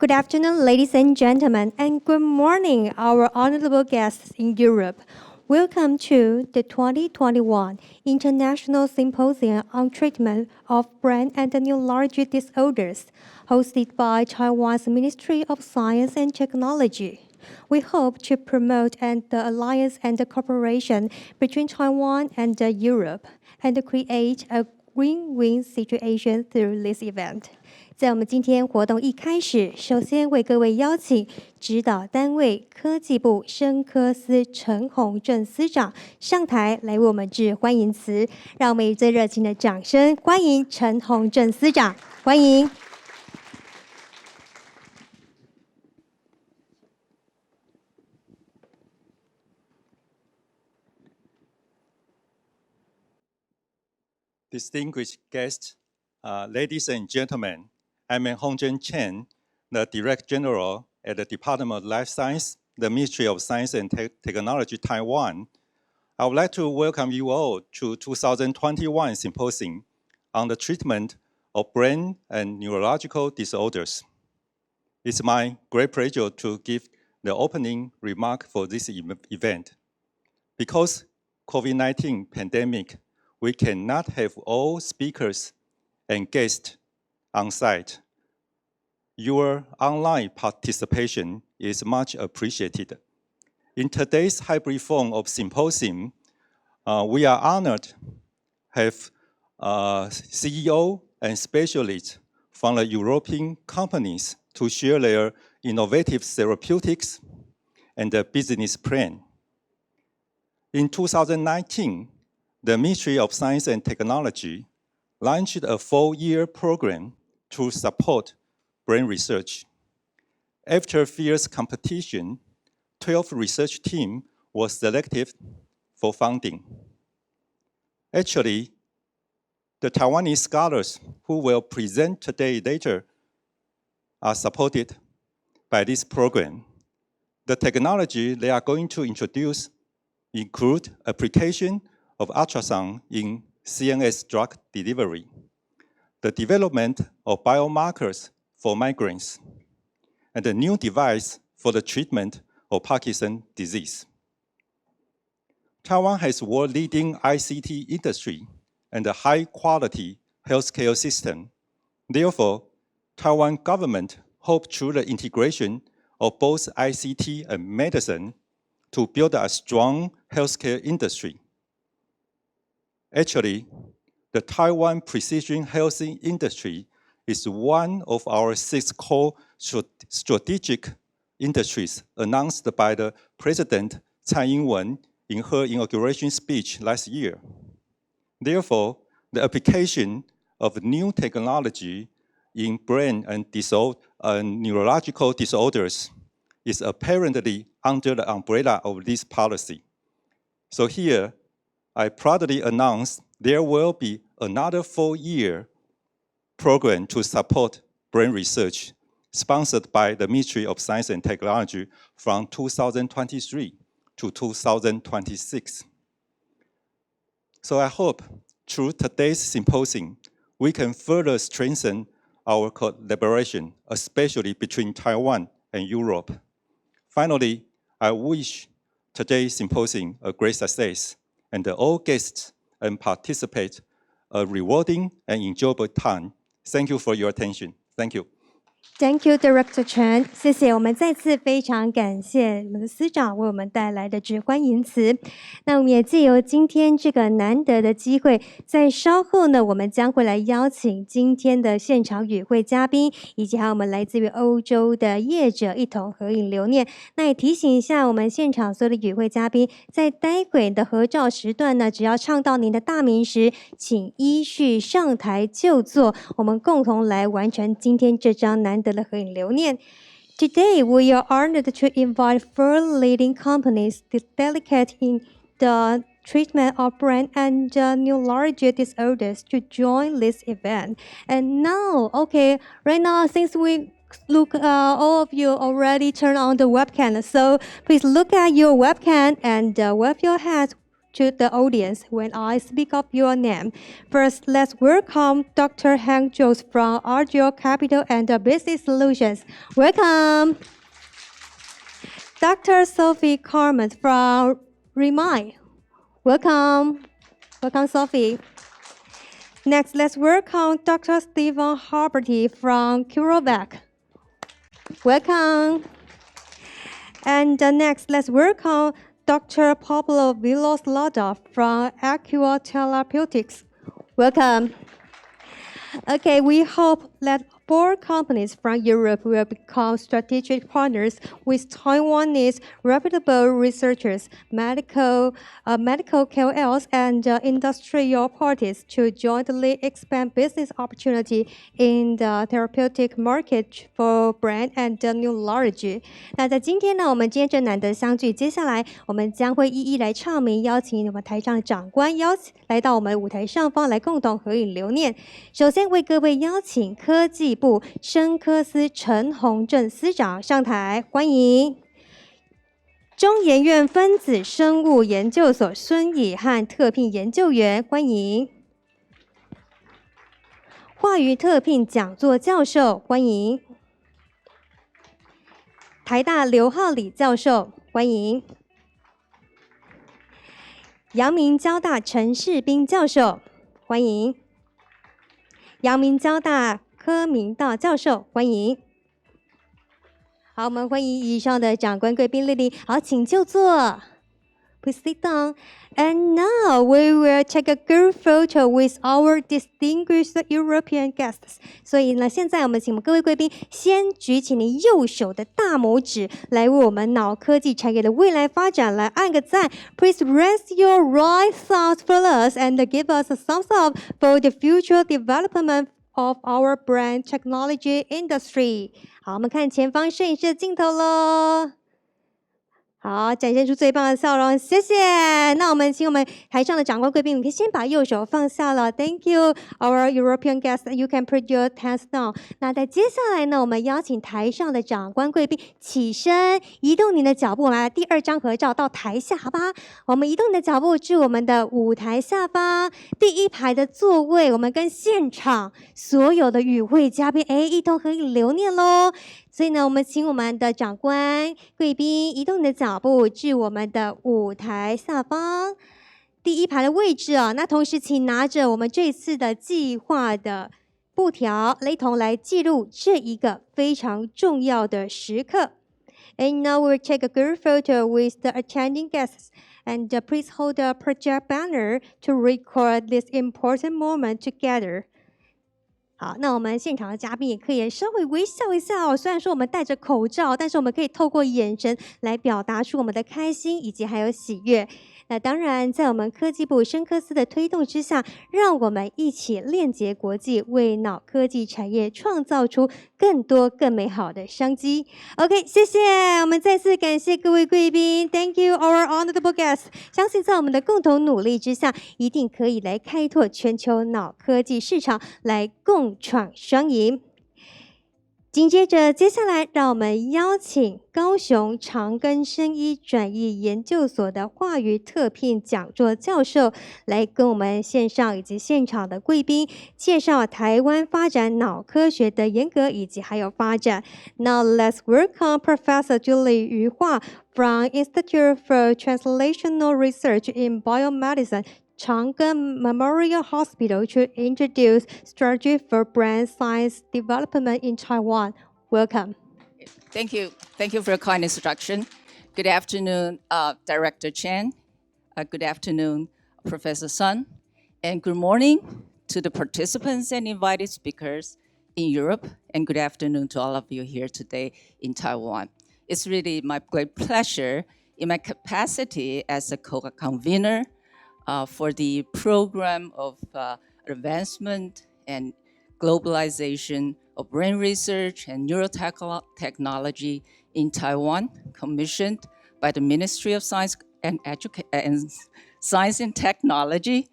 Good afternoon, ladies and gentlemen, and good morning, our honorable guests in Europe. Welcome to the 2021 International Symposium on Treatment of Brain and Neurological Disorders, hosted by Taiwan's Ministry of Science and Technology. We hope to promote the alliance and the cooperation between Taiwan and Europe and create a win-win situation through this event. 在我们今天活动一开始，首先为各位邀请指导单位科技部生科司陈宏正司长上台来为我们致欢迎词，让我们以最热情的掌声欢迎陈宏正司长，欢迎。Distinguished guests, ladies and gentlemen, I'm Hongzhen Chen, the Director General at the Department of Life Science, the Ministry of Science and Technology, Taiwan. I would like to welcome you all to 2021 Symposium on the Treatment of Brain and Neurological Disorders. It's my great pleasure to give the opening remark for this event. Because COVID-19 pandemic, we cannot have all speakers and guests on site. Your online participation is much appreciated. In today's hybrid form of symposium, we are honored to have CEO and specialists from the European companies to share their innovative therapeutics and their business plan. In 2019, the Ministry of Science and Technology launched a 4-year program to support brain research. After fierce competition, 12 research teams were selected for funding. Actually, the Taiwanese scholars who will present today later are supported by this program. The technology they are going to introduce include application of ultrasound in CNS drug delivery, the development of biomarkers for migraines, and a new device for the treatment of Parkinson's disease. Taiwan has world-leading ICT industry and a high-quality healthcare system. Therefore, Taiwan government hopes through the integration of both ICT and medicine to build a strong healthcare industry. Actually, the Taiwan precision health industry is one of our 6 core strategic industries announced by the President Tsai Ing-wen in her inauguration speech last year. Therefore, the application of new technology in brain and neurological disorders is apparently under the umbrella of this policy. So here, I proudly announce there will be another 4-year program to support brain research, sponsored by the Ministry of Science and Technology from 2023 to 2026. So I hope through today's symposium, we can further strengthen our collaboration, especially between Taiwan and Europe. Finally, I wish today's symposium a great success, and all guests and participants a rewarding and enjoyable time. Thank you for your attention. Thank you. Thank you, Director Chen. 谢谢，我们再次非常感谢我们的司长为我们带来的致欢迎词。那我们也借由今天这个难得的机会，在稍后呢，我们将会来邀请今天的现场与会嘉宾，以及还有我们来自于欧洲的业者一同合影留念。那也提醒一下我们现场所有的与会嘉宾，在待会的合照时段呢，只要唱到您的大名时，请依序上台就座，我们共同来完成今天这张难得的合影留念。Today, we are honored to invite 4 leading companies dedicated in the treatment of brain and neurological disorders to join this event. And now, okay, right now, since we look, all of you already turned on the webcam, so please look at your webcam and wave your hands to the audience when I speak of your name. First, let's welcome Dr. Hank Jones from Argeo Capital and Business Solutions. Welcome. Dr. Sophie Carmen from Remind. Welcome. Welcome, Sophie. Next, let's welcome Dr. Stephen Harberty from CureVac. Welcome. And next, let's welcome Dr. Pablo Villos-Lada from Acua Therapeutics. Welcome. Okay, we hope that 4 companies from Europe will become strategic partners with Taiwanese reputable researchers, medical KOLs, and industrial parties to jointly expand business opportunity in the therapeutic market for brand and neurology. 那在今天呢，我们今天正难得相聚，接下来我们将会一一来唱名，邀请我们台上的长官来到我们舞台上方来共同合影留念。首先为各位邀请科技部生科司陈宏正司长上台，欢迎。中研院分子生物研究所孙以汉特聘研究员，欢迎。华语特聘讲座教授，欢迎。台大刘浩礼教授，欢迎。阳明交大陈世斌教授，欢迎。阳明交大柯明道教授，欢迎。好，我们欢迎以上的长官贵宾莅临。好，请就坐。Please sit down. And now we will take a group photo with our distinguished European guests. 所以呢，现在我们请各位贵宾先举起您右手的大拇指，来为我们脑科技产业的未来发展来按个赞。Please raise your right thumb for us and give us a thumbs up for the future development of our brand technology industry. 好，我们看前方摄影师的镜头喽。好，展现出最棒的笑容，谢谢。那我们请我们台上的长官贵宾，你可以先把右手放下了。Thank you, our European guests. You can put your hands down. 那在接下来呢，我们邀请台上的长官贵宾起身，移动您的脚步，我们来第2张合照到台下，好吧？我们移动你的脚步至我们的舞台下方第1排的座位，我们跟现场所有的与会嘉宾，一同合影留念喽。所以呢，我们请我们的长官贵宾移动你的脚步至我们的舞台下方第1排的位置啊。那同时，请拿着我们这次的计划的布条，一同来记录这一个非常重要的时刻。And now we'll take a group photo with the attending guests. And please hold the project banner to record this important moment together. 好，那我们现场的嘉宾也可以稍微微笑一下哦。虽然说我们戴着口罩，但是我们可以透过眼神来表达出我们的开心以及还有喜悦。那当然，在我们科技部生科司的推动之下，让我们一起链接国际，为脑科技产业创造出更多更美好的商机。OK， 谢谢，我们再次感谢各位贵宾 ，Thank you, our honorable guests。相信在我们的共同努力之下，一定可以来开拓全球脑科技市场，来共创双赢。紧接着，接下来让我们邀请高雄长庚生医转译研究所的华语特聘讲座教授，来跟我们线上以及现场的贵宾介绍台湾发展脑科学的严格以及还有发展。Now let's welcome Professor Julie Yu Hua from Institute for Translational Research in Biomedicine, Chang'an Memorial Hospital, to introduce strategy for brand science development in Taiwan. Welcome. Thank you. Thank you for your kind introduction. Good afternoon, Director Chen. Good afternoon, Professor Sun. And good morning to the participants and invited speakers in Europe. And good afternoon to all of you here today in Taiwan. It's really my great pleasure in my capacity as a co-convener for the program of advancement and globalization of brain research and neurotechnology in Taiwan, commissioned by the Ministry of Science and Technology,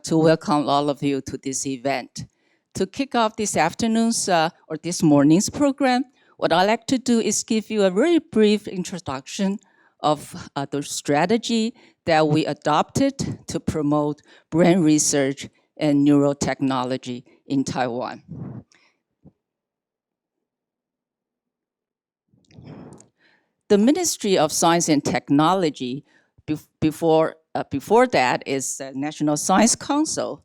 to welcome all of you to this event. To kick off this afternoon's or this morning's program, what I'd like to do is give you a very brief introduction of the strategy that we adopted to promote brain research and neurotechnology in Taiwan. The Ministry of Science and Technology, before that is the National Science Council.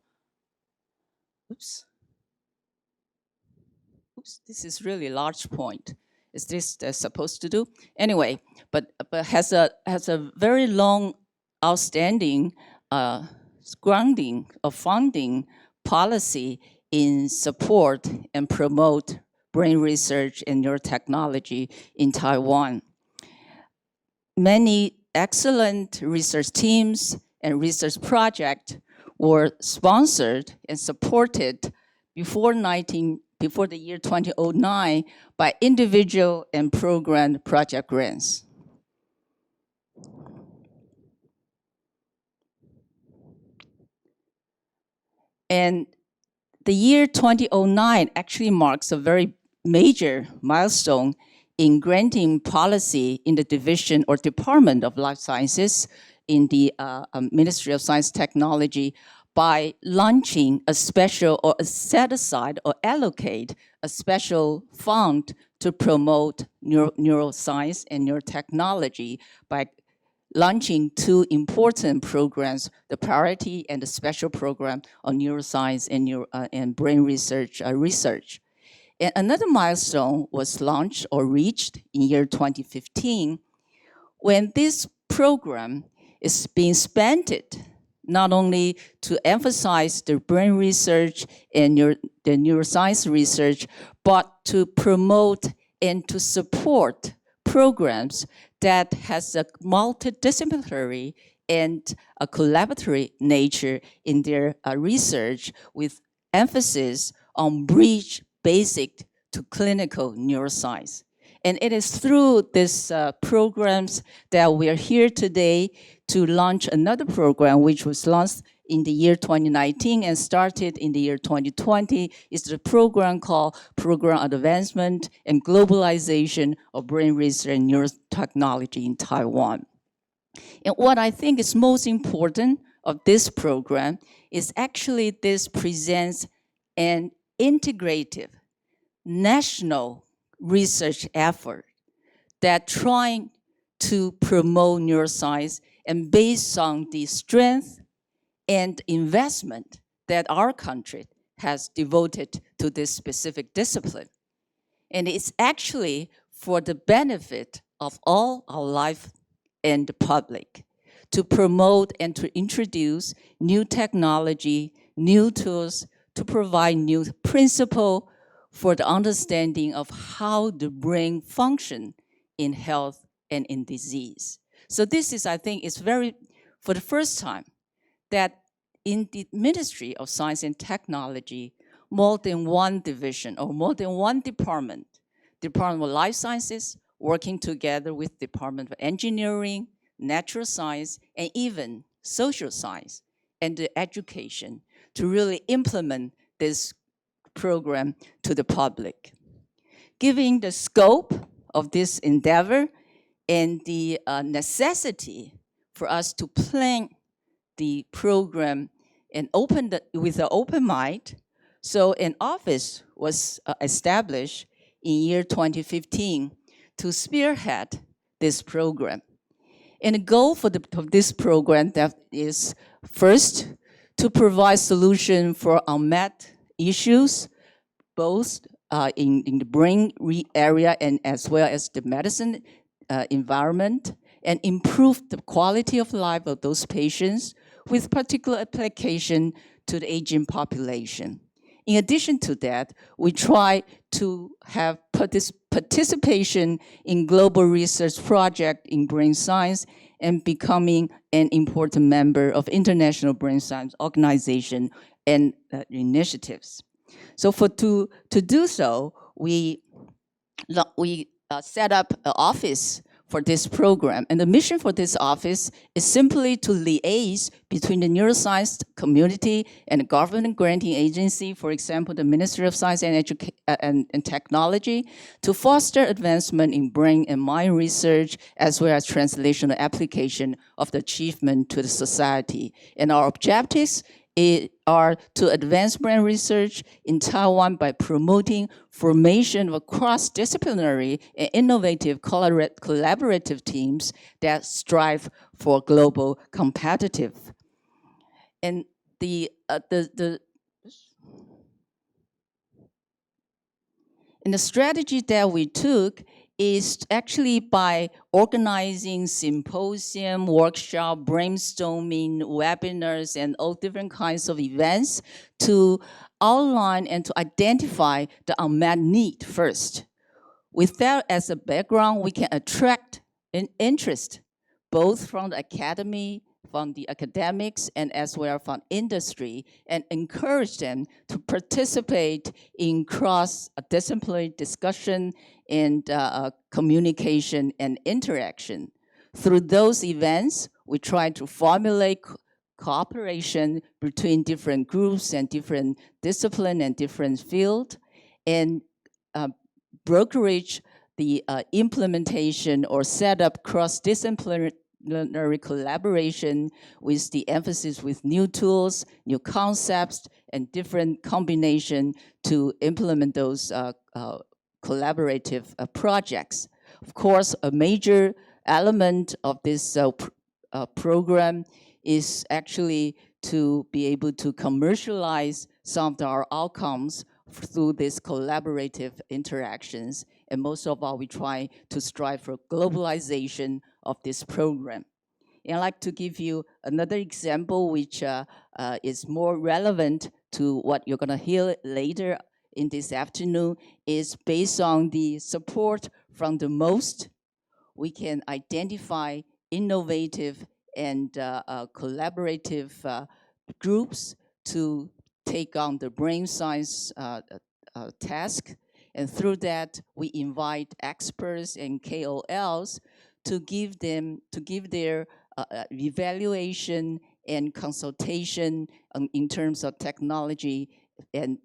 Oops, this is really large point. Is this supposed to do? Anyway, but has a very long outstanding grounding of funding policy in support and promote brain research and neurotechnology in Taiwan. Many excellent research teams and research projects were sponsored and supported before the year 2009 by individual and program project grants. And the year 2009 actually marks a very major milestone in granting policy in the division or Department of Life Sciences in the Ministry of Science and Technology by launching a special or set aside or allocate a special fund to promote neuroscience and neurotechnology by launching two important programs, the priority and the special program on neuroscience and brain research. And another milestone was launched or reached in year 2015 when this program is being spent not only to emphasize the brain research and the neuroscience research, but to promote and to support programs that has a multidisciplinary and a collaboratory nature in their research with emphasis on bridge basic to clinical neuroscience. And it is through these programs that we are here today to launch another program which was launched in the year 2019 and started in the year 2020. It's the program called Program Advancement and Globalization of Brain Research and Neurotechnology in Taiwan. And what I think is most important of this program is actually this presents an integrative national research effort that trying to promote neuroscience and based on the strength and investment that our country has devoted to this specific discipline. And it's actually for the benefit of all our life and the public to promote and to introduce new technology, new tools, to provide new principle for the understanding of how the brain function in health and in disease. So this is, I think, is very, for the first time, that in the Ministry of Science and Technology, more than one division or more than one department, Department of Life Sciences, working together with Department of Engineering, Natural Science, and even Social Science and the education to really implement this program to the public. Given the scope of this endeavor and the necessity for us to plan the program and with an open mind, so an office was established in year 2015 to spearhead this program. And the goal for this program that is first to provide solution for unmet issues, both in the brain area and as well as the medicine environment, and improve the quality of life of those patients with particular application to the aging population. In addition to that, we try to have participation in global research project in brain science and becoming an important member of international brain science organization and initiatives. So to do so, we set up an office for this program. And the mission for this office is simply to liaise between the neuroscience community and the government granting agency, for example, the Ministry of Science and and technology to foster advancement in brain and mind research, as well as translational application of the achievement to the society. And our objectives are to advance brain research in Taiwan by promoting formation of cross-disciplinary and innovative collaborative teams that strive for global competitive. And the strategy that we took is actually by organizing symposium, workshop, brainstorming, webinars, and all different kinds of events to outline and to identify the unmet need first. With that as a background, we can attract an interest both from the academy, from the academics, and as well from industry, and encourage them to participate in cross-disciplinary discussion and communication and interaction. Through those events, we try to formulate cooperation between different groups and different discipline and different field, and brokerage the implementation or set up cross-disciplinary collaboration with the emphasis with new tools, new concepts, and different combination to implement those collaborative projects. Of course, a major element of this program is actually to be able to commercialize some of our outcomes through these collaborative interactions. And most of all, we try to strive for globalization of this program. And I'd like to give you another example which is more relevant to what you're gonna hear later in this afternoon, is based on the support from the most. We can identify innovative and collaborative groups to take on the brain science task. And through that, we invite experts and KOLs to give their evaluation and consultation in terms of technology, and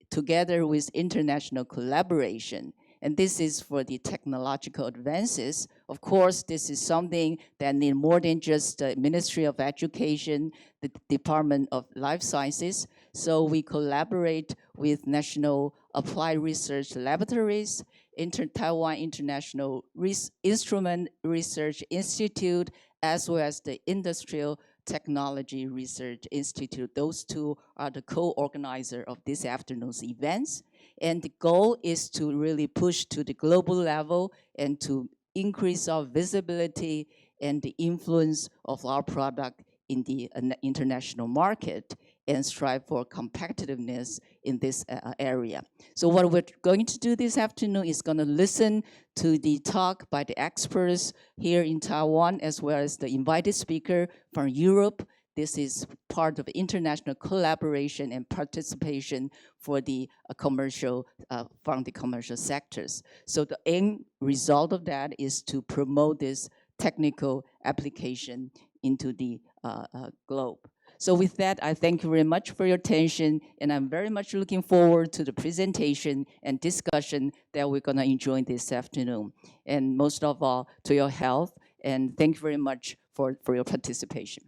together with international collaboration. And this is for the technological advances. Of course, this is something that needs more than just the Ministry of Education, the Department of Life Sciences. So we collaborate with National Applied Research Laboratories, Taiwan International Instrument Research Institute, as well as the Industrial Technology Research Institute. Those two are the co-organizer of this afternoon's events. And the goal is to really push to the global level and to increase our visibility and the influence of our product in the international market and strive for competitiveness in this area. So what we're going to do this afternoon is going to listen to the talk by the experts here in Taiwan, as well as the invited speaker from Europe. This is part of international collaboration and participation for the commercial, from the commercial sectors. So the end result of that is to promote this technical application into the globe. So with that, I thank you very much for your attention, and I'm very much looking forward to the presentation and discussion that we're gonna enjoy this afternoon. And most of all, to your health, and thank you very much for your participation.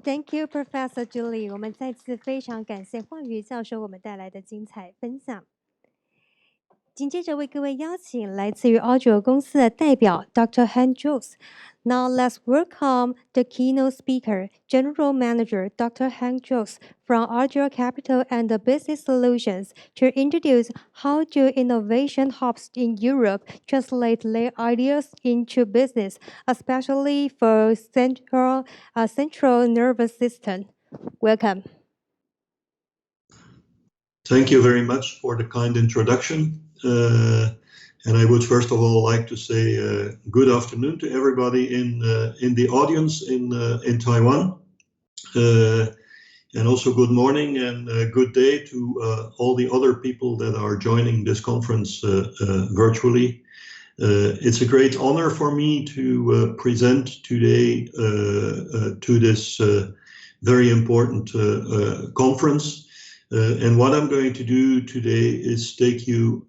Thank you, Professor Julie. 我们再次非常感谢焕瑜教授我们带来的精彩分享。紧接着为各位邀请来自于 Audio 公司的代表 Dr. Han Jones. Now let's welcome the keynote speaker, General Manager Dr. Han Jones from Audio Capital and Business Solutions, to introduce how do innovation hubs in Europe translate their ideas into business, especially for central nervous system. Welcome. Thank you very much for the kind introduction. And I would first of all like to say good afternoon to everybody in the audience in Taiwan, and also good morning and good day to all the other people that are joining this conference virtually. It's a great honor for me to present today to this very important conference. And what I'm going to do today is take you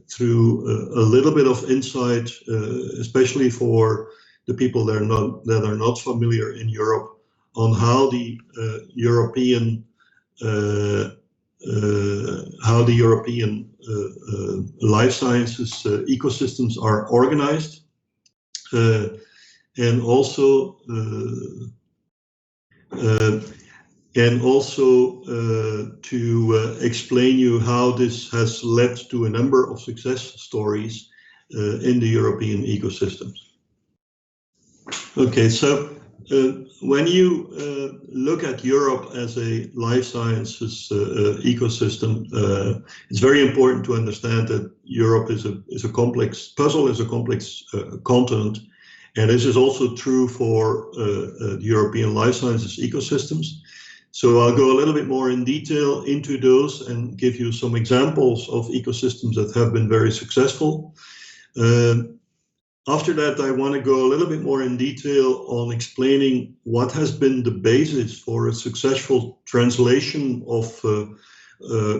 through a little bit of insight, especially for the people that are not familiar in Europe, on how the European life sciences ecosystems are organized, and also to explain you how this has led to a number of success stories in the European ecosystems. Okay, so when you look at Europe as a life sciences ecosystem, it's very important to understand that Europe is a complex puzzle, is a complex continent, and this is also true for the European life sciences ecosystems. So I'll go a little bit more in detail into those and give you some examples of ecosystems that have been very successful. After that, I want to go a little bit more in detail on explaining what has been the basis for a successful translation of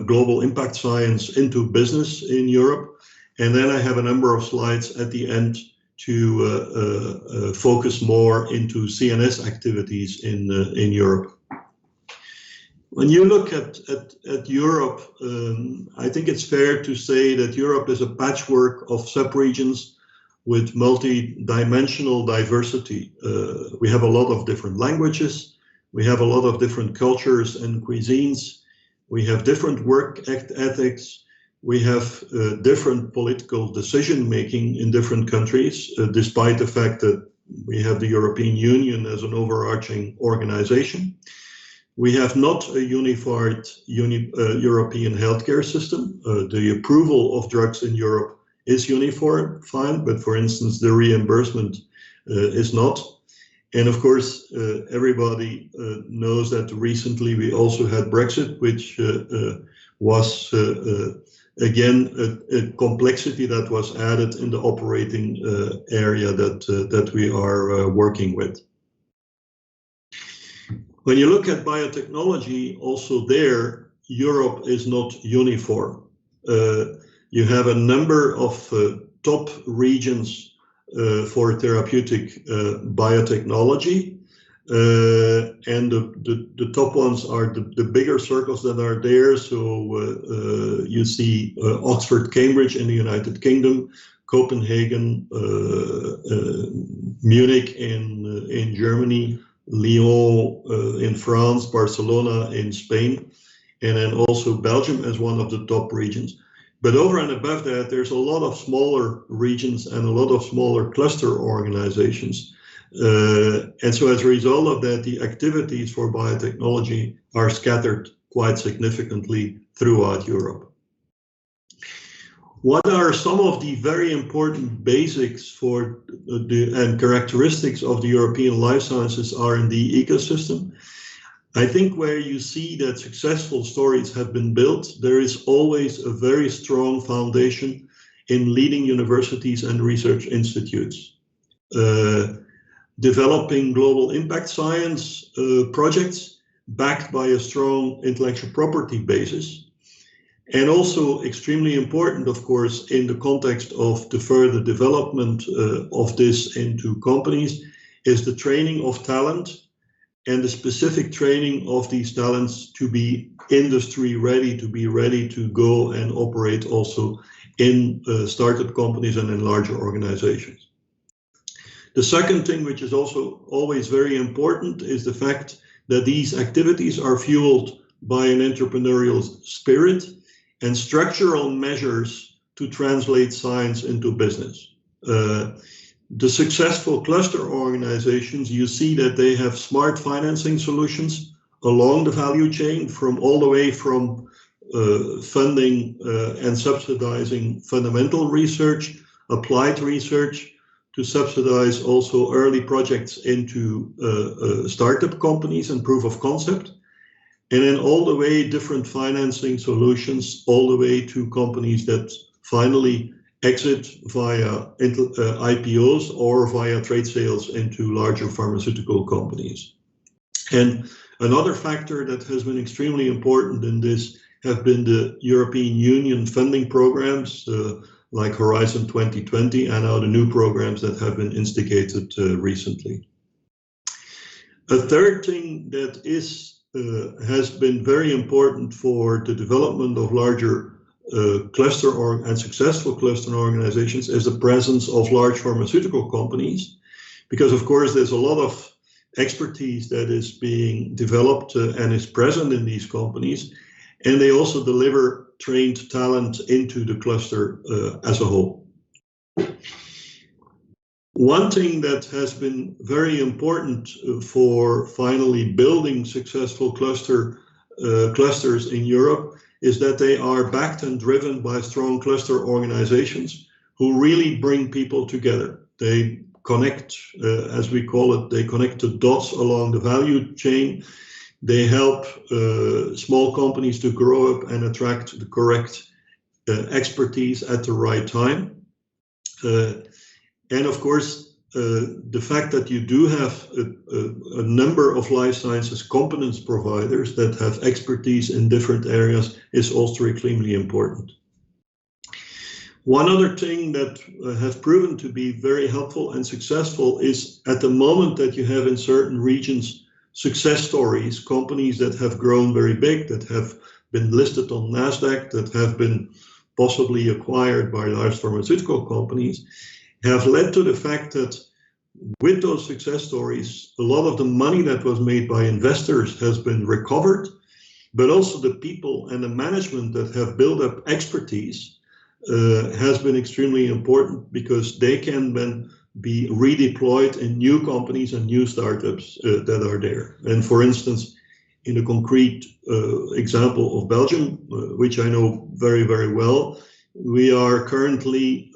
global impact science into business in Europe. And then I have a number of slides at the end to focus more into CNS activities in Europe. When you look at Europe, I think it's fair to say that Europe is a patchwork of subregions with multi-dimensional diversity. We have a lot of different languages, we have a lot of different cultures and cuisines, we have different work ethics, we have different political decision-making in different countries, despite the fact that we have the European Union as an overarching organization. We have not a unified European healthcare system. The approval of drugs in Europe is uniform, fine, but for instance, the reimbursement is not. And of course, everybody knows that recently we also had Brexit, which was again a complexity that was added in the operating area that we are working with. When you look at biotechnology, also there, Europe is not uniform. You have a number of top regions for therapeutic biotechnology, and the top ones are the bigger circles that are there. So you see Oxford, Cambridge in the United Kingdom, Copenhagen, Munich in Germany, Lyon in France, Barcelona in Spain, and then also Belgium as one of the top regions. But over and above that, there's a lot of smaller regions and a lot of smaller cluster organizations. And so as a result of that, the activities for biotechnology are scattered quite significantly throughout Europe. What are some of the very important basics for and characteristics of the European life sciences R&D ecosystem? I think where you see that successful stories have been built, there is always a very strong foundation in leading universities and research institutes. Developing global impact science projects backed by a strong intellectual property basis. And also extremely important, of course, in the context of the further development of this into companies, is the training of talent and the specific training of these talents to be industry ready, to be ready to go and operate also in startup companies and in larger organizations. The second thing, which is also always very important, is the fact that these activities are fueled by an entrepreneurial spirit and structural measures to translate science into business. The successful cluster organizations, you see that they have smart financing solutions along the value chain, from all the way from funding and subsidizing fundamental research, applied research, to subsidize also early projects into startup companies and proof of concept. And then all the way different financing solutions, all the way to companies that finally exit via IPOs or via trade sales into larger pharmaceutical companies. And Another factor that has been extremely important in this have been the European Union funding programs like Horizon 2020 and now the new programs that have been instigated recently. A third thing that has been very important for the development of larger cluster and successful cluster organizations is the presence of large pharmaceutical companies, because of course there's a lot of expertise that is being developed and is present in these companies, and they also deliver trained talent into the cluster as a whole. One thing that has been very important for finally building successful clusters in Europe is that they are backed and driven by strong cluster organizations who really bring people together. They connect, as we call it, they connect the dots along the value chain. They help small companies to grow up and attract the correct expertise at the right time. And of course, the fact that you do have a number of life sciences competence providers that have expertise in different areas is also extremely important. One other thing that has proven to be very helpful and successful is at the moment that you have in certain regions success stories, companies that have grown very big, that have been listed on NASDAQ, that have been possibly acquired by large pharmaceutical companies, have led to the fact that with those success stories, a lot of the money that was made by investors has been recovered, but also the people and the management that have built up expertise has been extremely important, because they can then be redeployed in new companies and new startups that are there. And for instance, in a concrete example of Belgium, which I know very, very well, we are currently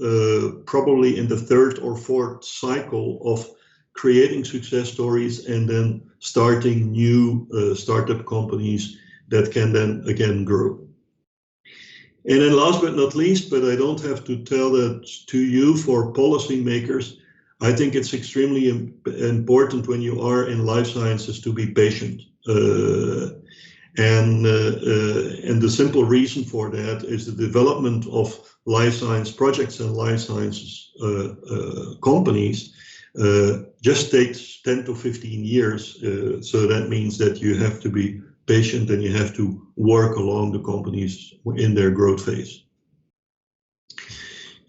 probably in the third or fourth cycle of creating success stories and then starting new startup companies that can then again grow. And then last but not least, but I don't have to tell that to you, for policymakers, I think it's extremely important when you are in life sciences to be patient. And the simple reason for that is the development of life science projects and life sciences companies just takes 10 to 15 years. So that means that you have to be patient and you have to work along the companies in their growth phase.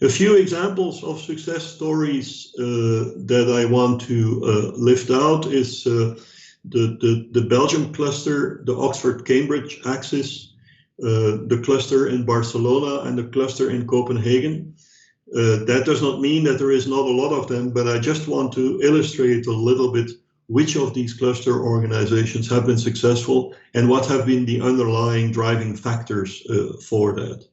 A few examples of success stories that I want to lift out is the Belgium cluster, the Oxford-Cambridge axis, the cluster in Barcelona and the cluster in Copenhagen. That does not mean that there is not a lot of them, but I just want to illustrate a little bit which of these cluster organizations have been successful and what have been the underlying driving factors for that.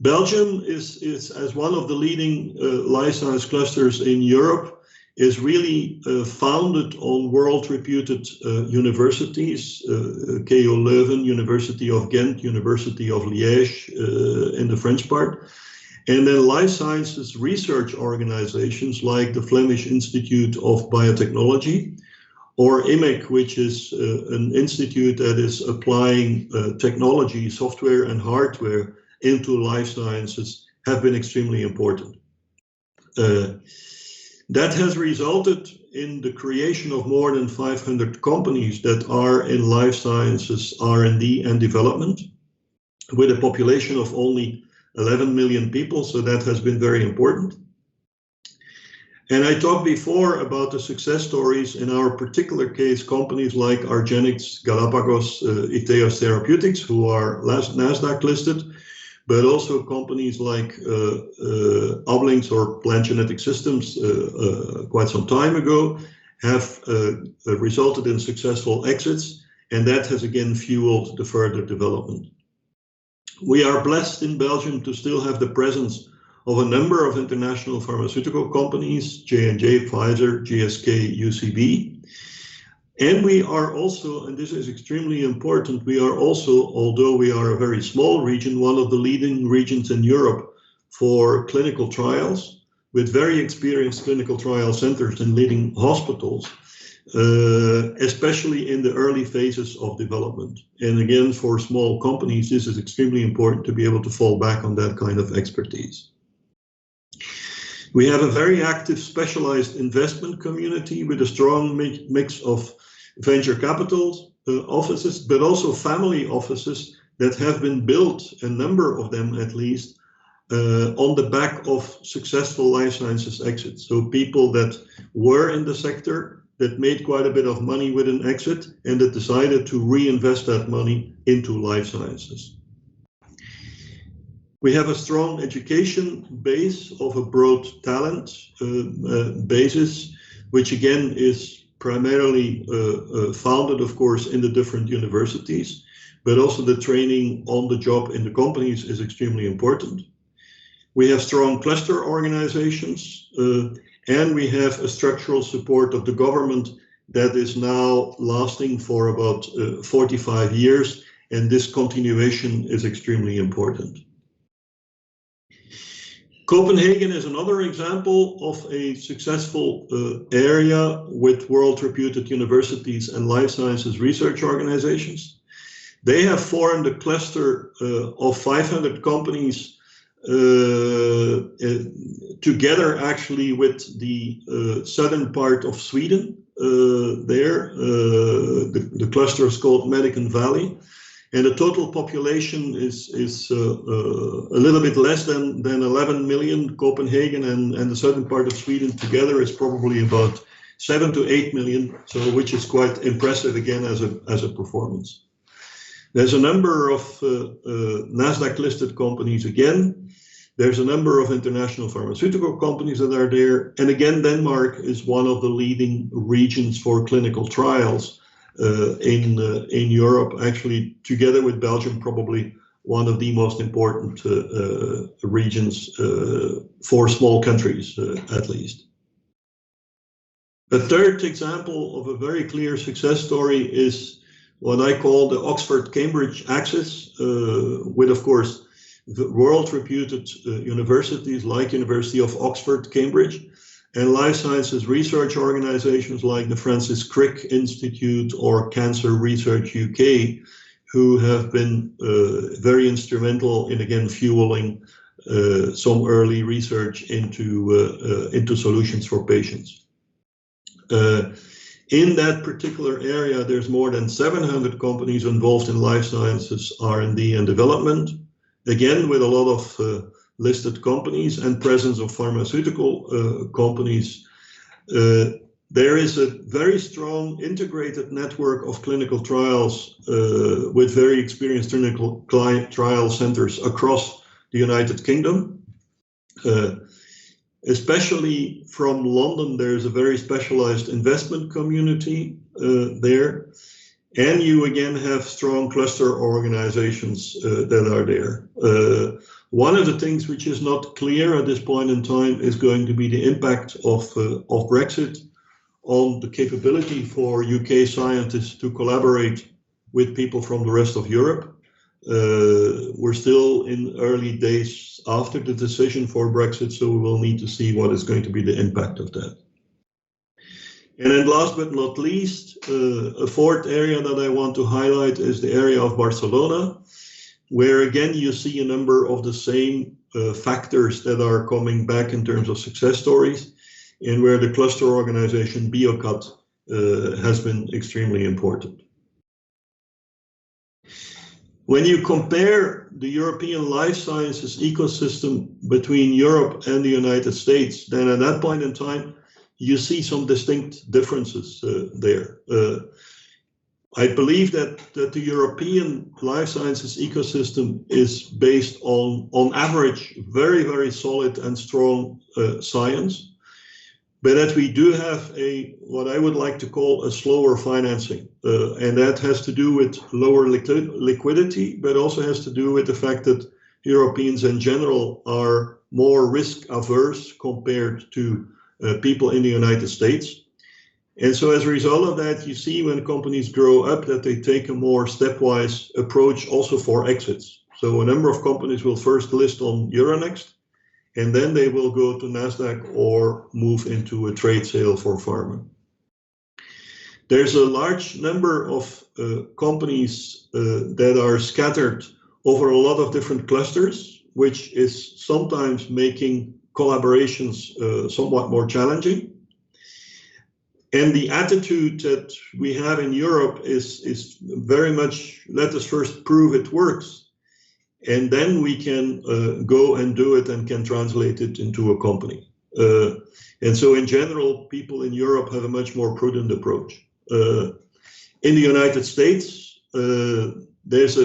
Belgium is as one of the leading life science clusters in Europe, is really founded on world-reputed universities, KU Leuven, University of Ghent, University of Liège in the French part, and then life sciences research organizations like the Flemish Institute of Biotechnology, or IMEC, which is an institute that is applying technology, software and hardware into life sciences, have been extremely important. That has resulted in the creation of more than 500 companies that are in life sciences R&D and development, with a population of only 11 million people, so that has been very important. And I talked before about the success stories in our particular case, companies like Argenix, Galapagos, Iteos Therapeutics, who are NASDAQ listed, but also companies like Ablinks or Plant Genetic Systems quite some time ago have resulted in successful exits, and that has again fueled the further development. We are blessed in Belgium to still have the presence of a number of international pharmaceutical companies, J&J, Pfizer, GSK, UCB. And we are also, and this is extremely important, we are also, although we are a very small region, one of the leading regions in Europe for clinical trials, with very experienced clinical trial centers and leading hospitals. especially in the early phases of development. And again, for small companies, this is extremely important to be able to fall back on that kind of expertise. We have a very active specialized investment community with a strong mix of venture capital offices, but also family offices that have been built, a number of them at least, on the back of successful life sciences exits. So people that were in the sector, that made quite a bit of money with an exit, and that decided to reinvest that money into life sciences. We have a strong education base of a broad talent basis, which again is primarily founded, of course, in the different universities, but also the training on the job in the companies is extremely important. We have strong cluster organizations, and we have a structural support of the government that is now lasting for about 45 years, and this continuation is extremely important. Copenhagen is another example of a successful area with world-reputed universities and life sciences research organizations. They have formed a cluster of 500 companies together actually with the southern part of Sweden. The cluster is called Medican Valley, and the total population is a little bit less than 11 million. Copenhagen and the southern part of Sweden together is probably about 7 to 8 million, so which is quite impressive again as a performance. There's a number of Nasdaq listed companies again. There's a number of international pharmaceutical companies that are there. And again, Denmark is one of the leading regions for clinical trials in Europe, actually together with Belgium, probably one of the most important regions for small countries, at least. A third example of a very clear success story is what I call the Oxford-Cambridge axis, with, of course, the world-reputed universities like University of Oxford, Cambridge, and life sciences research organizations like the Francis Crick Institute or Cancer Research UK, who have been very instrumental in, again, fueling some early research into solutions for patients. In that particular area, there's more than 700 companies involved in life sciences, R&D and development. Again, with a lot of listed companies and presence of pharmaceutical companies. There is a very strong integrated network of clinical trials with very experienced clinical trial centers across the United Kingdom. Especially from London, there's a very specialized investment community there. And you again have strong cluster organizations that are there. One of the things which is not clear at this point in time is going to be the impact of Brexit on the capability for UK scientists to collaborate with people from the rest of Europe. We're still in early days after the decision for Brexit, so we will need to see what is going to be the impact of that. And then last but not least, a fourth area that I want to highlight is the area of Barcelona, where again you see a number of the same factors that are coming back in terms of success stories, and where the cluster organization BioCat has been extremely important. When you compare the European life sciences ecosystem between Europe and the United States, then at that point in time, you see some distinct differences there. I believe that the European life sciences ecosystem is based on average, very, very solid and strong science, but that we do have what I would like to call a slower financing. And that has to do with lower liquidity, but also has to do with the fact that Europeans in general are more risk averse compared to people in the United States. And so as a result of that, you see when companies grow up that they take a more stepwise approach also for exits. So a number of companies will first list on Euronext, and then they will go to Nasdaq or move into a trade sale for pharma. There's a large number of companies that are scattered over a lot of different clusters, which is sometimes making collaborations somewhat more challenging. And the attitude that we have in Europe is very much, let us first prove it works, and then we can go and do it and can translate it into a company. And so in general, people in Europe have a much more prudent approach. In the United States, there's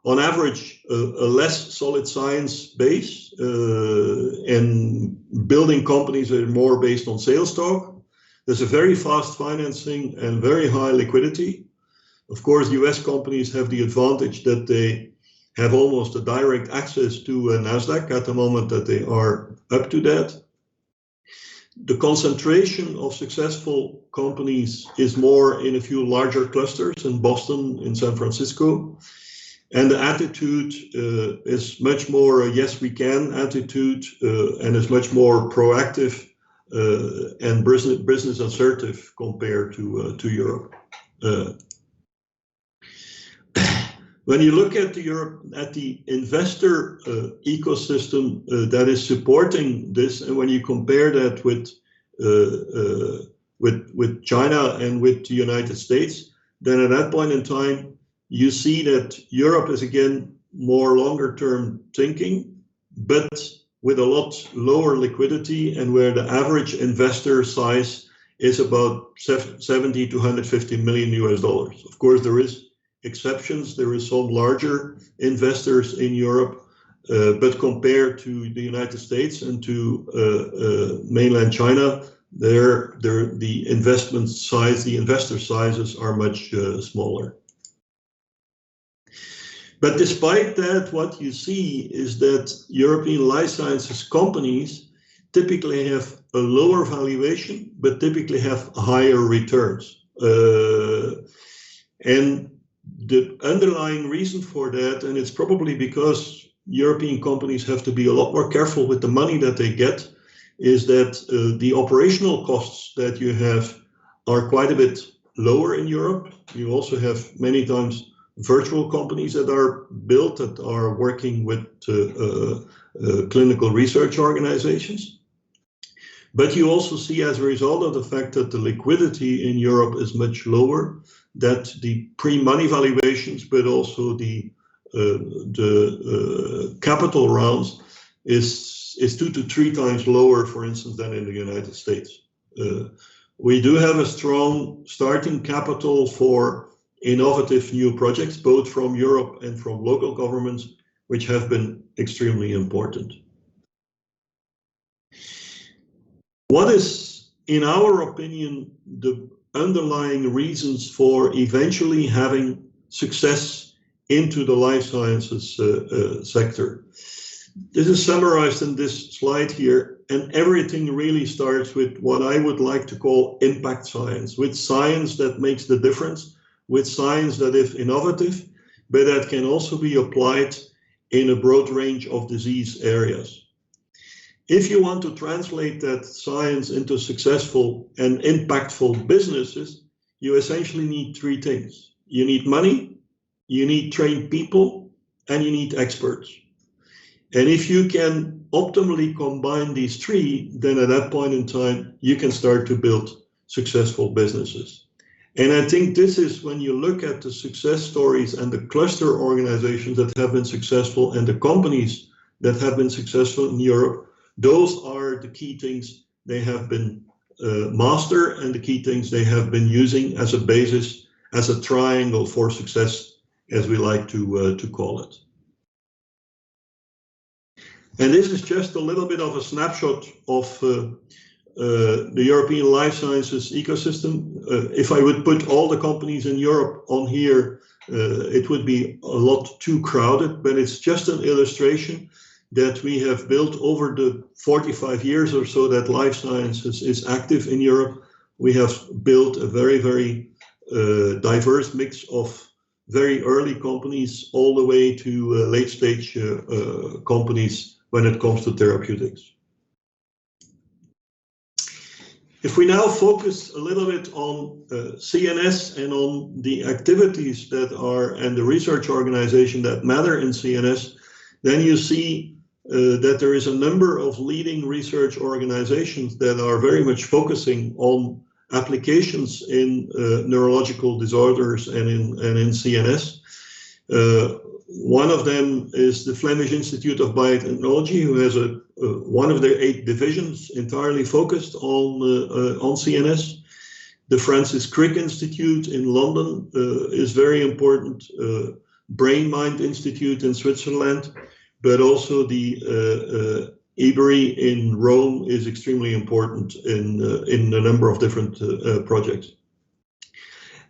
on average, a less solid science base, and building companies that are more based on sales talk. There's a very fast financing and very high liquidity. Of course, US companies have the advantage that they have almost a direct access to NASDAQ at the moment that they are up to that. The concentration of successful companies is more in a few larger clusters in Boston, in San Francisco. And the attitude is much more a yes, we can attitude, and is much more proactive and business assertive compared to Europe. When you look at the investor ecosystem that is supporting this, and when you compare that with China and with the United States, then at that point in time, you see that Europe is again more longer term thinking, but with a lot lower liquidity, and where the average investor size is about 70 to 150 million US dollars. Of course, there is exceptions. There is some larger investors in Europe, but compared to the United States and to mainland China, the investment size, the investor sizes are much smaller. But despite that, what you see is that European life sciences companies typically have a lower valuation, but typically have higher returns. And the underlying reason for that, and it's probably because European companies have to be a lot more careful with the money that they get, is that the operational costs that you have are quite a bit lower in Europe. You also have many times virtual companies that are built that are working with clinical research organizations. But you also see, as a result of the fact that the liquidity in Europe is much lower, that the pre-money valuations, but also the capital rounds is 2 to 3 times lower, for instance, than in the United States. We do have a strong starting capital for innovative new projects, both from Europe and from local governments, which have been extremely important. What is, in our opinion, the underlying reasons for eventually having success into the life sciences sector? This is summarized in this slide here, and everything really starts with what I would like to call impact science, with science that makes the difference, with science that is innovative, but that can also be applied in a broad range of disease areas. If you want to translate that science into successful and impactful businesses, you essentially need 3 things. You need money, you need trained people, and you need experts. And if you can optimally combine these 3, then at that point in time, you can start to build successful businesses. And I think this is when you look at the success stories and the cluster organizations that have been successful and the companies that have been successful in Europe, those are the key things they have been master, and the key things they have been using as a basis, as a triangle for success, as we like to call it. And this is just a little bit of a snapshot of the European life sciences ecosystem. If I would put all the companies in Europe on here, it would be a lot too crowded, but it's just an illustration that we have built over the 45 years or so that life sciences is active in Europe. We have built a very, very diverse mix of very early companies all the way to late stage companies when it comes to therapeutics. If we now focus a little bit on CNS and on the activities that are and the research organization that matter in CNS, then you see that there is a number of leading research organizations that are very much focusing on applications in neurological disorders and in CNS. One of them is the Flemish Institute of Biotechnology, who has one of their 8 divisions entirely focused on CNS. The Francis Crick Institute in London is very important. Brain Mind Institute in Switzerland, but also the IBRI in Rome is extremely important in a number of different projects.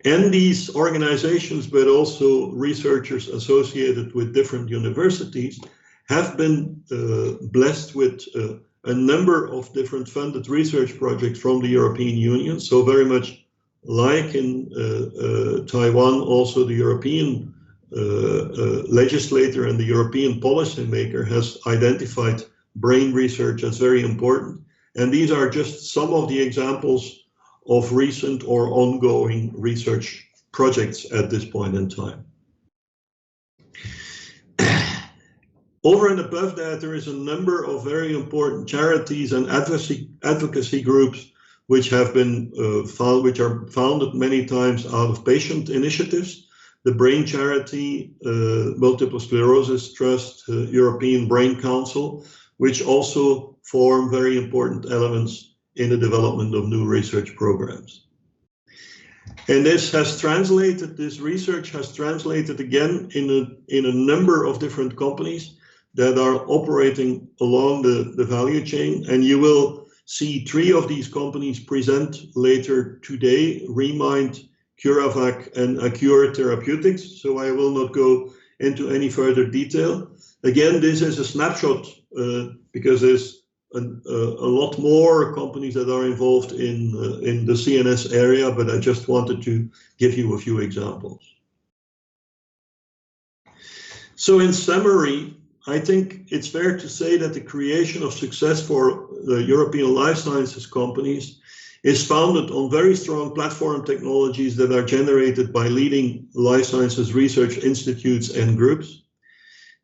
And these organizations, but also researchers associated with different universities, have been blessed with a number of different funded research projects from the European Union. So very much like in Taiwan, also the European legislator and the European policymaker has identified brain research as very important. And these are just some of the examples of recent or ongoing research projects at this point in time. Over and above that, there is a number of very important charities and advocacy groups which have been which are founded many times out of patient initiatives. The Brain Charity, Multiple Sclerosis Trust, European Brain Council, which also form very important elements in the development of new research programs. And this research has translated again in a number of different companies that are operating along the value chain. And you will see 3 of these companies present later today: Remind, CuraVac, and Accure Therapeutics. So I will not go into any further detail. Again, this is a snapshot because there's a lot more companies that are involved in the CNS area, but I just wanted to give you a few examples. So in summary, I think it's fair to say that the creation of success for the European life sciences companies is founded on very strong platform technologies that are generated by leading life sciences research institutes and groups.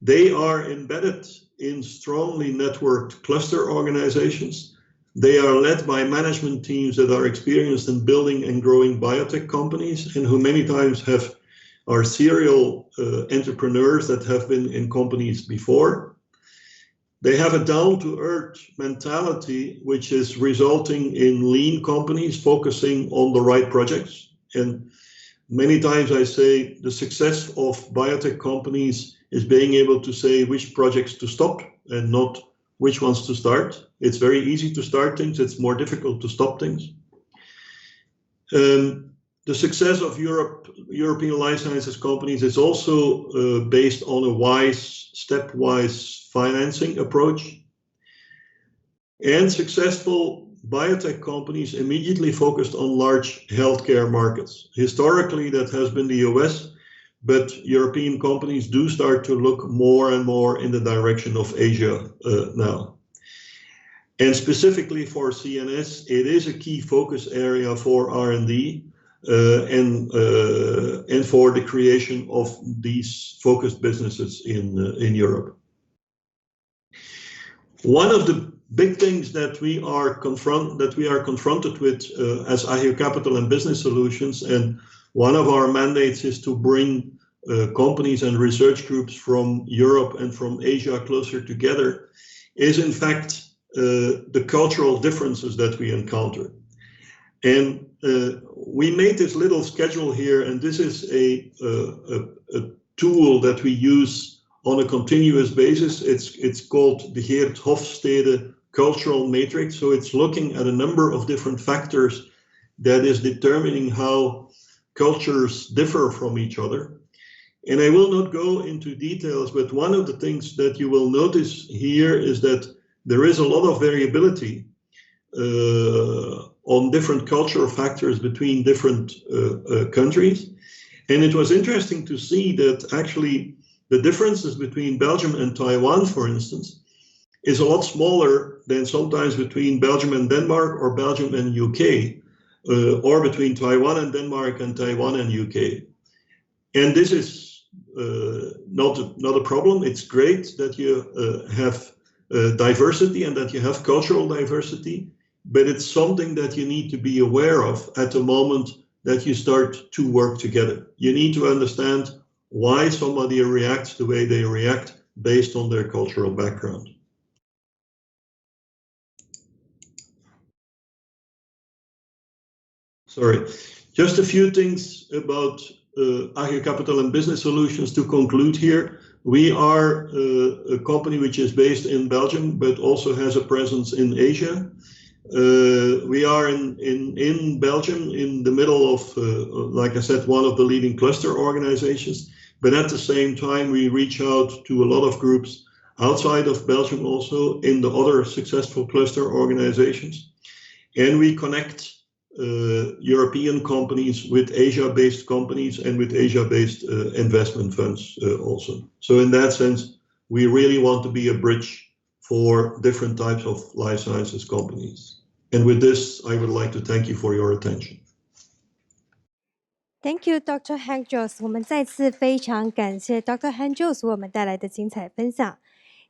They are embedded in strongly networked cluster organizations. They are led by management teams that are experienced in building and growing biotech companies and who many times are serial entrepreneurs that have been in companies before. They have a down-to-earth mentality, which is resulting in lean companies focusing on the right projects. And many times I say the success of biotech companies is being able to say which projects to stop and not which ones to start. It's very easy to start things, it's more difficult to stop things. The success of European life sciences companies is also based on a wise, stepwise financing approach. And successful biotech companies immediately focused on large healthcare markets. Historically, that has been the US, but European companies do start to look more and more in the direction of Asia now. And specifically for CNS, it is a key focus area for R&D. And for the creation of these focused businesses in Europe. One of the big things that we are confronted with as Ahio Capital and Business Solutions, and one of our mandates is to bring companies and research groups from Europe and from Asia closer together, is in fact the cultural differences that we encounter. And we made this little schedule here, and this is a tool that we use on a continuous basis. It's called the Geert Hofstede Cultural Matrix. So it's looking at a number of different factors that is determining how cultures differ from each other. And I will not go into details, but one of the things that you will notice here is that there is a lot of variability on different cultural factors between different countries. And it was interesting to see that actually the differences between Belgium and Taiwan, for instance, is a lot smaller than sometimes between Belgium and Denmark or Belgium and UK, or between Taiwan and Denmark and Taiwan and UK. And this is not a problem. It's great that you have diversity and that you have cultural diversity, but it's something that you need to be aware of at the moment that you start to work together. You need to understand why somebody reacts the way they react based on their cultural background. Sorry, just a few things about Agio Capital and Business Solutions to conclude here. We are a company which is based in Belgium, but also has a presence in Asia. We are in Belgium in the middle of, like I said, one of the leading cluster organizations. But at the same time, we reach out to a lot of groups outside of Belgium also in the other successful cluster organizations. And we connect European companies with Asia-based companies and with Asia-based investment funds also. So in that sense, we really want to be a bridge for different types of life sciences companies. And with this, I would like to thank you for your attention. Thank you, Dr. Hank Jones。我们再次非常感谢 Dr. Hank Jones 为我们带来的精彩分享。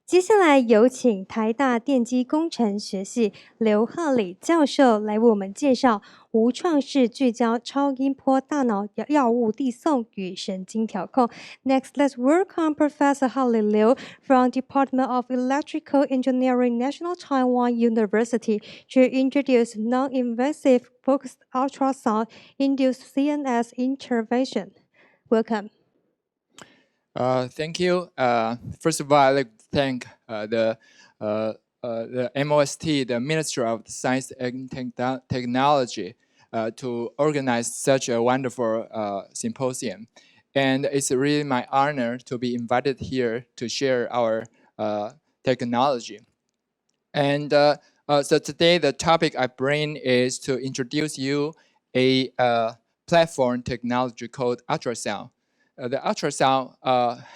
接下来有请台大电机工程学系刘鹤礼教授来为我们介绍无创式聚焦超音波大脑药物递送与神经调控。Next, let's welcome Professor Heli Liu from Department of Electrical Engineering, National Taiwan University to introduce non-invasive focused ultrasound-induced CNS intervention. Welcome. Thank you. First of all, I'd like to thank the MOST, the Ministry of Science and Technology, to organize such a wonderful symposium. And it's really my honor to be invited here to share our technology. And so today the topic I bring is to introduce you a platform technology called ultrasound. The ultrasound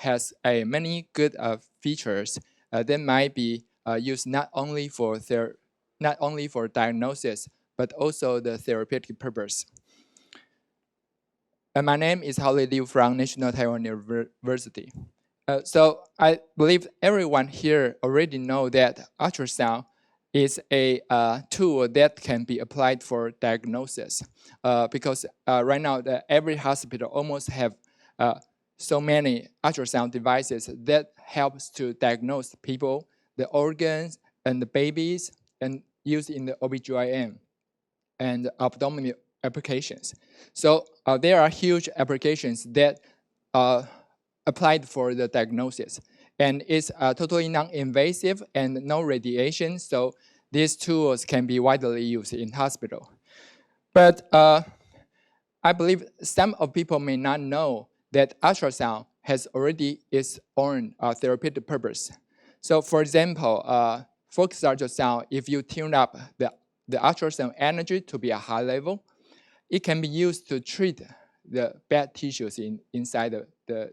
has many good features that might be used not only for diagnosis, but also the therapeutic purpose. My name is Heli Liu from National Taiwan University. So I believe everyone here already know that ultrasound is a tool that can be applied for diagnosis, because right now every hospital almost have so many ultrasound devices that helps to diagnose people, the organs, and the babies, and used in the OBGYN and abdominal applications. So there are huge applications that are applied for the diagnosis. And it's totally non-invasive and no radiation, so these tools can be widely used in hospital. But I believe some of people may not know that ultrasound has already its own therapeutic purpose. So for example, focused ultrasound, if you tune up the ultrasound energy to be a high level, it can be used to treat the bad tissues inside the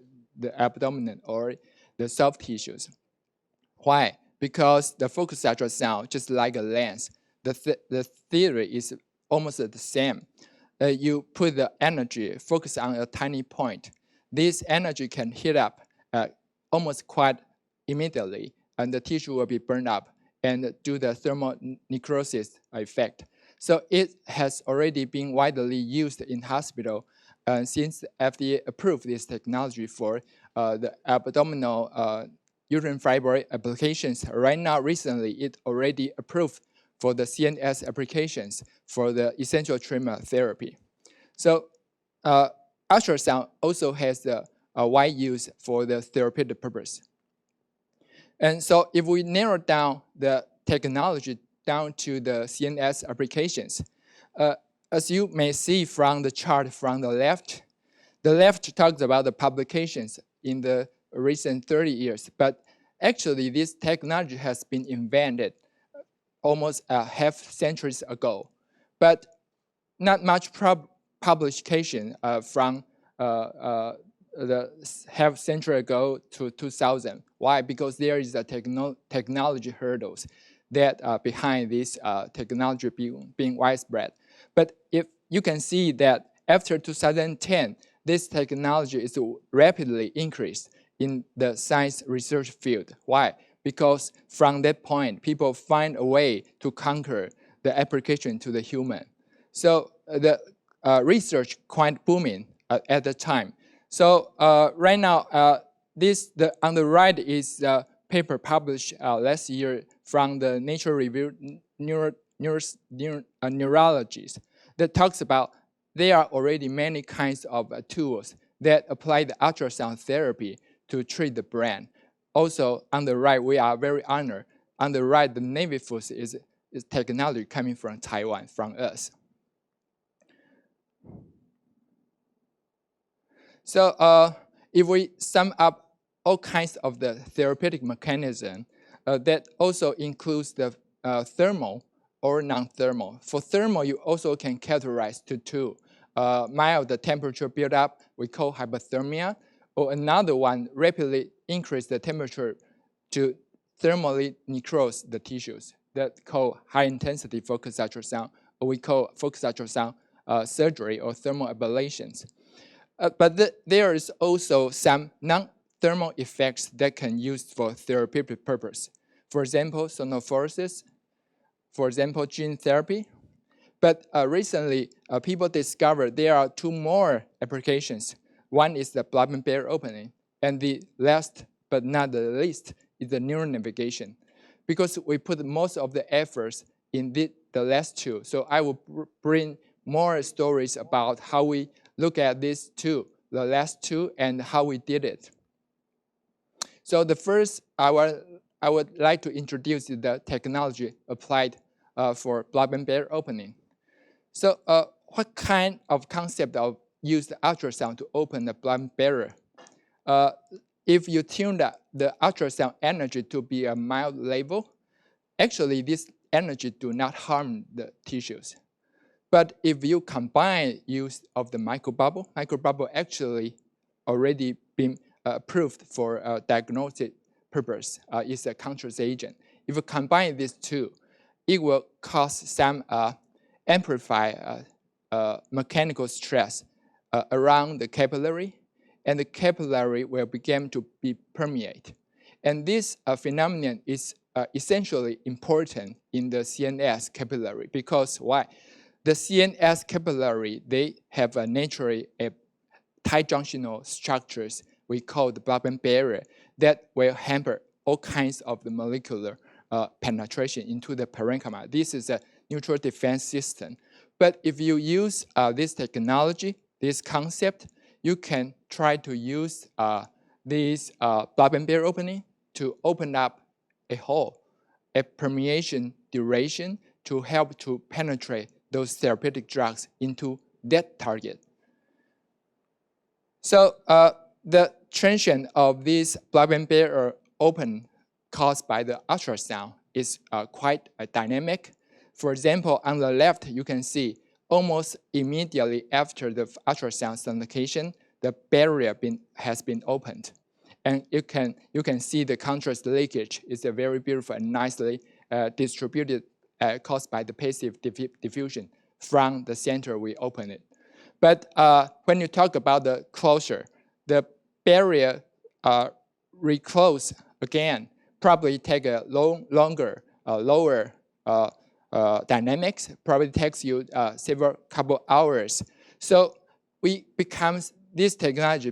abdomen or the soft tissues. Why? Because the focused ultrasound, just like a lens, the theory is almost the same. You put the energy, focus on a tiny point. This energy can heat up almost quite immediately, and the tissue will be burned up and do the thermal necrosis effect. So it has already been widely used in hospital since FDA approved this technology for the abdominal uterine fibroid applications. Right now, recently, it already approved for the CNS applications for the essential tremor therapy. So ultrasound also has a wide use for the therapeutic purpose. And so if we narrow down the technology down to the CNS applications, as you may see from the chart from the left talks about the publications in the recent 30 years, but actually this technology has been invented almost a half centuries ago, but not much publication from the half century ago to 2000. Why? Because there is a technology hurdles. that behind this technology being widespread. But if you can see that after 2010, this technology is rapidly increased in the science research field. Why? Because from that point, people find a way to conquer the application to the human. So the research quite booming at the time. So right now, on the right is a paper published last year from the Nature Review Neurologies that talks about there are already many kinds of tools that apply the ultrasound therapy to treat the brain. Also, on the right, we are very honored. On the right, the Navy Force is technology coming from Taiwan, from us. So if we sum up all kinds of the therapeutic mechanism, that also includes the thermal or non-thermal. For thermal, you also can categorize to two. Mild temperature buildup, we call hypothermia, or another one rapidly increase the temperature to thermally necrose the tissues. That called high-intensity focused ultrasound, or we call focused ultrasound surgery or thermal ablations. But there is also some non-thermal effects that can be used for therapeutic purpose. For example, sonophoresis, for example, gene therapy. But recently, people discovered there are two more applications. One is the blood-brain barrier opening, and the last but not the least is the neural navigation. Because we put most of the efforts in the last two, so I will bring more stories about how we look at these two, the last two, and how we did it. So the first, I would like to introduce the technology applied for blood-brain barrier opening. So what kind of concept of use the ultrasound to open the blood-brain barrier? If you tune the ultrasound energy to be a mild level, actually this energy do not harm the tissues. But if you combine use of the microbubble actually already been approved for diagnostic purpose. It's a contrast agent. If you combine these two, it will cause some amplify mechanical stress around the capillary, and the capillary will begin to be permeate. And this phenomenon is essentially important in the CNS capillary because why? The CNS capillary, they have naturally a tight junctional structures we call the blood-brain barrier that will hamper all kinds of the molecular penetration into the parenchyma. This is a neutral defense system. But if you use this technology, this concept, you can try to use this blood-brain barrier opening to open up a hole, a permeation duration to help to penetrate those therapeutic drugs into that target. So the transient of this blood-brain barrier open caused by the ultrasound is quite dynamic. For example, on the left, you can see almost immediately after the ultrasound sonication, the barrier has been opened. And you can see the contrast leakage is a very beautiful and nicely distributed caused by the passive diffusion from the center we open it. But when you talk about the closure, the barrier reclose again probably take a longer, lower dynamics, probably takes you several couple hours. So this technology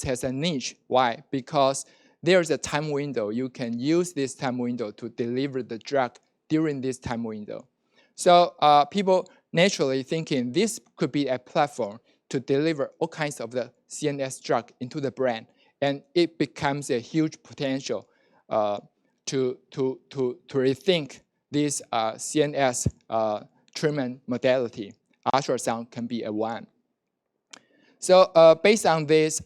has a niche. Why? Because there's a time window. You can use this time window to deliver the drug during this time window. So people naturally thinking this could be a platform to deliver all kinds of the CNS drug into the brain. And it becomes a huge potential to rethink this CNS treatment modality. Ultrasound can be a one. So based on this,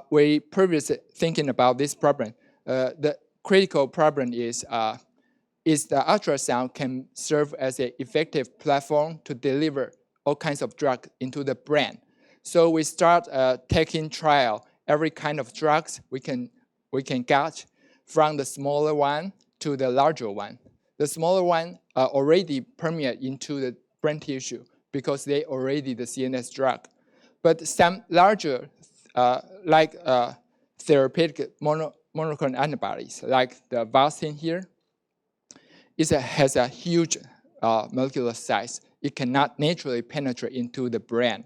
we previously thinking about this problem. The critical problem is the ultrasound can serve as an effective platform to deliver all kinds of drugs into the brain. So we start taking trial every kind of drugs we can get from the smaller one to the larger one. The smaller one already permeate into the brain tissue because they already the CNS drug. But some larger, like therapeutic monoclonal antibodies, like the Avastin here, has a huge molecular size. It cannot naturally penetrate into the brain.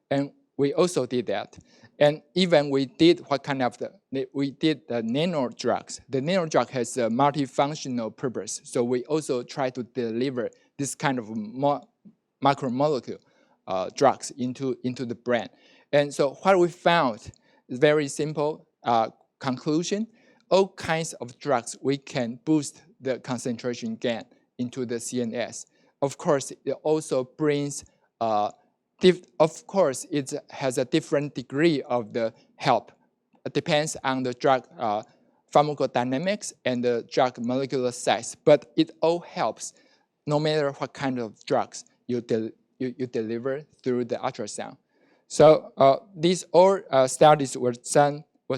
And we also did that. And even we did the nano drugs. The nano drug has a multifunctional purpose. So we also try to deliver this kind of macromolecule drugs into the brain. And so what we found is very simple conclusion. All kinds of drugs, we can boost the concentration gain into the CNS. Of course, it also brings, of course, it has a different degree of the help. It depends on the drug pharmacodynamics and the drug molecular size, but it all helps no matter what kind of drugs you deliver through the ultrasound. So these all studies was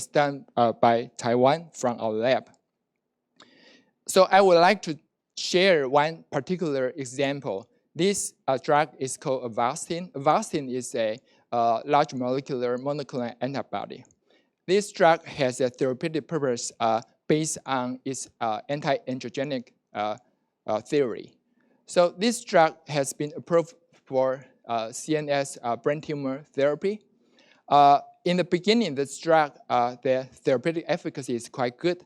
done by Taiwan from our lab. So I would like to share one particular example. This drug is called Avastin. Avastin is a large molecular monoclonal antibody. This drug has a therapeutic purpose based on its anti-angiogenic theory. So this drug has been approved for CNS brain tumor therapy. In the beginning, this drug, the therapeutic efficacy is quite good.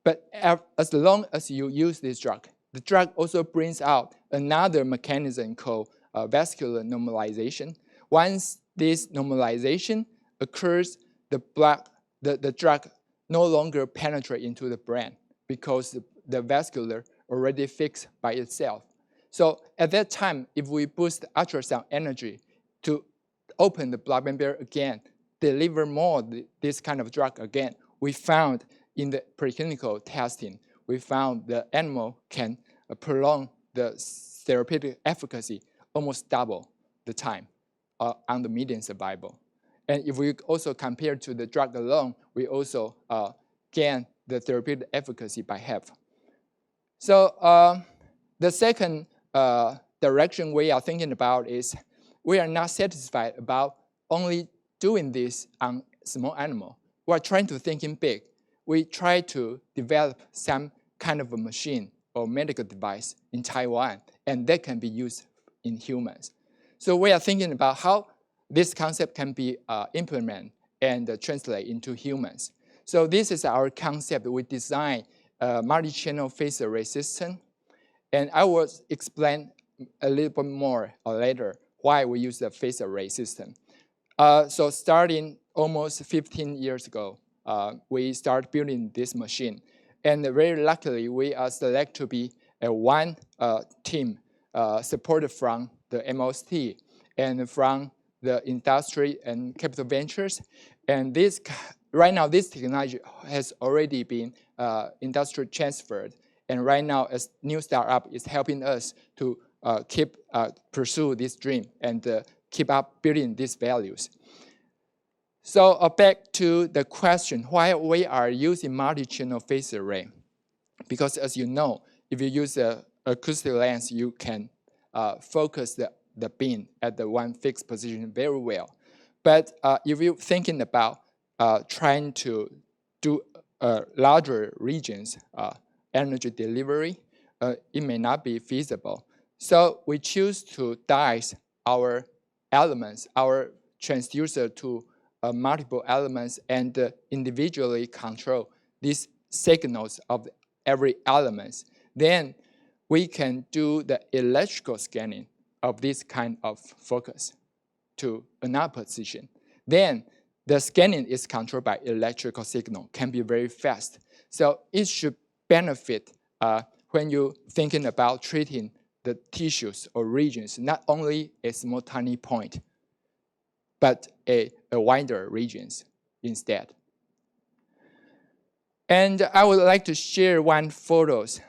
But as long as you use this drug, the drug also brings out another mechanism called vascular normalization. Once this normalization occurs, the drug no longer penetrates into the brain because the vascular already fixed by itself. So at that time, if we boost ultrasound energy to open the blood-brain barrier again, deliver more this kind of drug again, we found in the preclinical testing, we found the animal can prolong the therapeutic efficacy almost double the time on the median survival. And if we also compare to the drug alone, we also gain the therapeutic efficacy by half. So the second direction we are thinking about is we are not satisfied about only doing this on small animal. We are trying to think in big. We try to develop some kind of a machine or medical device in Taiwan, and that can be used in humans. So we are thinking about how this concept can be implemented and translated into humans. So this is our concept. We designed a multi-channel phase array system, and I will explain a little bit more later why we use the phase array system. So starting almost 15 years ago, we started building this machine. And very luckily, we are selected to be one team supported from the MOST and from the industry and capital ventures. And right now, this technology has already been industry transferred. And right now, a new startup is helping us to pursue this dream and keep up building these values. So back to the question, why we are using multi-channel phase array? Because as you know, if you use an acoustic lens, you can focus the beam at the one fixed position very well. But if you're thinking about trying to do larger regions, energy delivery, it may not be feasible. So we choose to dice our elements, our transducer to multiple elements and individually control these signals of every element. Then we can do the electrical scanning of this kind of focus to another position. Then the scanning is controlled by electrical signal, can be very fast. So it should benefit when you're thinking about treating the tissues or regions, not only a small tiny point, but a wider regions instead. And I would like to share one photos.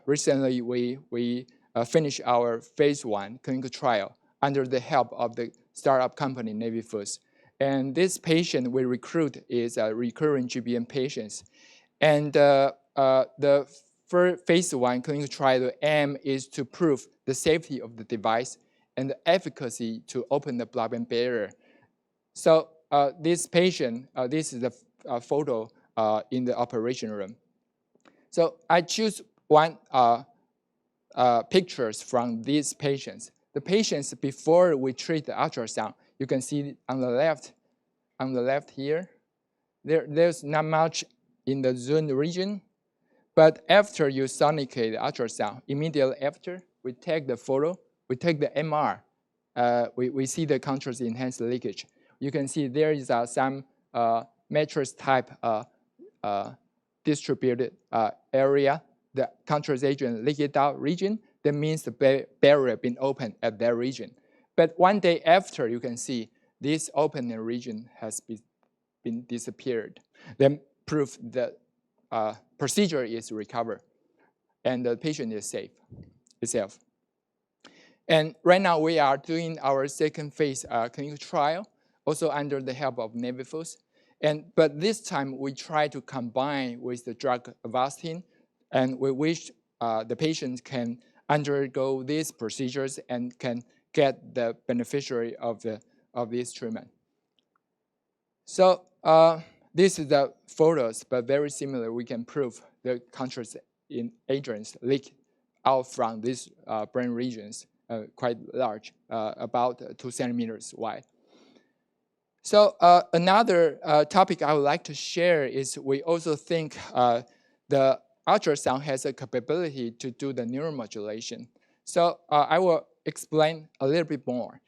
Recently, we finished our phase 1 clinical trial under the help of the startup company Navy Foods. And this patient we recruit is a recurring GBM patients. And the for phase 1 clinical trial, the aim is to prove the safety of the device and the efficacy to open the blood-brain barrier. So this patient, this is a photo in the operation room. So I choose one pictures from these patients. The patients before we treat the ultrasound, you can see on the left here, there's not much in the zone region, but after you sonicate the ultrasound, immediately after, we take the photo, we take the MR, we see the contrast enhanced leakage. You can see there is some matrix type distributed area, the contrast agent leaked out region. That means the barrier been opened at that region. But one day after, you can see this opening region has been disappeared. Then proof that procedure is recovered and the patient is safe itself. And right now we are doing our second phase clinical trial, also under the help of Navifoss. But this time we try to combine with the drug Avastin, and we wish the patient can undergo these procedures and can get the beneficiary of this treatment. So this is the photos, but very similar. We can prove the contrast in agents leak out from these brain regions, quite large, about 2 centimeters wide. So another topic I would like to share is we also think the ultrasound has a capability to do the neuromodulation. So I will explain a little bit more.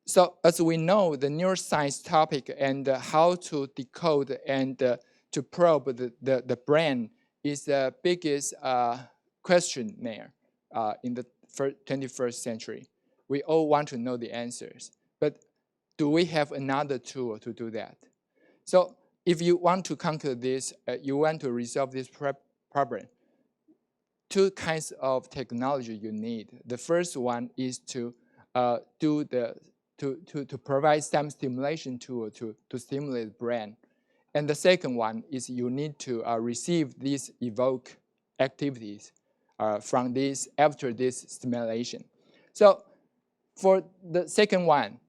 So as we know, the neuroscience topic and how to decode and to probe the brain is the biggest question there in the 21st century. We all want to know the answers, but do we have another tool to do that? So if you want to conquer this, you want to resolve this problem, 2 kinds of technology you need. The first one is to provide some stimulation tool to stimulate the brain. And the second one is you need to receive these evoke activities from this after this stimulation. So for the second one,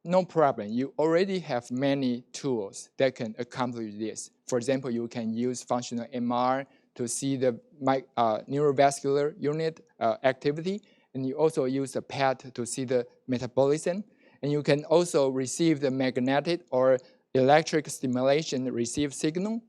no problem. You already have many tools that can accomplish this. For example, you can use functional MR to see the neurovascular unit activity, and you also use a PET to see the metabolism. And you can also receive the magnetic or electric stimulation receive signal.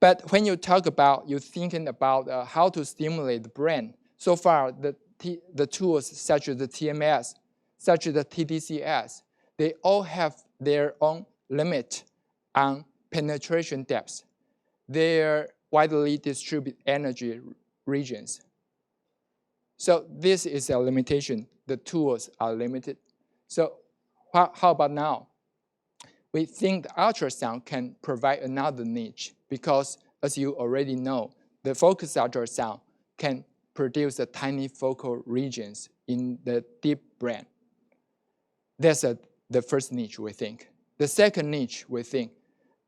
But when you talk about, you're thinking about how to stimulate the brain, so far the tools such as the TMS, such as the TDCS, they all have their own limit on penetration depth. They're widely distributed energy regions. So this is a limitation. The tools are limited. So how about now? We think the ultrasound can provide another niche because, as you already know, the focused ultrasound can produce the tiny focal regions in the deep brain. That's the first niche we think. The second niche we think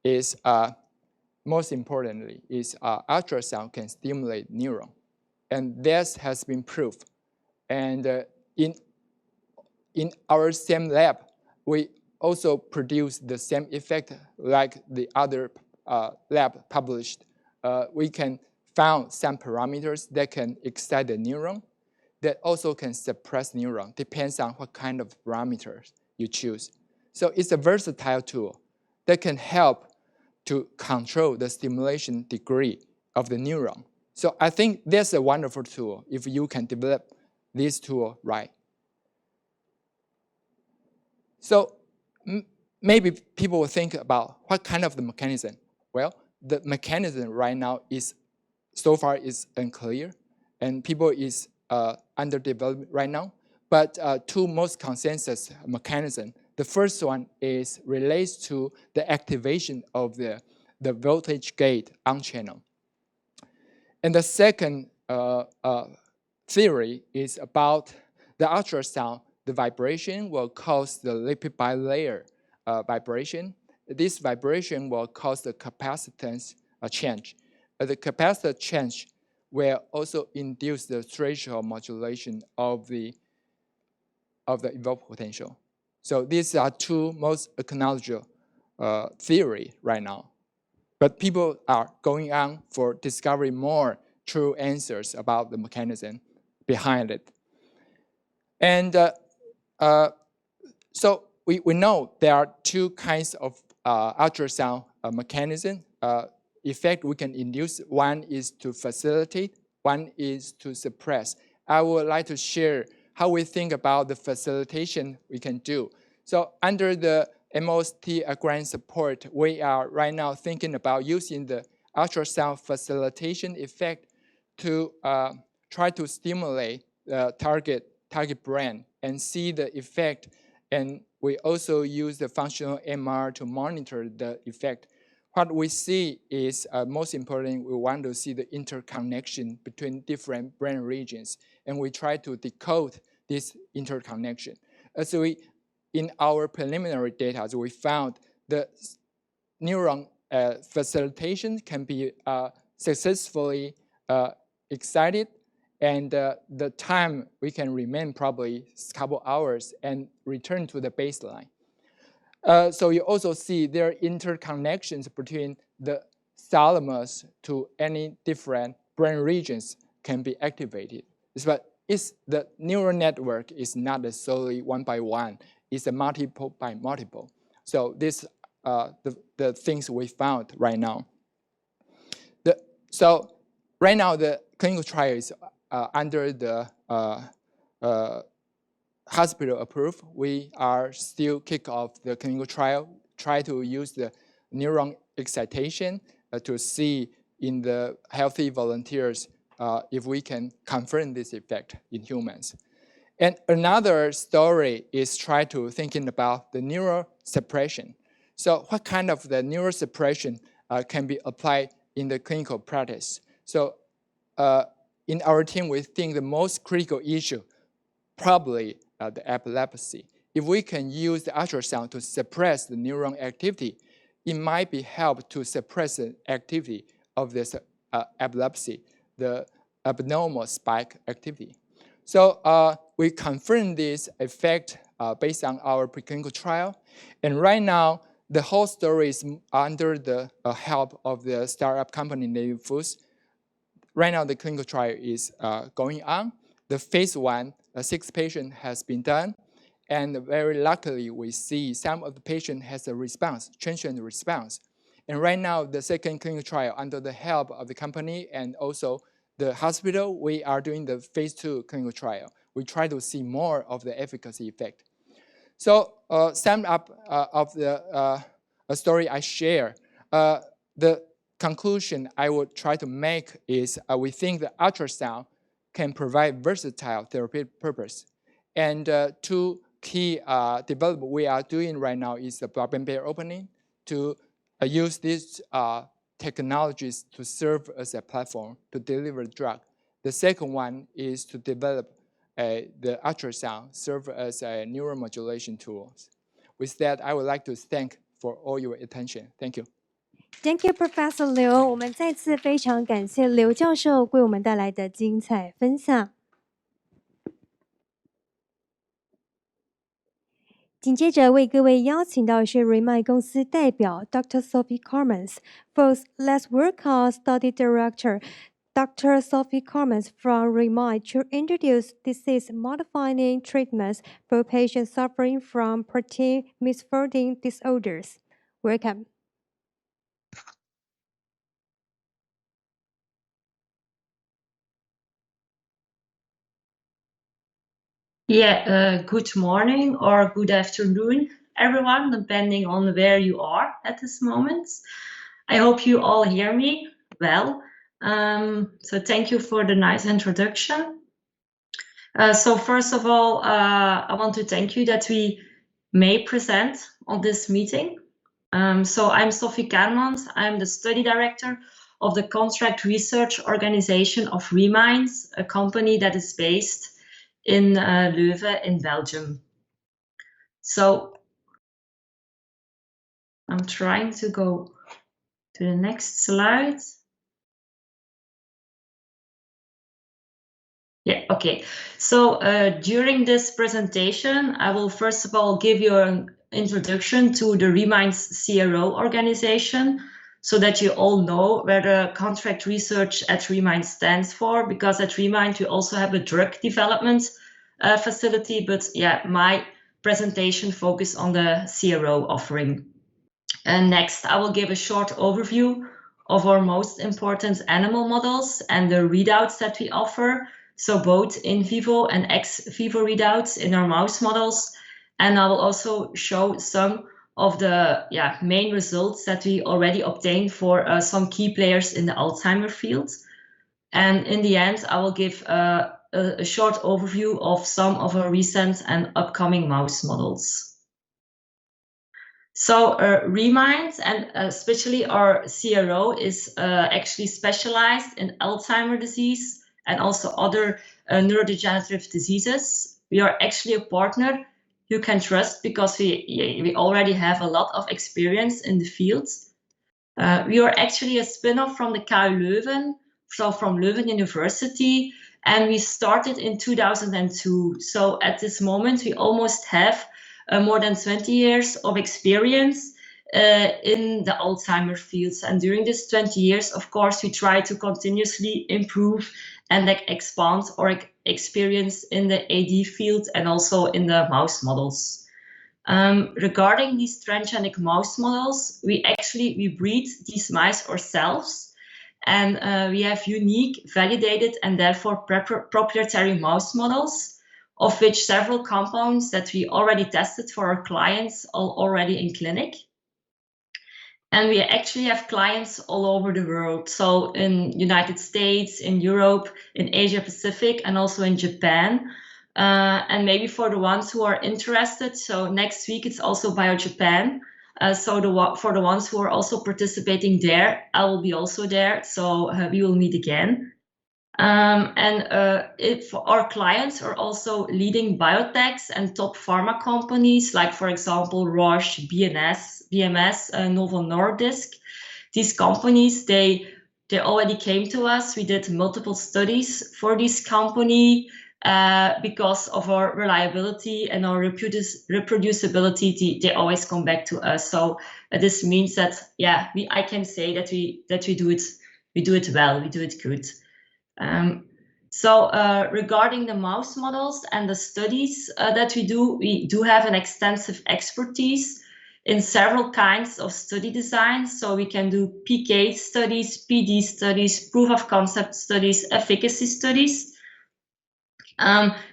is, most importantly, is ultrasound can stimulate neuron. And this has been proved. And in our same lab, we also produce the same effect like the other lab published. We can found some parameters that can excite the neuron, that also can suppress neuron, depends on what kind of parameters you choose. So it's a versatile tool that can help to control the stimulation degree of the neuron. So I think that's a wonderful tool if you can develop this tool right. So maybe people will think about what kind of the mechanism. Well, the mechanism right now is, so far is unclear, and people is under development right now. But 2 most consensus mechanisms. The first one is relates to the activation of the voltage gate on channel. And the second theory is about the ultrasound. The vibration will cause the lipid bilayer vibration. This vibration will cause the capacitance change. The capacitance change will also induce the threshold modulation of the evoked potential. So these are two most acknowledged theory right now. But people are going on for discovering more true answers about the mechanism behind it. And so we know there are two kinds of ultrasound mechanism effect we can induce. One is to facilitate, one is to suppress. I would like to share how we think about the facilitation we can do. So under the MOST grant support, we are right now thinking about using the ultrasound facilitation effect to try to stimulate the target brain and see the effect. And we also use the functional MR to monitor the effect. What we see is most important, we want to see the interconnection between different brain regions. And we try to decode this interconnection. As in our preliminary data, we found the neuron facilitation can be successfully excited, and the time we can remain probably a couple hours and return to the baseline. So you also see there are interconnections between the thalamus to any different brain regions can be activated. But the neural network is not solely one by one. It's a multiple by multiple. So this the things we found right now. So right now the clinical trial is under the hospital approved. We are still kick off the clinical trial, try to use the neuron excitation to see in the healthy volunteers if we can confirm this effect in humans. And another story is try to thinking about the neural suppression. So what kind of the neural suppression can be applied in the clinical practice? So in our team, we think the most critical issue probably the epilepsy. If we can use the ultrasound to suppress the neuron activity, it might be help to suppress the activity of this epilepsy, the abnormal spike activity. So we confirm this effect based on our preclinical trial. And right now, the whole story is under the help of the startup company Native Foods. Right now, the clinical trial is going on. The phase 1, 6 patients has been done. And very luckily, we see some of the patient has a response, transient response. And right now, the second clinical trial under the help of the company and also the hospital, we are doing the phase 2 clinical trial. We try to see more of the efficacy effect. So sum up of the story I share, the conclusion I would try to make is we think the ultrasound can provide versatile therapeutic purpose. And two key development we are doing right now is the blood-brain barrier opening to use these technologies to serve as a platform to deliver drug. The second one is to develop the ultrasound serve as a neuromodulation tool. With that, I would like to thank for all your attention. Thank you. Thank you, Professor Liu. 我们再次非常感谢刘教授为我们带来的精彩分享。紧接着为各位邀请到是 Remind 公司代表 Dr. Sophie Cormans, both Let's Workout Study Director Dr. Sophie Cormans from Remind to introduce disease-modifying treatments for patients suffering from protein misfolding disorders. Welcome. Yeah, good morning or good afternoon, everyone, depending on where you are at this moment. I hope you all hear me well. So thank you for the nice introduction. So first of all, I want to thank you that we may present on this meeting. So I'm Sophie Cormans. I'm the study director of the contract research organization of Remind, a company that is based in Leuven in Belgium. So I'm trying to go to the next slide. Yeah, okay. So during this presentation, I will first of all give you an introduction to the Remind's CRO organization, so that you all know where the contract research at Remind stands for, because at Remind we also have a drug development facility, but yeah, my presentation focus on the CRO offering. And next, I will give a short overview of our most important animal models and the readouts that we offer. So both in vivo and ex vivo readouts in our mouse models. And I will also show some of the main results that we already obtained for some key players in the Alzheimer's field. And in the end, I will give a short overview of some of our recent and upcoming mouse models. So Remind, and especially our CRO, is actually specialized in Alzheimer's disease and also other neurodegenerative diseases. We are actually a partner you can trust because we already have a lot of experience in the field. We are actually a spin-off from the KU Leuven, so from Leuven University, and we started in 2002. So at this moment, we almost have more than 20 years of experience in the Alzheimer's fields. And during this 20 years, of course, we try to continuously improve and expand our experience in the AD field and also in the mouse models. Regarding these transgenic mouse models, we breed these mice ourselves, and we have unique, validated, and therefore proprietary mouse models, of which several compounds that we already tested for our clients are already in clinic. And we actually have clients all over the world. So in United States, in Europe, in Asia Pacific, and also in Japan. And maybe for the ones who are interested, so next week it's also Bio Japan. So for the ones who are also participating there, I will be also there. So we will meet again. For our clients are also leading biotechs and top pharma companies, like, for example, Roche, BMS, Novo Nordisk. These companies, they already came to us. We did multiple studies for this company because of our reliability and our reproducibility. They always come back to us. So this means that, I can say that we do it well, we do it good. Regarding the mouse models and the studies that we do have an extensive expertise in several kinds of study designs. So we can do PK studies, PD studies, proof of concept studies, efficacy studies.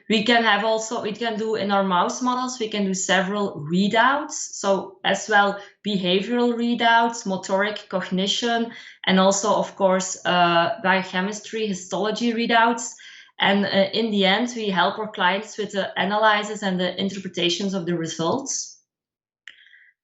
We can do in our mouse models, we can do several readouts. So as well, behavioral readouts, motoric, cognition, and also, of course, biochemistry, histology readouts. And in the end, we help our clients with the analysis and the interpretations of the results.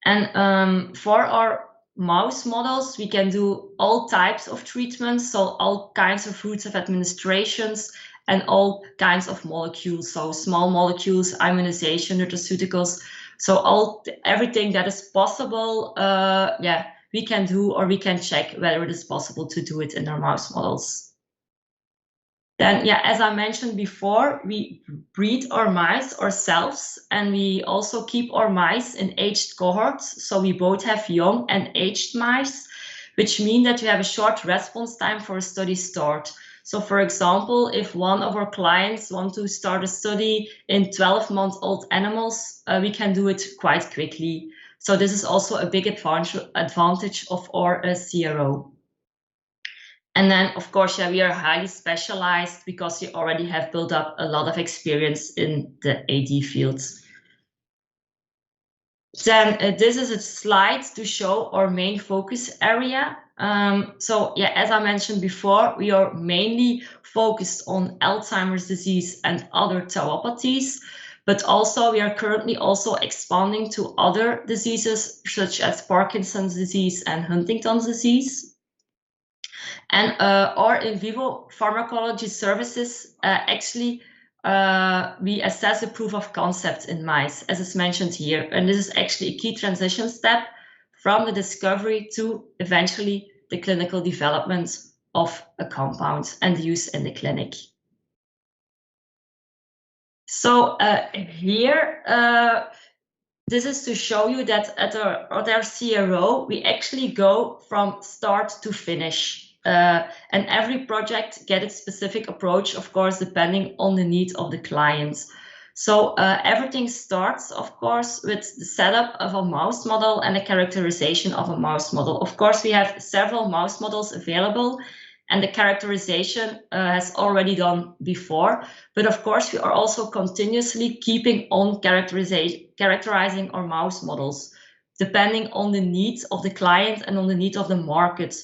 And for our mouse models, we can do all types of treatments, so all kinds of routes of administrations and all kinds of molecules, so small molecules, immunization, nutraceuticals, so everything that is possible, we can do, or we can check whether it is possible to do it in our mouse models. Then, as I mentioned before, we breed our mice ourselves, and we also keep our mice in aged cohorts. So we both have young and aged mice, which mean that we have a short response time for a study start. So for example, if one of our clients want to start a study in 12-month-old animals, we can do it quite quickly. So this is also a big advantage of our CRO. And then, of course, we are highly specialized because we already have built up a lot of experience in the AD fields. Then this is a slide to show our main focus area. As I mentioned before, we are mainly focused on Alzheimer's disease and other tauopathies, but also we are currently also expanding to other diseases such as Parkinson's disease and Huntington's disease. And our in vivo pharmacology services we assess the proof of concept in mice, as is mentioned here. And this is actually a key transition step from the discovery to eventually the clinical development of a compound and use in the clinic. So here, this is to show you that at our CRO, we actually go from start to finish. And every project gets its specific approach, of course, depending on the needs of the client. So everything starts, of course, with the setup of a mouse model and a characterization of a mouse model. Of course, we have several mouse models available, and the characterization has already done before. But of course, we are also continuously keeping on characterizing our mouse models, depending on the needs of the client and on the need of the market.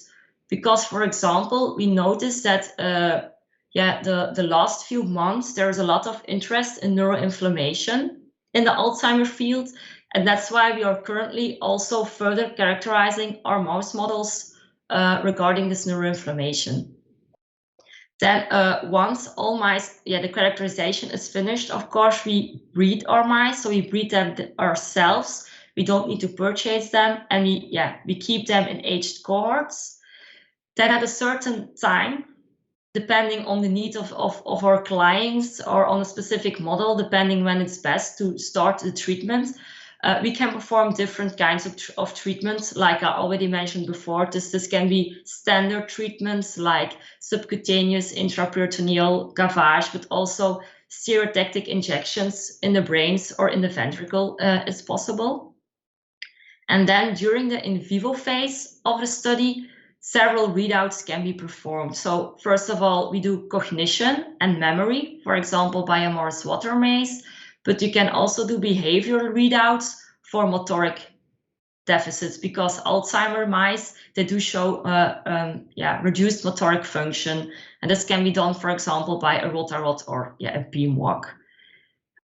Because, for example, we noticed that the last few months, there's a lot of interest in neuroinflammation in the Alzheimer field. And that's why we are currently also further characterizing our mouse models regarding this neuroinflammation. Then once all mice, the characterization is finished, of course, we breed our mice. So we breed them ourselves. We don't need to purchase them. And we keep them in aged cohorts. Then at a certain time, depending on the needs of our clients or on a specific model, depending when it's best to start the treatment, we can perform different kinds of treatments. Like I already mentioned before, this can be standard treatments like subcutaneous, intraperitoneal, gavage, but also stereotactic injections in the brains or in the ventricle is possible. And then during the in vivo phase of the study, several readouts can be performed. So first of all, we do cognition and memory, for example, by a Morris Water maze, but you can also do behavioral readouts for motoric deficits, because Alzheimer mice, they do show reduced motoric function. And this can be done, for example, by a rotarod or a beam walk.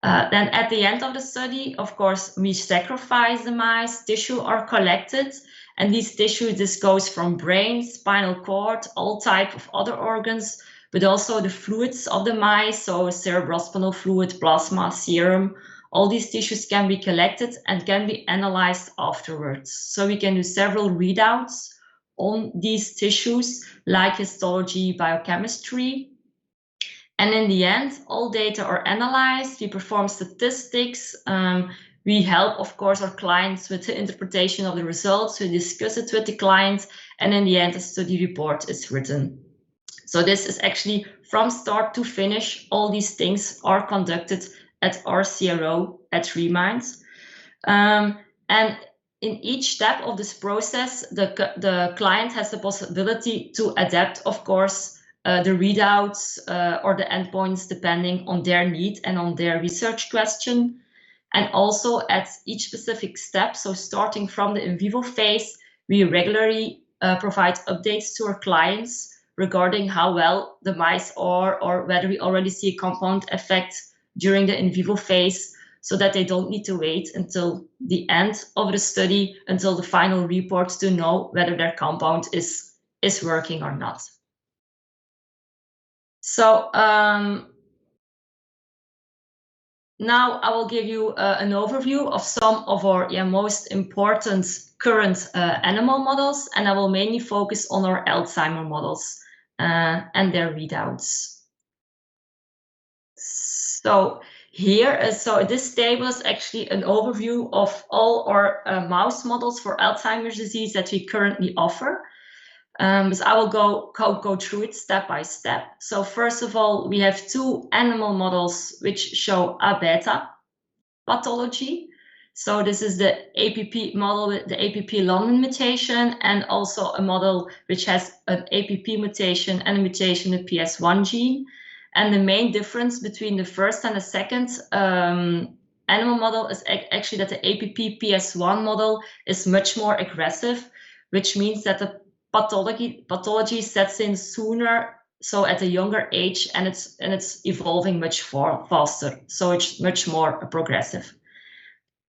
Then at the end of the study, of course, we sacrifice the mice, tissue are collected, and these tissues, this goes from brain, spinal cord, all type of other organs, but also the fluids of the mice, so cerebrospinal fluid, plasma, serum, all these tissues can be collected and can be analyzed afterwards. So we can do several readouts on these tissues, like histology, biochemistry. And in the end, all data are analyzed, we perform statistics, we help, of course, our clients with the interpretation of the results, we discuss it with the client, and in the end, a study report is written. So this is actually from start to finish, all these things are conducted at our CRO at Remind. And in each step of this process, the client has the possibility to adapt, of course, the readouts or the endpoints depending on their need and on their research question. And also at each specific step, so starting from the in vivo phase, we regularly provide updates to our clients regarding how well the mice are, or whether we already see a compound effect during the in vivo phase, so that they don't need to wait until the end of the study, until the final report, to know whether their compound is working or not. So now I will give you an overview of some of our most important current animal models, and I will mainly focus on our Alzheimer models and their readouts. So here, so this table is actually an overview of all our mouse models for Alzheimer's disease that we currently offer. So I will go through it step by step. So first of all, we have two animal models which show A-beta pathology. So this is the APP model with the APP London mutation, and also a model which has an APP mutation and a mutation in the PS1 gene. And the main difference between the first and the second animal model is actually that the APP PS1 model is much more aggressive, which means that the pathology sets in sooner, so at a younger age, and it's evolving much faster, so it's much more progressive.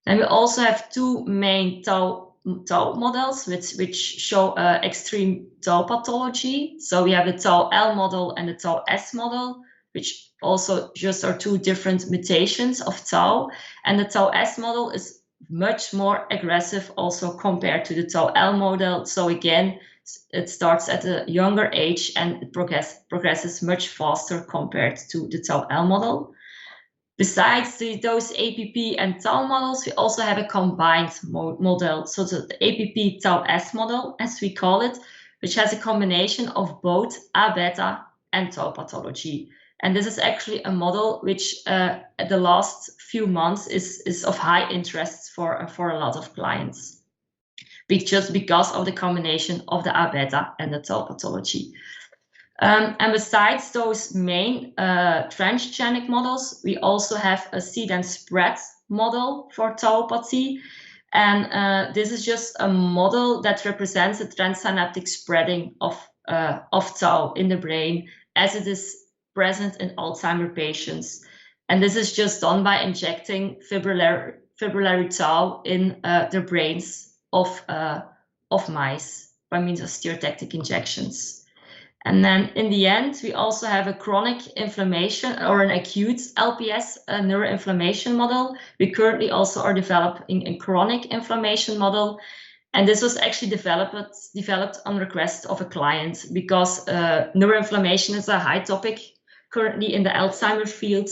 And we also have two main tau models which show extreme tau pathology. So we have the tau L model and the tau S model, which also just are two different mutations of tau, and the tau S model is much more aggressive also compared to the tau L model. So again, it starts at a younger age and it progresses much faster compared to the tau L model. Besides those APP and tau models, we also have a combined model. So the APP tau-S model, as we call it, which has a combination of both A-beta and tau pathology. And this is actually a model which the last few months is of high interest for a lot of clients, just because of the combination of the A-beta and the tau pathology. And besides those main transgenic models, we also have a seed and spread model for tauopathy. And this is just a model that represents the transsynaptic spreading of tau in the brain as it is present in Alzheimer's patients. And this is just done by injecting fibrillary tau in the brains of mice by means of stereotactic injections. And then in the end, we also have a chronic inflammation or an acute LPS neuroinflammation model. We currently also are developing a chronic inflammation model. And this was actually developed on request of a client because neuroinflammation is a high topic currently in the Alzheimer's field.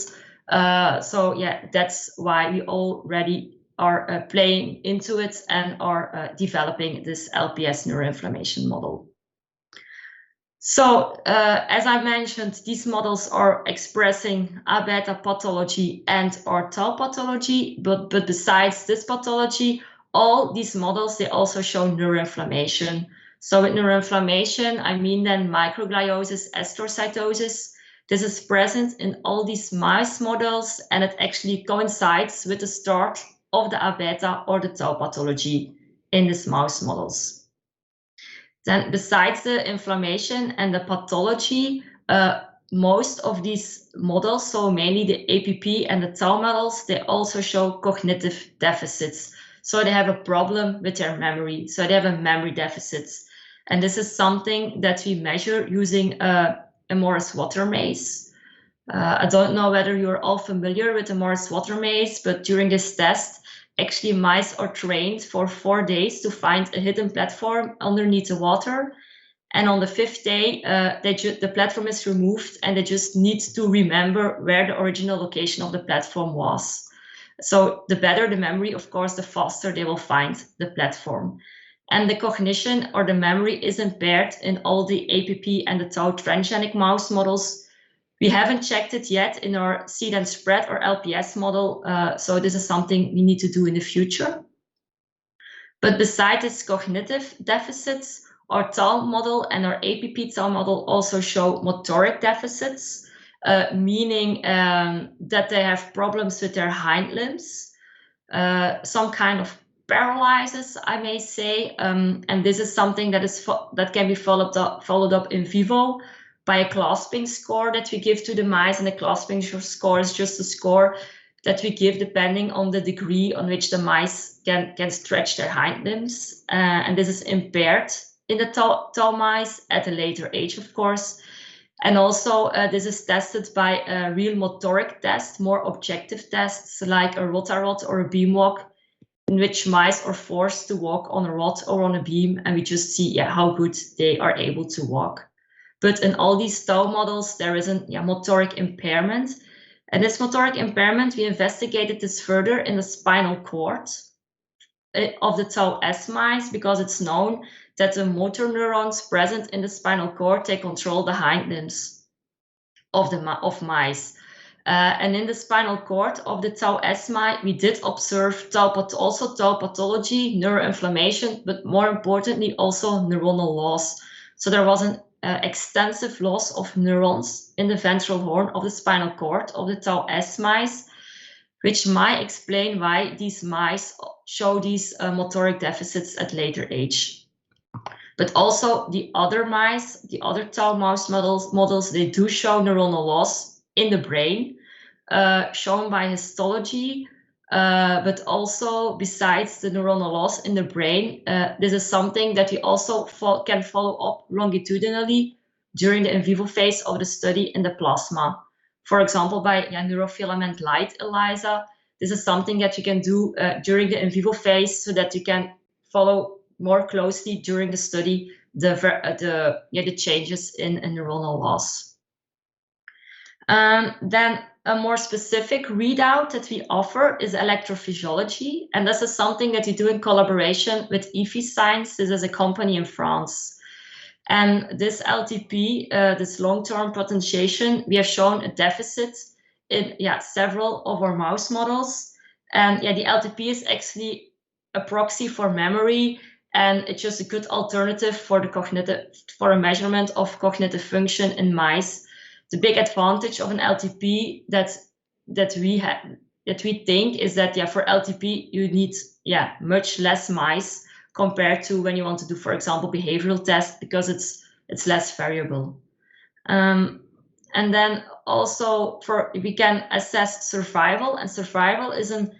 So yeah, that's why we already are playing into it and are developing this LPS neuroinflammation model. So, as I mentioned, these models are expressing A-beta pathology and or tau pathology, but besides this pathology, all these models, they also show neuroinflammation. So with neuroinflammation, I mean then microgliosis, astrocytosis. This is present in all these mouse models, and it actually coincides with the start of the A-beta or the tau pathology in these mouse models. Then besides the inflammation and the pathology, most of these models, so mainly the APP and the tau models, they also show cognitive deficits. So they have a problem with their memory. So they have a memory deficit. And this is something that we measure using a Morris-Water maze. I don't know whether you're all familiar with the Morris-Water maze, but during this test, actually, mice are trained for 4 days to find a hidden platform underneath the water. And on the 5th day, the platform is removed and they just need to remember where the original location of the platform was. So the better the memory, of course, the faster they will find the platform. And the cognition or the memory is impaired in all the APP and the tau transgenic mouse models. We haven't checked it yet in our seed and spread or LPS model, so this is something we need to do in the future. But besides its cognitive deficits, our tau model and our APP tau model also show motoric deficits, meaning that they have problems with their hind limbs, some kind of paralysis, I may say, and this is something that can be followed up in vivo by a clasping score that we give to the mice, and the clasping score is just a score that we give depending on the degree on which the mice can stretch their hind limbs, and this is impaired in the tau mice at a later age, of course. And also this is tested by a real motoric test, more objective tests like a rotarod or a beam walk, in which mice are forced to walk on a rod or on a beam, and we just see how good they are able to walk. But in all these tau models, there is a motoric impairment. And this motoric impairment, we investigated this further in the spinal cord of the tau-S mice, because it's known that the motor neurons present in the spinal cord, they control the hind limbs of mice. And in the spinal cord of the tau-S mice, we did observe also tau pathology, neuroinflammation, but more importantly, also neuronal loss. So there was an extensive loss of neurons in the ventral horn of the spinal cord of the tau-S mice, which might explain why these mice show these motoric deficits at later age. But also the other mice, the other tau mouse models, they do show neuronal loss in the brain, shown by histology. But also, besides the neuronal loss in the brain, this is something that we also can follow up longitudinally during the in vivo phase of the study in the plasma. For example, by neurofilament light ELISA. This is something that you can do during the in vivo phase, so that you can follow more closely during the study the changes in neuronal loss. Then a more specific readout that we offer is electrophysiology, and this is something that we do in collaboration with EFI Science. This is a company in France. And this LTP, this long-term potentiation, we have shown a deficit in several of our mouse models. And the LTP is actually a proxy for memory, and it's just a good alternative for a measurement of cognitive function in mice. The big advantage of an LTP that we think is that for LTP you need much less mice compared to when you want to do, for example, behavioral tests, because it's less variable. And then also we can assess survival, and survival is a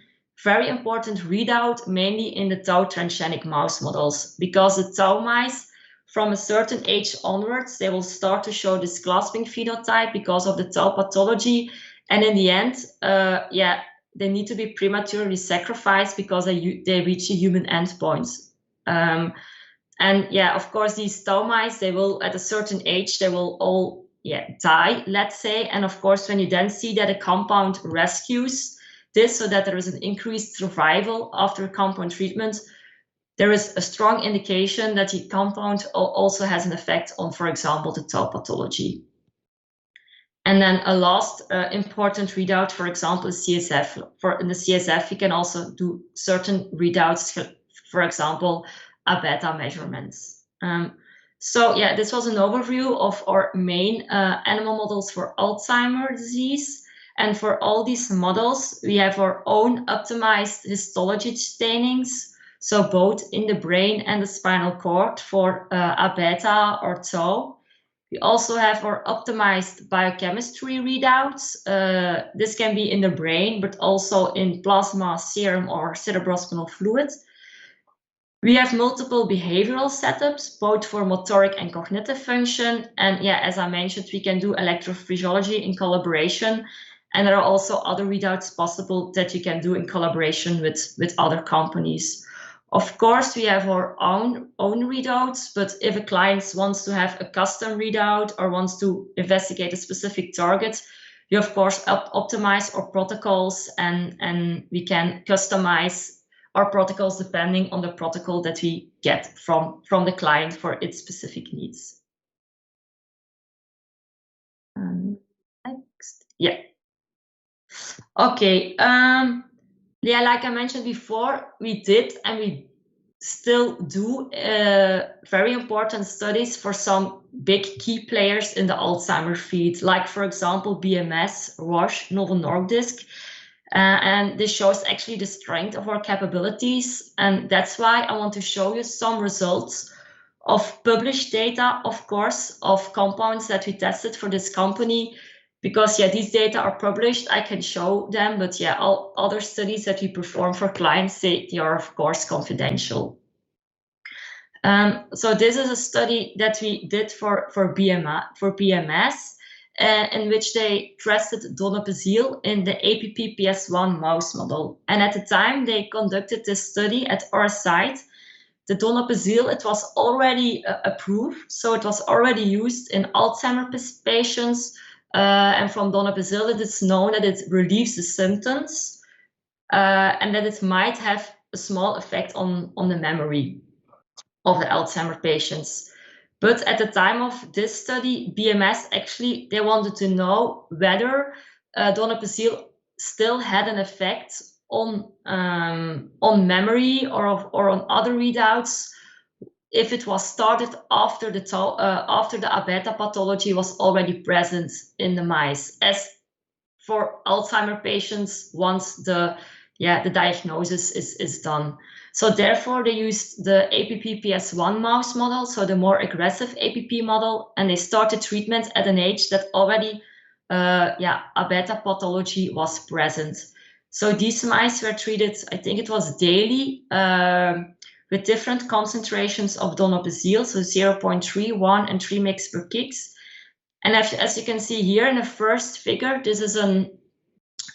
very important readout, mainly in the tau transgenic mouse models, because the tau mice, from a certain age onwards, they will start to show this clasping phenotype because of the tau pathology. And in the end, they need to be prematurely sacrificed because they reach a human endpoint. And of course, these tau mice, they will, at a certain age, they will all die, let's say. And of course, when you then see that a compound rescues this so that there is an increased survival after a compound treatment, there is a strong indication that the compound also has an effect on, for example, the tau pathology. And then a last important readout, for example, is CSF. In the CSF, we can also do certain readouts, for example, A-beta measurements. So this was an overview of our main animal models for Alzheimer's disease. And for all these models, we have our own optimized histology stainings. So both in the brain and the spinal cord for A-beta or tau. We also have our optimized biochemistry readouts. This can be in the brain, but also in plasma, serum, or cerebrospinal fluid. We have multiple behavioral setups, both for motoric and cognitive function. And as I mentioned, we can do electrophysiology in collaboration. And there are also other readouts possible that you can do in collaboration with other companies. Of course, we have our own readouts, but if a client wants to have a custom readout or wants to investigate a specific target, we of course optimize our protocols, and we can customize our protocols depending on the protocol that we get from the client for its specific needs. Next. Okay. Like I mentioned before, we did and we still do very important studies for some big key players in the Alzheimer's field, like, for example, BMS, Roche, Novo Nordisk. And this shows actually the strength of our capabilities. And that's why I want to show you some results of published data, of course, of compounds that we tested for this company. Because these data are published, I can show them, but all other studies that we perform for clients, they are of course confidential. So this is a study that we did for BMS, in which they tested donepezil in the APP-PS1 mouse model. And at the time they conducted this study at our site, the donepezil, it was already approved, so it was already used in Alzheimer's patients. And from donepezil, it is known that it relieves the symptoms and that it might have a small effect on the memory of the Alzheimer's patients. But at the time of this study, BMS actually, they wanted to know whether donepezil still had an effect on memory or on other readouts if it was started after the A-beta pathology was already present in the mice, as for Alzheimer's patients once the diagnosis is done. So therefore they used the APP-PS1 mouse model, so the more aggressive APP model, and they started treatment at an age that already A-beta pathology was present. So these mice were treated, I think it was daily, with different concentrations of donepezil, so 0.3, 1, and 3 mg per kg. And as you can see here in the first figure, this is a